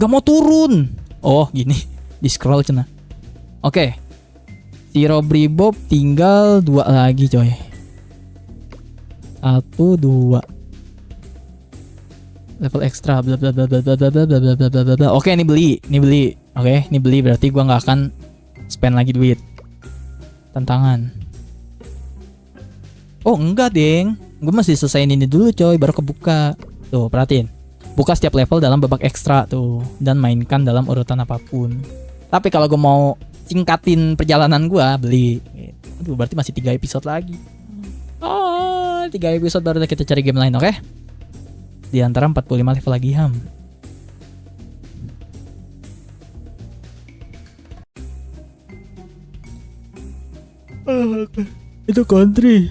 gak mau turun, Oh gini. Di scroll cenah. Oke. Si Robri Bob tinggal 2 lagi coy. 1, 2. Level ekstra bla bla bla bla bla bla bla bla bla bla bla bla. Oke, ini beli. Oke, ini beli berarti gua nggak akan spend lagi duit. Tantangan. Oh, enggak, Deng. Gue masih selesaiin ini dulu, coy, baru kebuka. Tuh, perhatiin. Buka setiap level dalam babak ekstra tuh dan mainkan dalam urutan apapun. Tapi kalau gue mau singkatin perjalanan gue, beli. Aduh, berarti masih 3 episode lagi. 3 episode baru kita cari game lain, oke? Di antara 45 level lagi, Ham. Itu country.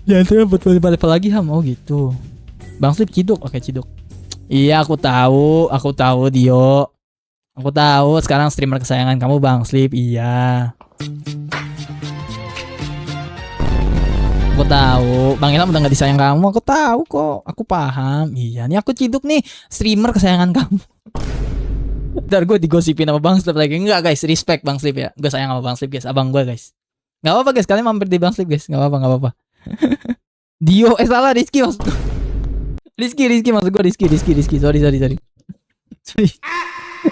Ya itu 45 level lagi, Ham. Oh gitu. Bang Slip ciduk. Oke, ciduk. Iya, aku tahu Dio. Aku tahu sekarang streamer kesayangan kamu Bang Slip. Iya. Aku tahu, Bang Ilham udah gak disayang kamu. Aku tahu kok. Aku paham. Iya, nih aku ciduk nih, streamer kesayangan kamu. Ntar gue digosipin sama Bang Slip lagi. Enggak guys, respect Bang Slip ya. Gue sayang sama Bang Slip guys, abang gue guys. Gak apa-apa guys, kalian mampir di Bang Slip guys. Gak apa-apa. Dio, salah Rizky maksud gue. Rizky maksud gue. Rizky. Sorry.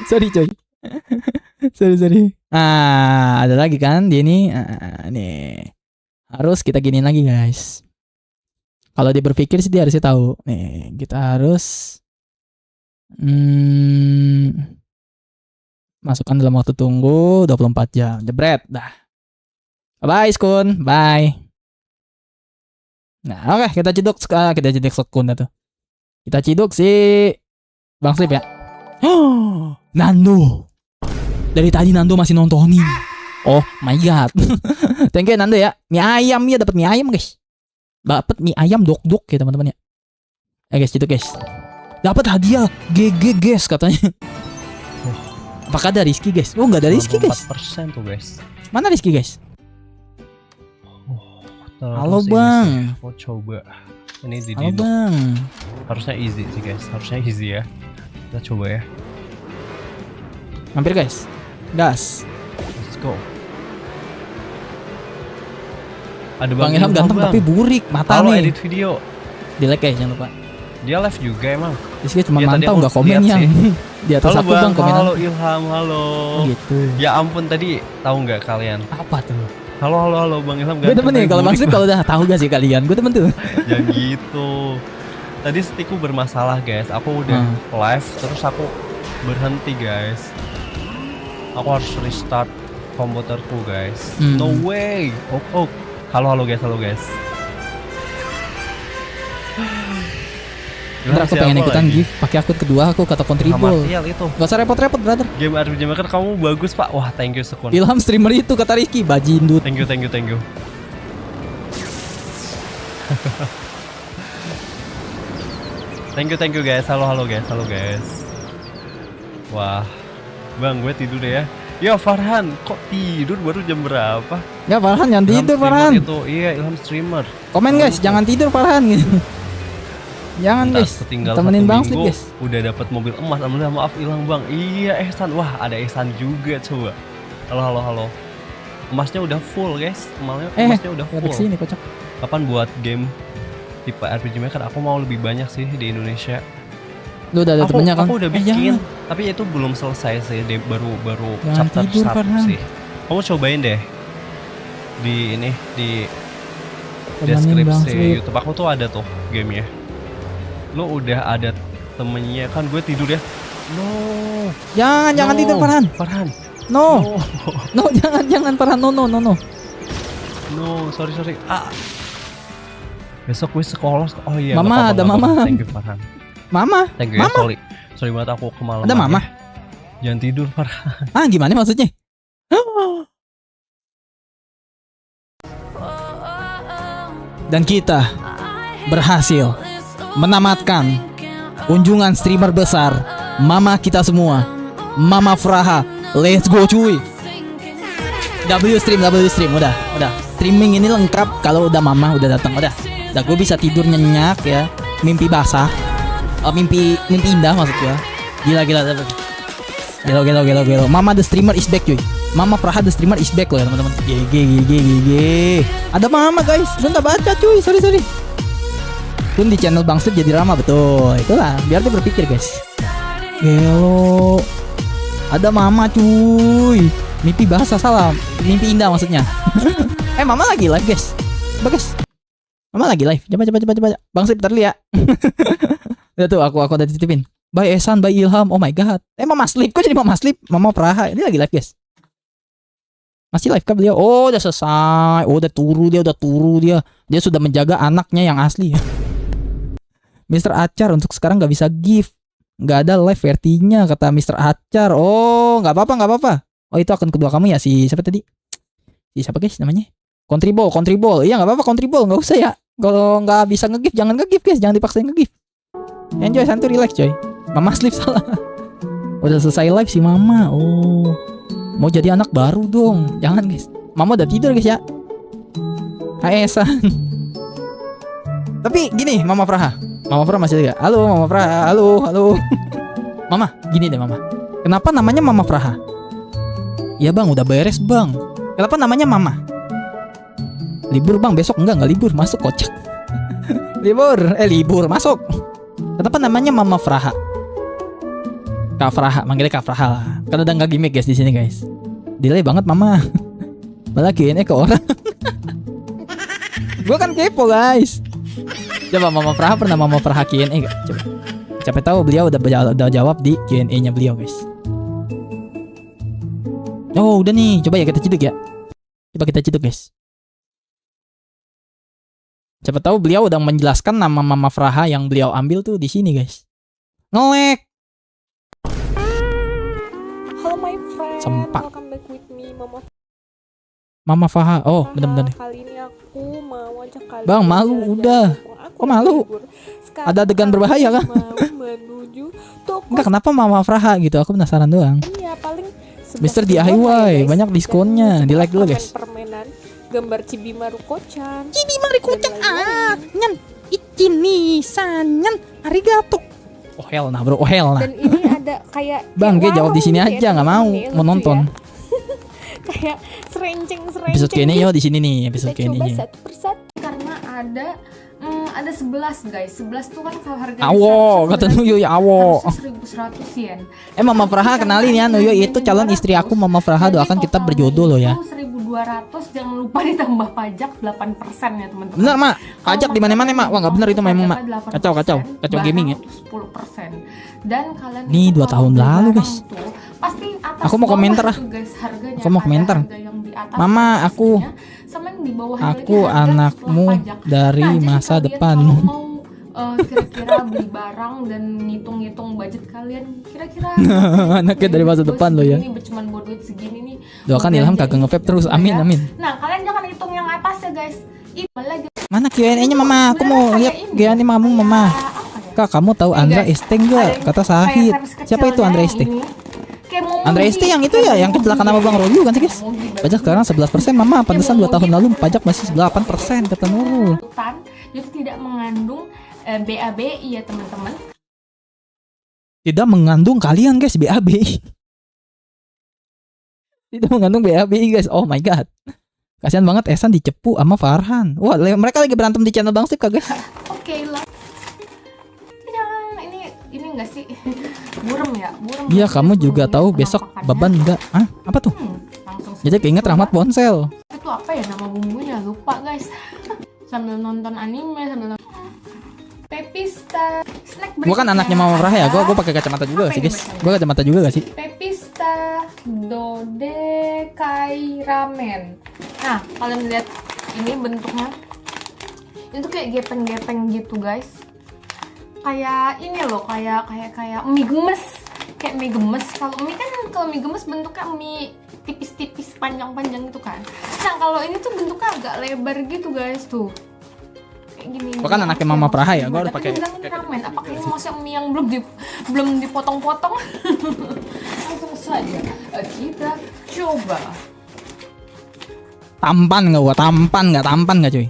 Sorry coy. Sorry. Ada lagi kan dia nih. Nih. Harus kita giniin lagi guys. Kalau dia berpikir sih dia harusnya tahu. Nih, kita harus masukkan dalam waktu tunggu 24 jam. Jebret, dah. Bye Skun, bye. Nah, oke, kita ciduk Skun tuh. Kita ciduk si Bang Slip ya. Nando. Dari tadi Nando masih nontonin. Oh my god. Thank you Nando ya. Mie ayam ya, dapat mie ayam guys. Dapat mie ayam dok ya teman-teman ya. Guys, ciduk guys. Dapat hadiah GG guys katanya. Apakah ada Rizky guys? Oh, enggak ada Rizky guys. 4% tuh guys. Mana Rizky guys? Halo Terus Bang. ini sih, mau coba. Ini di Halo Dino. Bang. Harusnya easy sih guys. Harusnya easy ya. Kita coba ya. Mampir guys. Gas. Let's go. Ada Bang Ilham ganteng Bang. tapi burik mata Halo nih. edit video. Di like guys, jangan lupa. Dia live juga emang. Rizky cuma Iya, tadi mantau aku nggak komen lihat yang sih. di atas Halo aku Bang komenan. Halo Ilham, halo. Oh, gitu. Ya ampun tadi tahu nggak kalian? Apa tuh? Halo Bang Ilham. Gue demen nih kalau Bang Slip kalau udah tahu gak sih kalian. Gue demen tuh. Jangan gitu. Tadi stickku bermasalah guys. Aku udah live terus aku berhenti guys. Aku harus restart komputerku guys. No way. Oh. Halo guys. Ntar aku pengen ikutan gift pakai akun kedua aku kata kontribol. Itu. Gak usah repot-repot brother. Game RPG Maker kamu bagus pak. Wah thank you Sekun. Ilham streamer itu kata Rizky bajindut. Thank you. Thank you guys. Halo guys. Wah, Bang gue tidur deh ya. Ya Farhan, kok tidur baru jam berapa? Ya Farhan jangan Ilham tidur streamer Farhan. Itu iya Ilham streamer. Komen guys, jangan tidur Farhan gitu. Jangan Ntar guys. setinggal Temenin 1 Bang minggu, Slip guys. udah dapat mobil emas. Alhamdulillah, maaf Ilham Bang. Iya Ehsan. Wah ada Ehsan juga coba. Halo. Emasnya udah full guys. Emasnya udah full. Sini kocak. Kapan buat game tipe RPG Maker? Aku mau lebih banyak sih di Indonesia. Lu udah ada temennya kan? Aku udah bikin, tapi itu belum selesai sih. Baru Jangan chapter tidur, 1 Farhan. sih. Kamu cobain deh di Temenin Bang deskripsi Slip. YouTube aku tuh ada tuh gamenya. Lu udah ada temennya kan? Gue tidur ya. No. Jangan tidur Farhan. No, jangan Farhan. No. No, sorry. Besok gue sekolah. Oh iya. Mama, nggak apa-apa, ada nggak apa-apa. Mama. Thank you Farhan. Mama. Thank you ya, sorry banget aku kemalaman. Ada Mama. Ya. Jangan tidur Farhan. Gimana maksudnya? Dan kita berhasil menamatkan kunjungan streamer besar Mama kita semua, Mama Fraha. Let's go cuy. W stream udah. Streaming ini lengkap kalau udah Mama udah datang. Udah gue bisa tidur nyenyak ya. Mimpi basah. Mimpi indah maksud gue. Gila. Gelo. Mama the streamer is back cuy. Mama Praha the streamer is back loh ya teman-teman. GG. Ada Mama guys. Gue nggak baca cuy. Sorry. Pun di channel Bang Slip jadi ramah betul. Itulah biar dia berpikir guys. Gelo. Ada Mama cuy. Mimpi bahasa salah. Mimpi indah maksudnya. Mama lagi live guys. Bagus. Mama lagi live. Coba. Bang Slip ntar lihat. Lihat tuh aku udah titipin. Bye Esan, bye Ilham. Oh my god. Mama Slip kok jadi Mama Slip? Mama Praha. Ini lagi live guys. Masih live kah beliau? Oh udah selesai. Oh udah turu dia. Dia sudah menjaga anaknya yang asli. Mr. Acar untuk sekarang nggak bisa gift. Nggak ada live vertinya kata Mr. Acar. Oh nggak apa-apa. Oh itu akun kedua kamu ya si siapa tadi? Si siapa guys namanya? Contribol. Iya nggak apa-apa Contribol. Nggak usah ya. Kalau nggak bisa nge-gift jangan nge-gift guys. Jangan dipaksain nge-gift. Enjoy santuy relax coy. Mama Slip salah. Udah selesai live si Mama. Oh. Mau jadi anak baru dong. Jangan guys. Mama udah tidur guys ya. Hai Esan. Tapi gini Mama Praha. Mama Praha masih juga. Halo Mama Praha. Halo. Mama, gini deh Mama. Kenapa namanya Mama Praha? Ya Bang, udah beres Bang. Kenapa namanya Mama? Libur Bang, besok enggak libur. Masuk kocak. Libur masuk. Kenapa namanya Mama Praha? Kak Praha, manggilnya Kak Praha lah. Kan udah nggak gimmick guys di sini guys. Delay banget Mama. Malah Q&A ke orang. Gua kan kepo guys. Coba Mama Praha pernah Mama Praha Q&A gak? Coba. Siapa tahu beliau udah jawab di Q&A-nya beliau guys. Oh udah nih, coba ya kita cedek ya. Coba kita cedek guys. Siapa tahu beliau udah menjelaskan nama Mama Praha yang beliau ambil tuh di sini guys. Ngelek. Halo my friend, Sempak. welcome back with me Mama Praha. Oh bener-bener. Kali ini aku mau ajak kalian Bang malu udah. Kok malu? Ada adegan berbahaya kan? Menuju toko. Enggak kenapa Mama Praha gitu? Aku penasaran doang. Iya paling Mr. DIY banyak diskonnya. Di like dulu guys. Permainan gambar Chibi Maruko-chan. Chibi Maruko-chan nyan. Ichini sanyan arigato. Oh hell nah bro, oh hell nah. Dan ini ada kayak Bang, gue jawab di sini aja nggak mau nonton. Kayak serenceng. Episode Q&A yo di sini nih, episode Kita coba Q&A-nya. satu persatu karena ada 11 guys. 11 tuh kan harga Awo, kata Nuyo ya awo. 1.100 yen. Mama Praha kenalin ya, Nuyo itu calon istri aku Mama Praha, doakan kita berjodoh loh ya. 1.200, jangan lupa ditambah pajak 8% ya teman-teman. Bener Mak, pajak di mana-mana Mak. Wah nggak bener itu memang Mak. Kacau gaming ya. 10%. Dan kalian Nih 2 tahun lalu guys. Pasti atas Aku mau komentar bawah ah. tuh, guys, harganya. Aku mau Ada komentar. harga yang di atas Mama, aku sama yang di bawah harga aku ini harga anakmu setelah pajak. dari Nah, jadi masa kalian depan. kalau mau kira-kira beli barang dan ngitung-ngitung budget kalian kira-kira Anaknya dari masa depan lo ya. Ini cuman buat duit segini nih. Doakan Ilham kagak nge-vape terus. Amin Ya. amin. Nah, kalian jangan hitung yang atas ya, guys. Ini lagi. Mana Q&A-nya Mama? Aku mau lihat Q&A kamu Mama. Kak, kamu tahu Andra ST enggak? Kata Sahid. Siapa itu Andra ST? Andra ST yang itu ya, yang kecelakaan sama Bang Rolyu kan sih guys? Pajak sekarang 11% Mama, pantesan 2 tahun lalu pajak masih 8% kata Nurul. Itu tidak mengandung BABI ya teman-teman. Tidak mengandung kalian guys BABI. Tidak mengandung BABI guys. Oh my god. Kasihan banget Esan dicepu sama Farhan. Wah, mereka lagi berantem di channel Bang Steve kak guys. Oke lah. Ini enggak sih burem ya? Burem. Iya, kamu juga tahu besok beban enggak? Hah? Apa tuh? Langsung Jadi keinget Rahmat Ponsel. itu apa ya nama bumbunya? Lupa guys. Sambil nonton anime, sambil nonton Pepista snack Gua kan anaknya Mama Praha ya. Gua pakai kacamata juga gak sih guys? Gua kacamata juga gak sih? Pepista Dodekai Ramen. Nah, kalian lihat ini bentuknya. Itu kayak gepeng-gepeng gitu, guys. Kayak ini loh, kayak mie gemes. Kayak mie gemes. Kalau mie gemes bentuknya mie tipis-tipis panjang-panjang gitu kan. Nah, kalau ini tuh bentuknya agak lebar gitu, guys, tuh. Kayak gini. Gua kan anaknya Mama Praha ya. Gua harus pakai ramen. Apakah ini maksudnya mie yang belum dipotong-potong? Langsung saja kita coba. Tampan nggak cuy?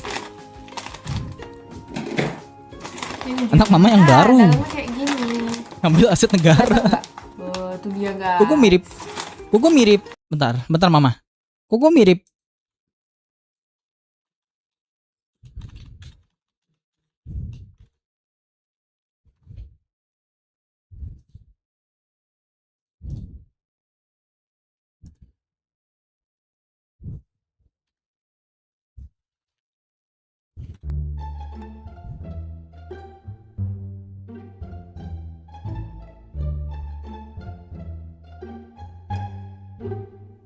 Anak Mama yang baru. Dalamnya kayak gini. Ngambil aset negara. itu dia guys. Kok gue mirip. Bentar mama. Kok gue mirip.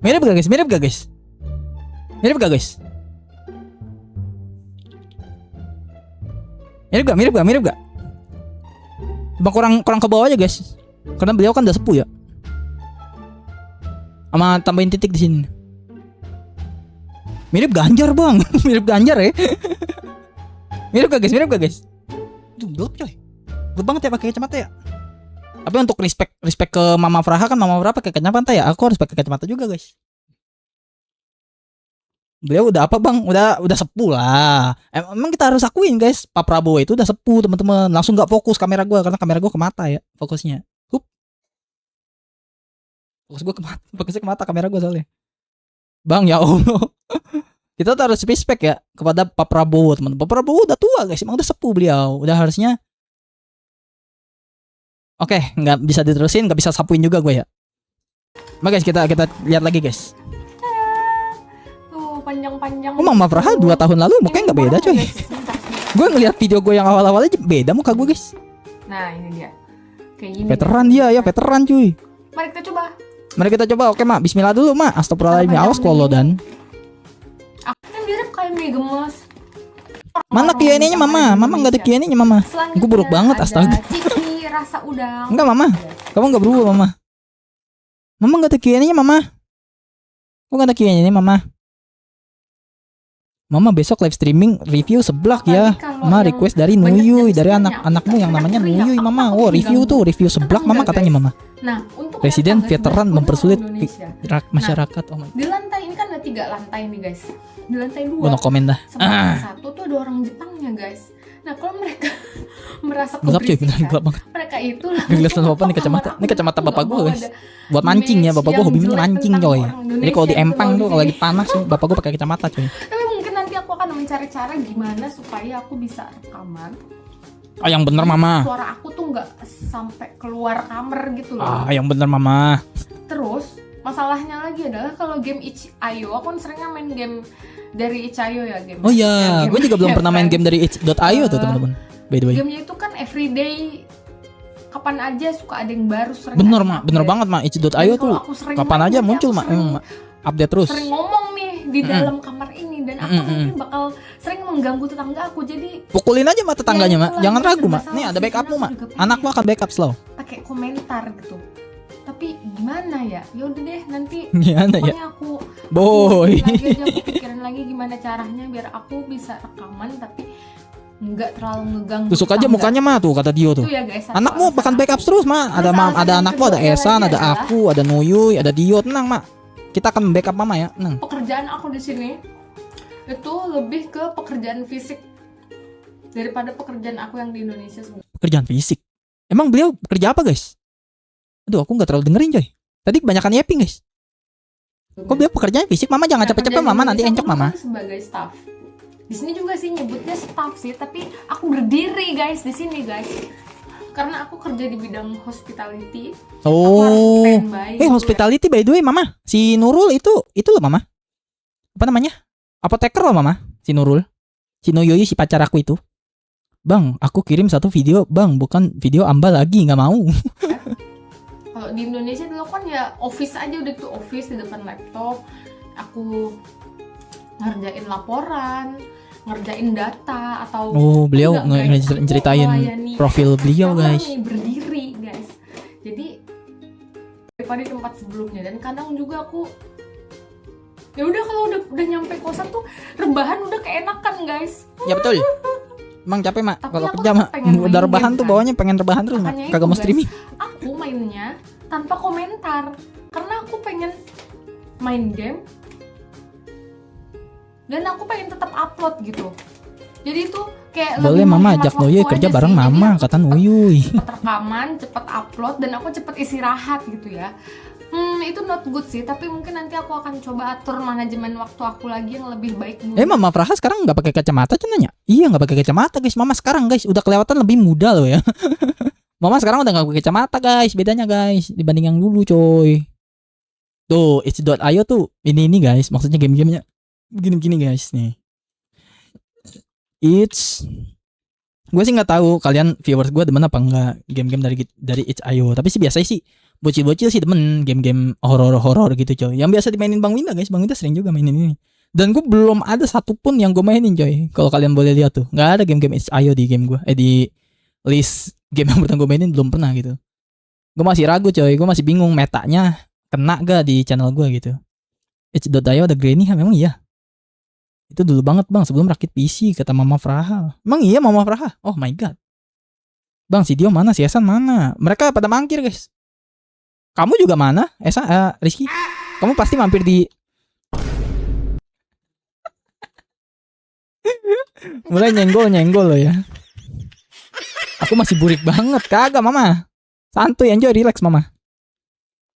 Mirip gak guys? Mirip gak? Cuma kurang ke bawah aja guys. Karena beliau kan udah sepuh ya. Sama tambahin titik di sini. Mirip Ganjar bang. Mirip Ganjar ya. Mirip gak guys? Tuh gelap coy. Gelap banget ya pakai kacamata ya. Tapi untuk respect ke Mama Fraha kan, Mama Fraha pakai kacamata ya. Aku harus pakai kacamata juga guys. Beliau udah apa bang? Udah sepuh lah. Emang kita harus akuin guys. Pak Prabowo itu udah sepuh teman-teman. Langsung nggak fokus kamera gue karena kamera gue ke mata ya fokusnya. Fokusnya ke mata kamera gue soalnya. Bang ya Allah. Kita tuh harus respect ya kepada Pak Prabowo teman-teman. Pak Prabowo udah tua guys. Emang udah sepuh beliau. Udah harusnya. Oke, nggak bisa diterusin, nggak bisa sapuin juga gue ya. Nah guys, kita lihat lagi guys. Tuh panjang-panjang. Oh Mama Fraha 2 tahun lalu mukanya nggak beda coy. Gue ngeliat video gue yang awal-awal aja beda muka gue guys. Nah ini dia. Kayak gini. Veteran dia ya, veteran cuy. Mari kita coba. Oke mak, bismillah dulu mak. Astagfirullahaladzim, awas kalau dan. Aku kan mirip kayak mie gemes. Mana Q&A-nya mama? Mama nggak ada Q&A-nya mama. Gue buruk banget astaga. Ciki rasa udang. Enggak mama. Kamu nggak berubah mama. Mama nggak ada Q&A-nya mama. Kok nggak ada Q&A-nya mama? Mama besok live streaming review seblak ya. Mama request dari Nuyuy, dari anak-anakmu yang namanya Nuyuy mama. Oh review review seblak mama katanya mama. Nah, untuk Presiden veteran mempersulit masyarakat. Oh my. Di lantai ini kan ada 3 lantai nih guys. Di lantai 2. Gue no komen dah. Satu tuh ada orang Jepangnya guys. Nah kalau mereka merasa gelap cuy, keberisikan, gelap banget. mereka itu Kelihatan bapak nih kacamata. Ini kacamata bapak gue guys. Buat mancing ya, bapak gue hobinya mancing coy. Jadi kalau di empang tuh kalau lagi panas bapak gue pakai kacamata coy. Tapi mungkin nanti aku akan mencari cara gimana supaya aku bisa rekaman. Ah yang bener mama. Suara aku tuh nggak sampai keluar kamar gitu loh. Ah yang bener mama. Terus masalahnya lagi adalah kalau game itch.io, aku kan seringnya main game dari itch.io ya game. Oh iya, gue juga belum pernah main game dari itch.io tuh teman-teman. By the way. Gamenya itu kan everyday, kapan aja suka ada yang baru sering. Bener mak, bener banget mak. itch.io tuh kapan aja muncul mak, update terus. Sering ngomong nih di dalam kamar ini dan aku nanti bakal sering mengganggu tetangga aku, jadi pukulin aja mak tetangganya mak, jangan ragu mak. masalah Nih ada sih, backupmu karena mak, aku juga anakmu akan backup slow. pakai komentar gitu. Tapi gimana ya? Ya udah deh nanti Gimana ya? pokoknya aku Boy. lagi aja aku pikirin lagi gimana caranya biar aku bisa rekaman tapi nggak terlalu ngeganggu. Tusuk aja tetangga. mukanya mah tuh kata Dio tuh. Itu ya guys. Anakmu bahkan backup terus mak. Ada anakmu, ada Esan, ada aku, ada Nuyuy, ada Dio. Tenang mak. Kita akan backup mama ya. Tenang. Pekerjaan aku di sini itu lebih ke pekerjaan fisik daripada pekerjaan aku yang di Indonesia sebenarnya. Pekerjaan fisik. Emang beliau kerja apa guys? Aduh aku nggak terlalu dengerin coy. Tadi kebanyakan yapping guys. Kok beliau pekerjaannya fisik? Mama jangan capek-capek mama, nanti encok mama. Sebagai staff. Di sini juga sih nyebutnya staff sih, tapi aku berdiri guys di sini guys. Karena aku kerja di bidang hospitality. Oh. Hospitality by the way mama. Si Nurul itu loh mama. Apa namanya? Apoteker loh mama. Si Nurul. Si Nuyuy si pacar aku itu. Bang, aku kirim satu video, bang, bukan video ambal lagi, nggak mau. Kalau di Indonesia dulu kan ya office aja udah tuh, office di depan laptop. Aku ngerjain laporan, ngerjain data atau beliau ngeceritain profil beliau guys. Berdiri guys. Jadi daripada di tempat sebelumnya, dan kadang juga aku ya udah kalau udah nyampe kosan tuh rebahan udah keenakan guys. Ya betul. Emang capek mak kalau aku kerja mak. Udah rebahan tuh kan. bawahnya pengen rebahan terus mak. Makanya Kagak mau guys, streaming. Aku mainnya tanpa komentar karena aku pengen main game dan aku pengen tetap upload gitu. Jadi itu kayak Boleh lebih mama menghemat ajak waktu Noyuy aja kerja sih. bareng Jadi mama, aku kata Noyuy. cepet rekaman, cepet upload, dan aku cepet istirahat gitu ya. Itu not good sih, tapi mungkin nanti aku akan coba atur manajemen waktu aku lagi yang lebih baik dulu. Mama Praha sekarang nggak pakai kacamata cenanya? Iya nggak pakai kacamata guys. Mama sekarang guys udah kelewatan lebih muda loh ya. Mama sekarang udah nggak pakai kacamata guys. Bedanya guys dibanding yang dulu coy. Tuh itch.io tuh ini guys. Maksudnya game-gamenya begini-begini guys nih. Gue sih nggak tahu kalian viewers gue demen apa enggak game-game dari itch.io. Tapi sih biasanya sih bocil-bocil sih demen game-game horor gitu coy. Yang biasa dimainin Bang Winda guys. Bang Winda sering juga mainin ini. Dan gue belum ada satupun yang gue mainin coy. Kalau kalian boleh lihat tuh, nggak ada game-game itch.io di game gue. Di list game yang pernah gue mainin belum pernah gitu. Gue masih ragu coy. Gue masih bingung metanya kena gak di channel gue gitu. itch.io ada Granny memang iya. Itu dulu banget bang sebelum rakit PC kata Mama Praha. Emang iya Mama Praha? Oh my god. Bang si Dio mana? Si Esan mana? Mereka pada mangkir guys. Kamu juga mana? Rizky? Kamu pasti mampir di... Mulai nyenggol loh ya. Aku masih burik banget. Kagak Mama. Santuy, enjoy, relax Mama.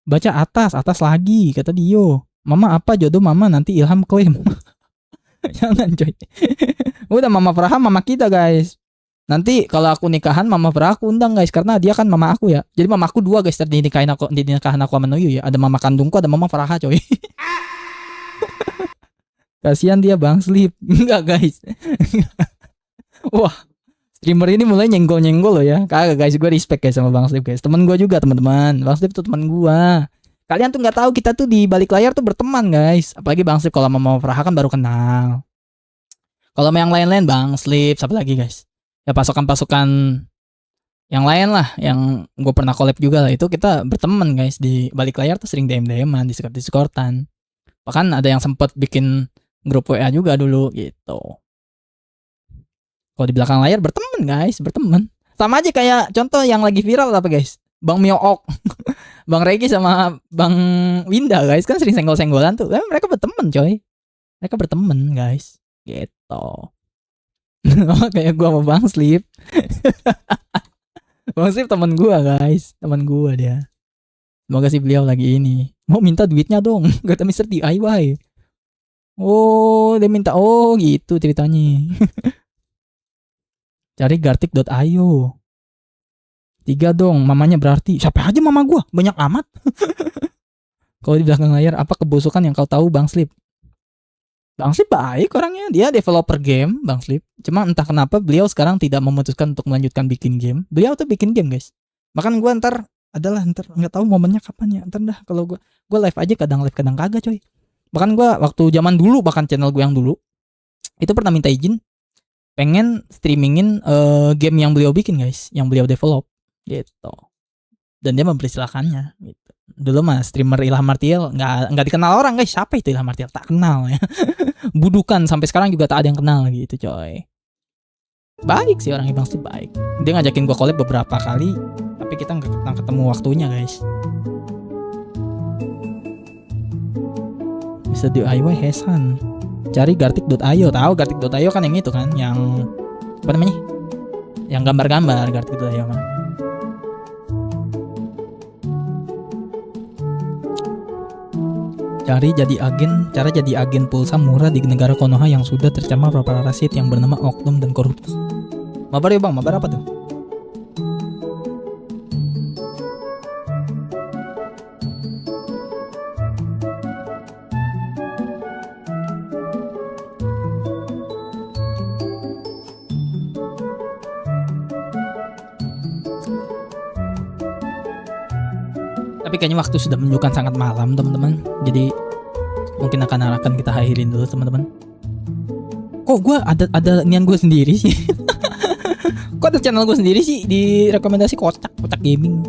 Baca atas lagi, kata Dio. Mama apa jodoh Mama nanti Ilham klaim. Jangan coy. Udah Mama Praha mama kita guys. Nanti kalau aku nikahan Mama Praha aku undang guys. Karena dia kan mama aku ya. Jadi mama aku dua guys. Di nikahan aku sama Noyu ya. Ada mama kandungku, ada Mama Praha coy. Kasihan dia Bang Slip. Enggak guys. Wah, streamer ini mulai nyenggol loh ya. Kagak guys, gue respect guys sama Bang Slip guys. Temen gue juga teman-teman. Bang Slip tuh teman gue. Kalian tuh nggak tahu kita tuh di balik layar tuh berteman guys. Apalagi Bang Slip kalau Mama Praha kan baru kenal. Kalau sama yang lain-lain Bang Slip, siapa lagi guys? Ya pasukan-pasukan yang lain lah, yang gue pernah collab juga lah. Itu kita berteman guys di balik layar tuh sering DM-an, Discord-Discordan. Bahkan ada yang sempet bikin grup WA juga dulu gitu. Kalau di belakang layar berteman guys, berteman. Sama aja kayak contoh yang lagi viral apa guys? Bang Miook, Bang Regi sama Bang Winda guys kan sering senggol-senggolan tuh. Mereka berteman coy. Mereka berteman guys. Gitu. Kayak gua sama Bang Slip. Bang Slip teman gua guys, teman gua dia. Semoga sih beliau lagi ini mau minta duitnya dong, kata Mr. DIY. Oh, dia minta. Oh, gitu ceritanya. Cari gartic.io. 3 dong, mamanya berarti. Siapa aja mama gua? Banyak amat. Kalau di belakang layar apa kebusukan yang kau tahu Bang Slip? Bang Slip baik orangnya, dia developer game Bang Slip. Cuma entah kenapa beliau sekarang tidak memutuskan untuk melanjutkan bikin game. Beliau tuh bikin game guys. Bahkan gue ntar nggak tahu momennya kapan ya. Ntar dah kalau gue live aja kadang live kadang kagak coy. Bahkan gue waktu zaman dulu bahkan channel gue yang dulu itu pernah minta izin pengen streamingin game yang beliau bikin guys, yang beliau develop gitu. Dan dia mempersilahkannya gitu. Dulu mah streamer Ilham Martial nggak dikenal orang guys. Siapa itu Ilham Martial? Tak kenal ya. Budukan sampai sekarang juga tak ada yang kenal gitu coy. Baik sih orang Bang Slip baik. Dia ngajakin gua collab beberapa kali, tapi kita nggak ketemu waktunya guys. Bisa DIY Hesan. Cari gartic.io. Tahu gartic.io kan yang itu kan, yang apa namanya? Yang gambar-gambar gartic.io mah. Cara jadi agen pulsa murah di negara Konoha yang sudah tercemar parasit yang bernama oknum dan korupsi. Mabar ya bang, mabar apa tuh? Tapi kayaknya waktu sudah menunjukkan sangat malam teman-teman. Jadi mungkin akan kita akhirin dulu teman-teman. Kok gue ada nian gue sendiri sih? Kok ada channel gue sendiri sih di rekomendasi kocak gaming.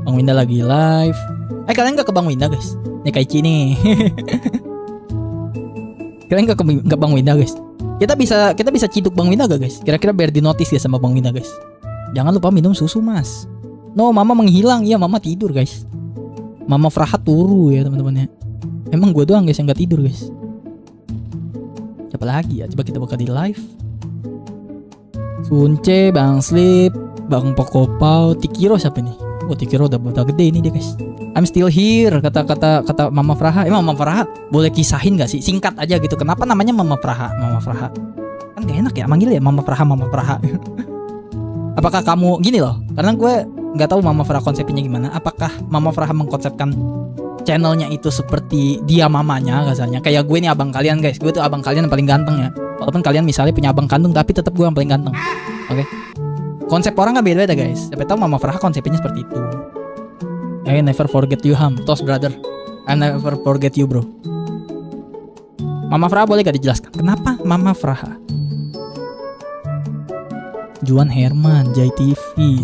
Bang Winda lagi live. Kalian gak ke Bang Winda guys? Nih Kaichi nih. Kalian gak ke Bang Winda guys? Kita bisa ciduk Bang Winda gak guys? Kira-kira biar di notice ya sama Bang Winda guys. Jangan lupa minum susu mas. No, mama menghilang. Iya, mama tidur guys. Mama Praha turu ya teman-teman ya. Emang gue doang guys yang gak tidur guys. Siapa Siapa lagi ya? Coba kita buka di live. Sunce, Bang Slip, Bang Pokopau, Tikiro siapa nih? Oh, Tikiro udah gede ini dia guys. I'm still here, kata Mama Fraha. Emang Mama Fraha boleh kisahin gak sih? Singkat aja gitu. Kenapa namanya Mama Fraha? Mama Fraha. Kan gak enak ya manggil ya Mama Fraha, Mama Fraha. Apakah kamu gini loh? Karena gue nggak tahu Mama Fraha konsepnya gimana. Apakah Mama Fraha mengkonsepkan channelnya itu seperti dia mamanya rasanya? Kayak gue nih abang kalian guys. Gue tuh abang kalian yang paling ganteng ya. Walaupun kalian misalnya punya abang kandung, tapi tetap gue yang paling ganteng. Oke? Konsep orang kan beda-beda guys. Siapa tahu Mama Fraha konsepnya seperti itu. I never forget you Ham, Tos brother. I never forget you bro. Mama Fraha boleh gak dijelaskan kenapa Mama Fraha? Juan Herman, Jai TV.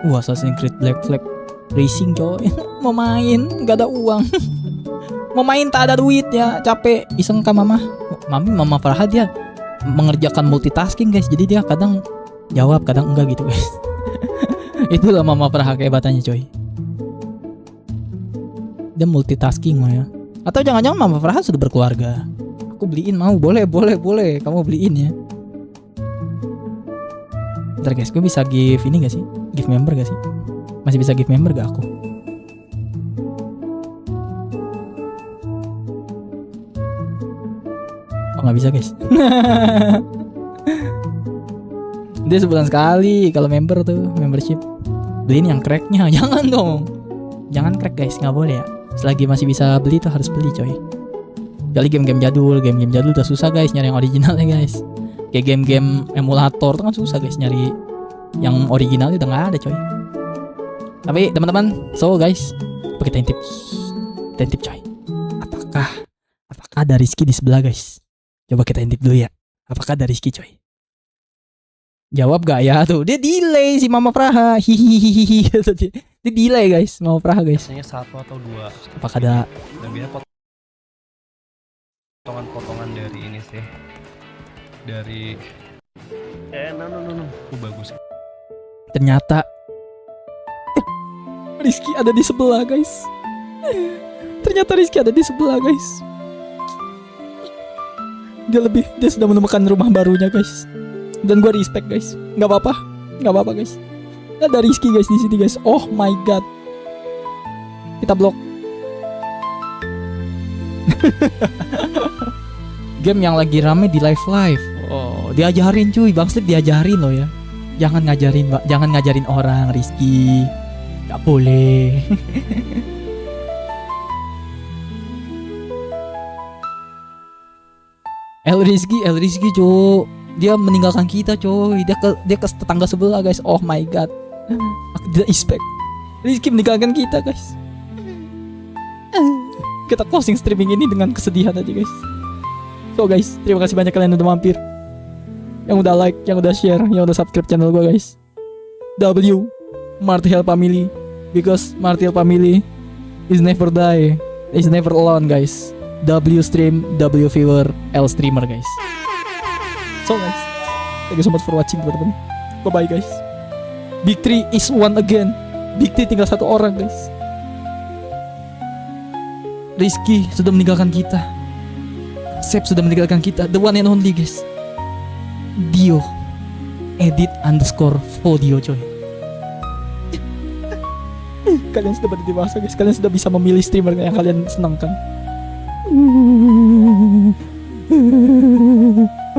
Assassin's Creed Black Flag Racing coy. Mau main gak ada uang. Mau main tak ada duit ya, capek. Iseng kan Mama Fraha dia mengerjakan multitasking guys. Jadi dia kadang jawab, kadang enggak gitu guys. Itulah Mama Fraha kehebatannya coy. Dia multitasking mah ya. Atau jangan-jangan Mama Fraha sudah berkeluarga. Aku beliin mau, boleh. Kamu beliin ya. Bentar guys, gue bisa give ini gak sih? Give member gak sih? Masih bisa give member gak aku? Oh gak bisa guys. Dia sebulan sekali kalau member tuh, membership. Beliin yang cracknya. Jangan dong. Jangan crack guys, gak boleh ya. Selagi masih bisa beli tuh harus beli coy. Kali game-game jadul udah susah guys nyari yang originalnya guys. Kayak game-game emulator tuh kan susah guys nyari yang originalnya udah nggak ada coy. Tapi teman-teman, so guys, kita intip coy. Apakah ada Rizky di sebelah guys? Coba kita intip dulu ya. Apakah ada Rizky coy? Jawab gak ya tuh? Dia delay si Mama Fraha. Hihihihi. Dia delay guys, Mama Fraha guys. Biasanya 1 atau 2. Apakah ada? Dan biasanya potongan-potongan dari ini sih. Dari no. Bagus. Ternyata Rizky ada di sebelah guys. Ternyata Rizky ada di sebelah guys. Dia sudah menemukan rumah barunya guys. Dan gue respect guys. Gak apa-apa guys. Ada Rizky guys di sini guys. Oh my god. Kita blok. Game yang lagi rame di live. Oh, diajarin cuy, Bang Slip diajarin loh ya. Jangan ngajarin orang, Rizky. Gak boleh. El Rizky cuy. Dia meninggalkan kita coy. Dia ke tetangga sebelah guys. Oh my god. Aku tidak expect Rizky meninggalkan kita guys. Kita closing streaming ini dengan kesedihan aja guys. So guys, terima kasih banyak kalian udah mampir, yang udah like, yang udah share, yang udah subscribe channel gue guys. W Martial Family, because Martial Family is never die, is never alone guys. W stream, W viewer, L streamer guys. So guys, thank you so much for watching teman-teman. Bye bye guys. Big 3 is one again. Big 3 tinggal 1 orang guys. Rizky sudah meninggalkan kita. Sep sudah meninggalkan kita. The one and only guys. Dio edit_Vodio coy. Kalian sudah pada dewasa guys. Kalian sudah bisa memilih streamer yang kalian senangkan.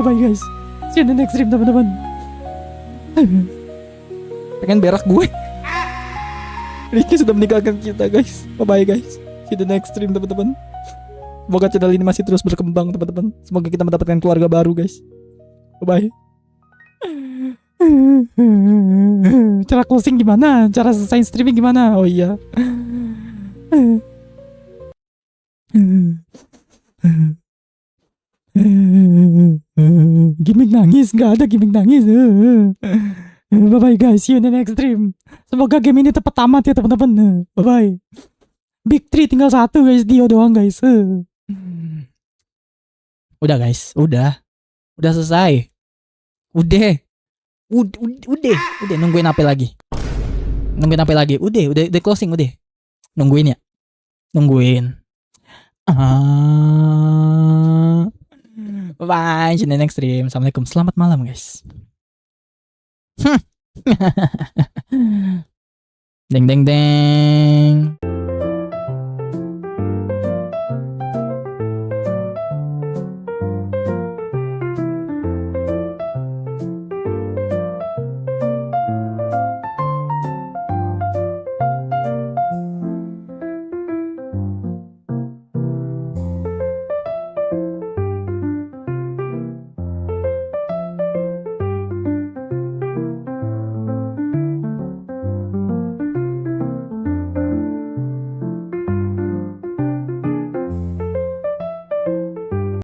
Bye bye guys. See you in the next stream teman-teman. Pengen berak gue. Rizky sudah meninggalkan kita guys. Bye bye guys. See you in the next stream teman-teman. Semoga channel ini masih terus berkembang teman-teman. Semoga kita mendapatkan keluarga baru guys. Bye bye. Cara closing gimana? Cara selesai streaming gimana? Oh iya. Gimmick nangis, nggak ada gimmick nangis. Bye bye guys, see you in the next stream. Semoga game ini tepat tamat ya teman-teman. Bye bye. Big 3 tinggal 1 guys, Dio doang guys. Udah guys, udah selesai. Udah nungguin apa lagi? Udah closing udah. Nungguin ya. Bye, see you in the next stream. Assalamualaikum, selamat malam guys. Deng deng deng.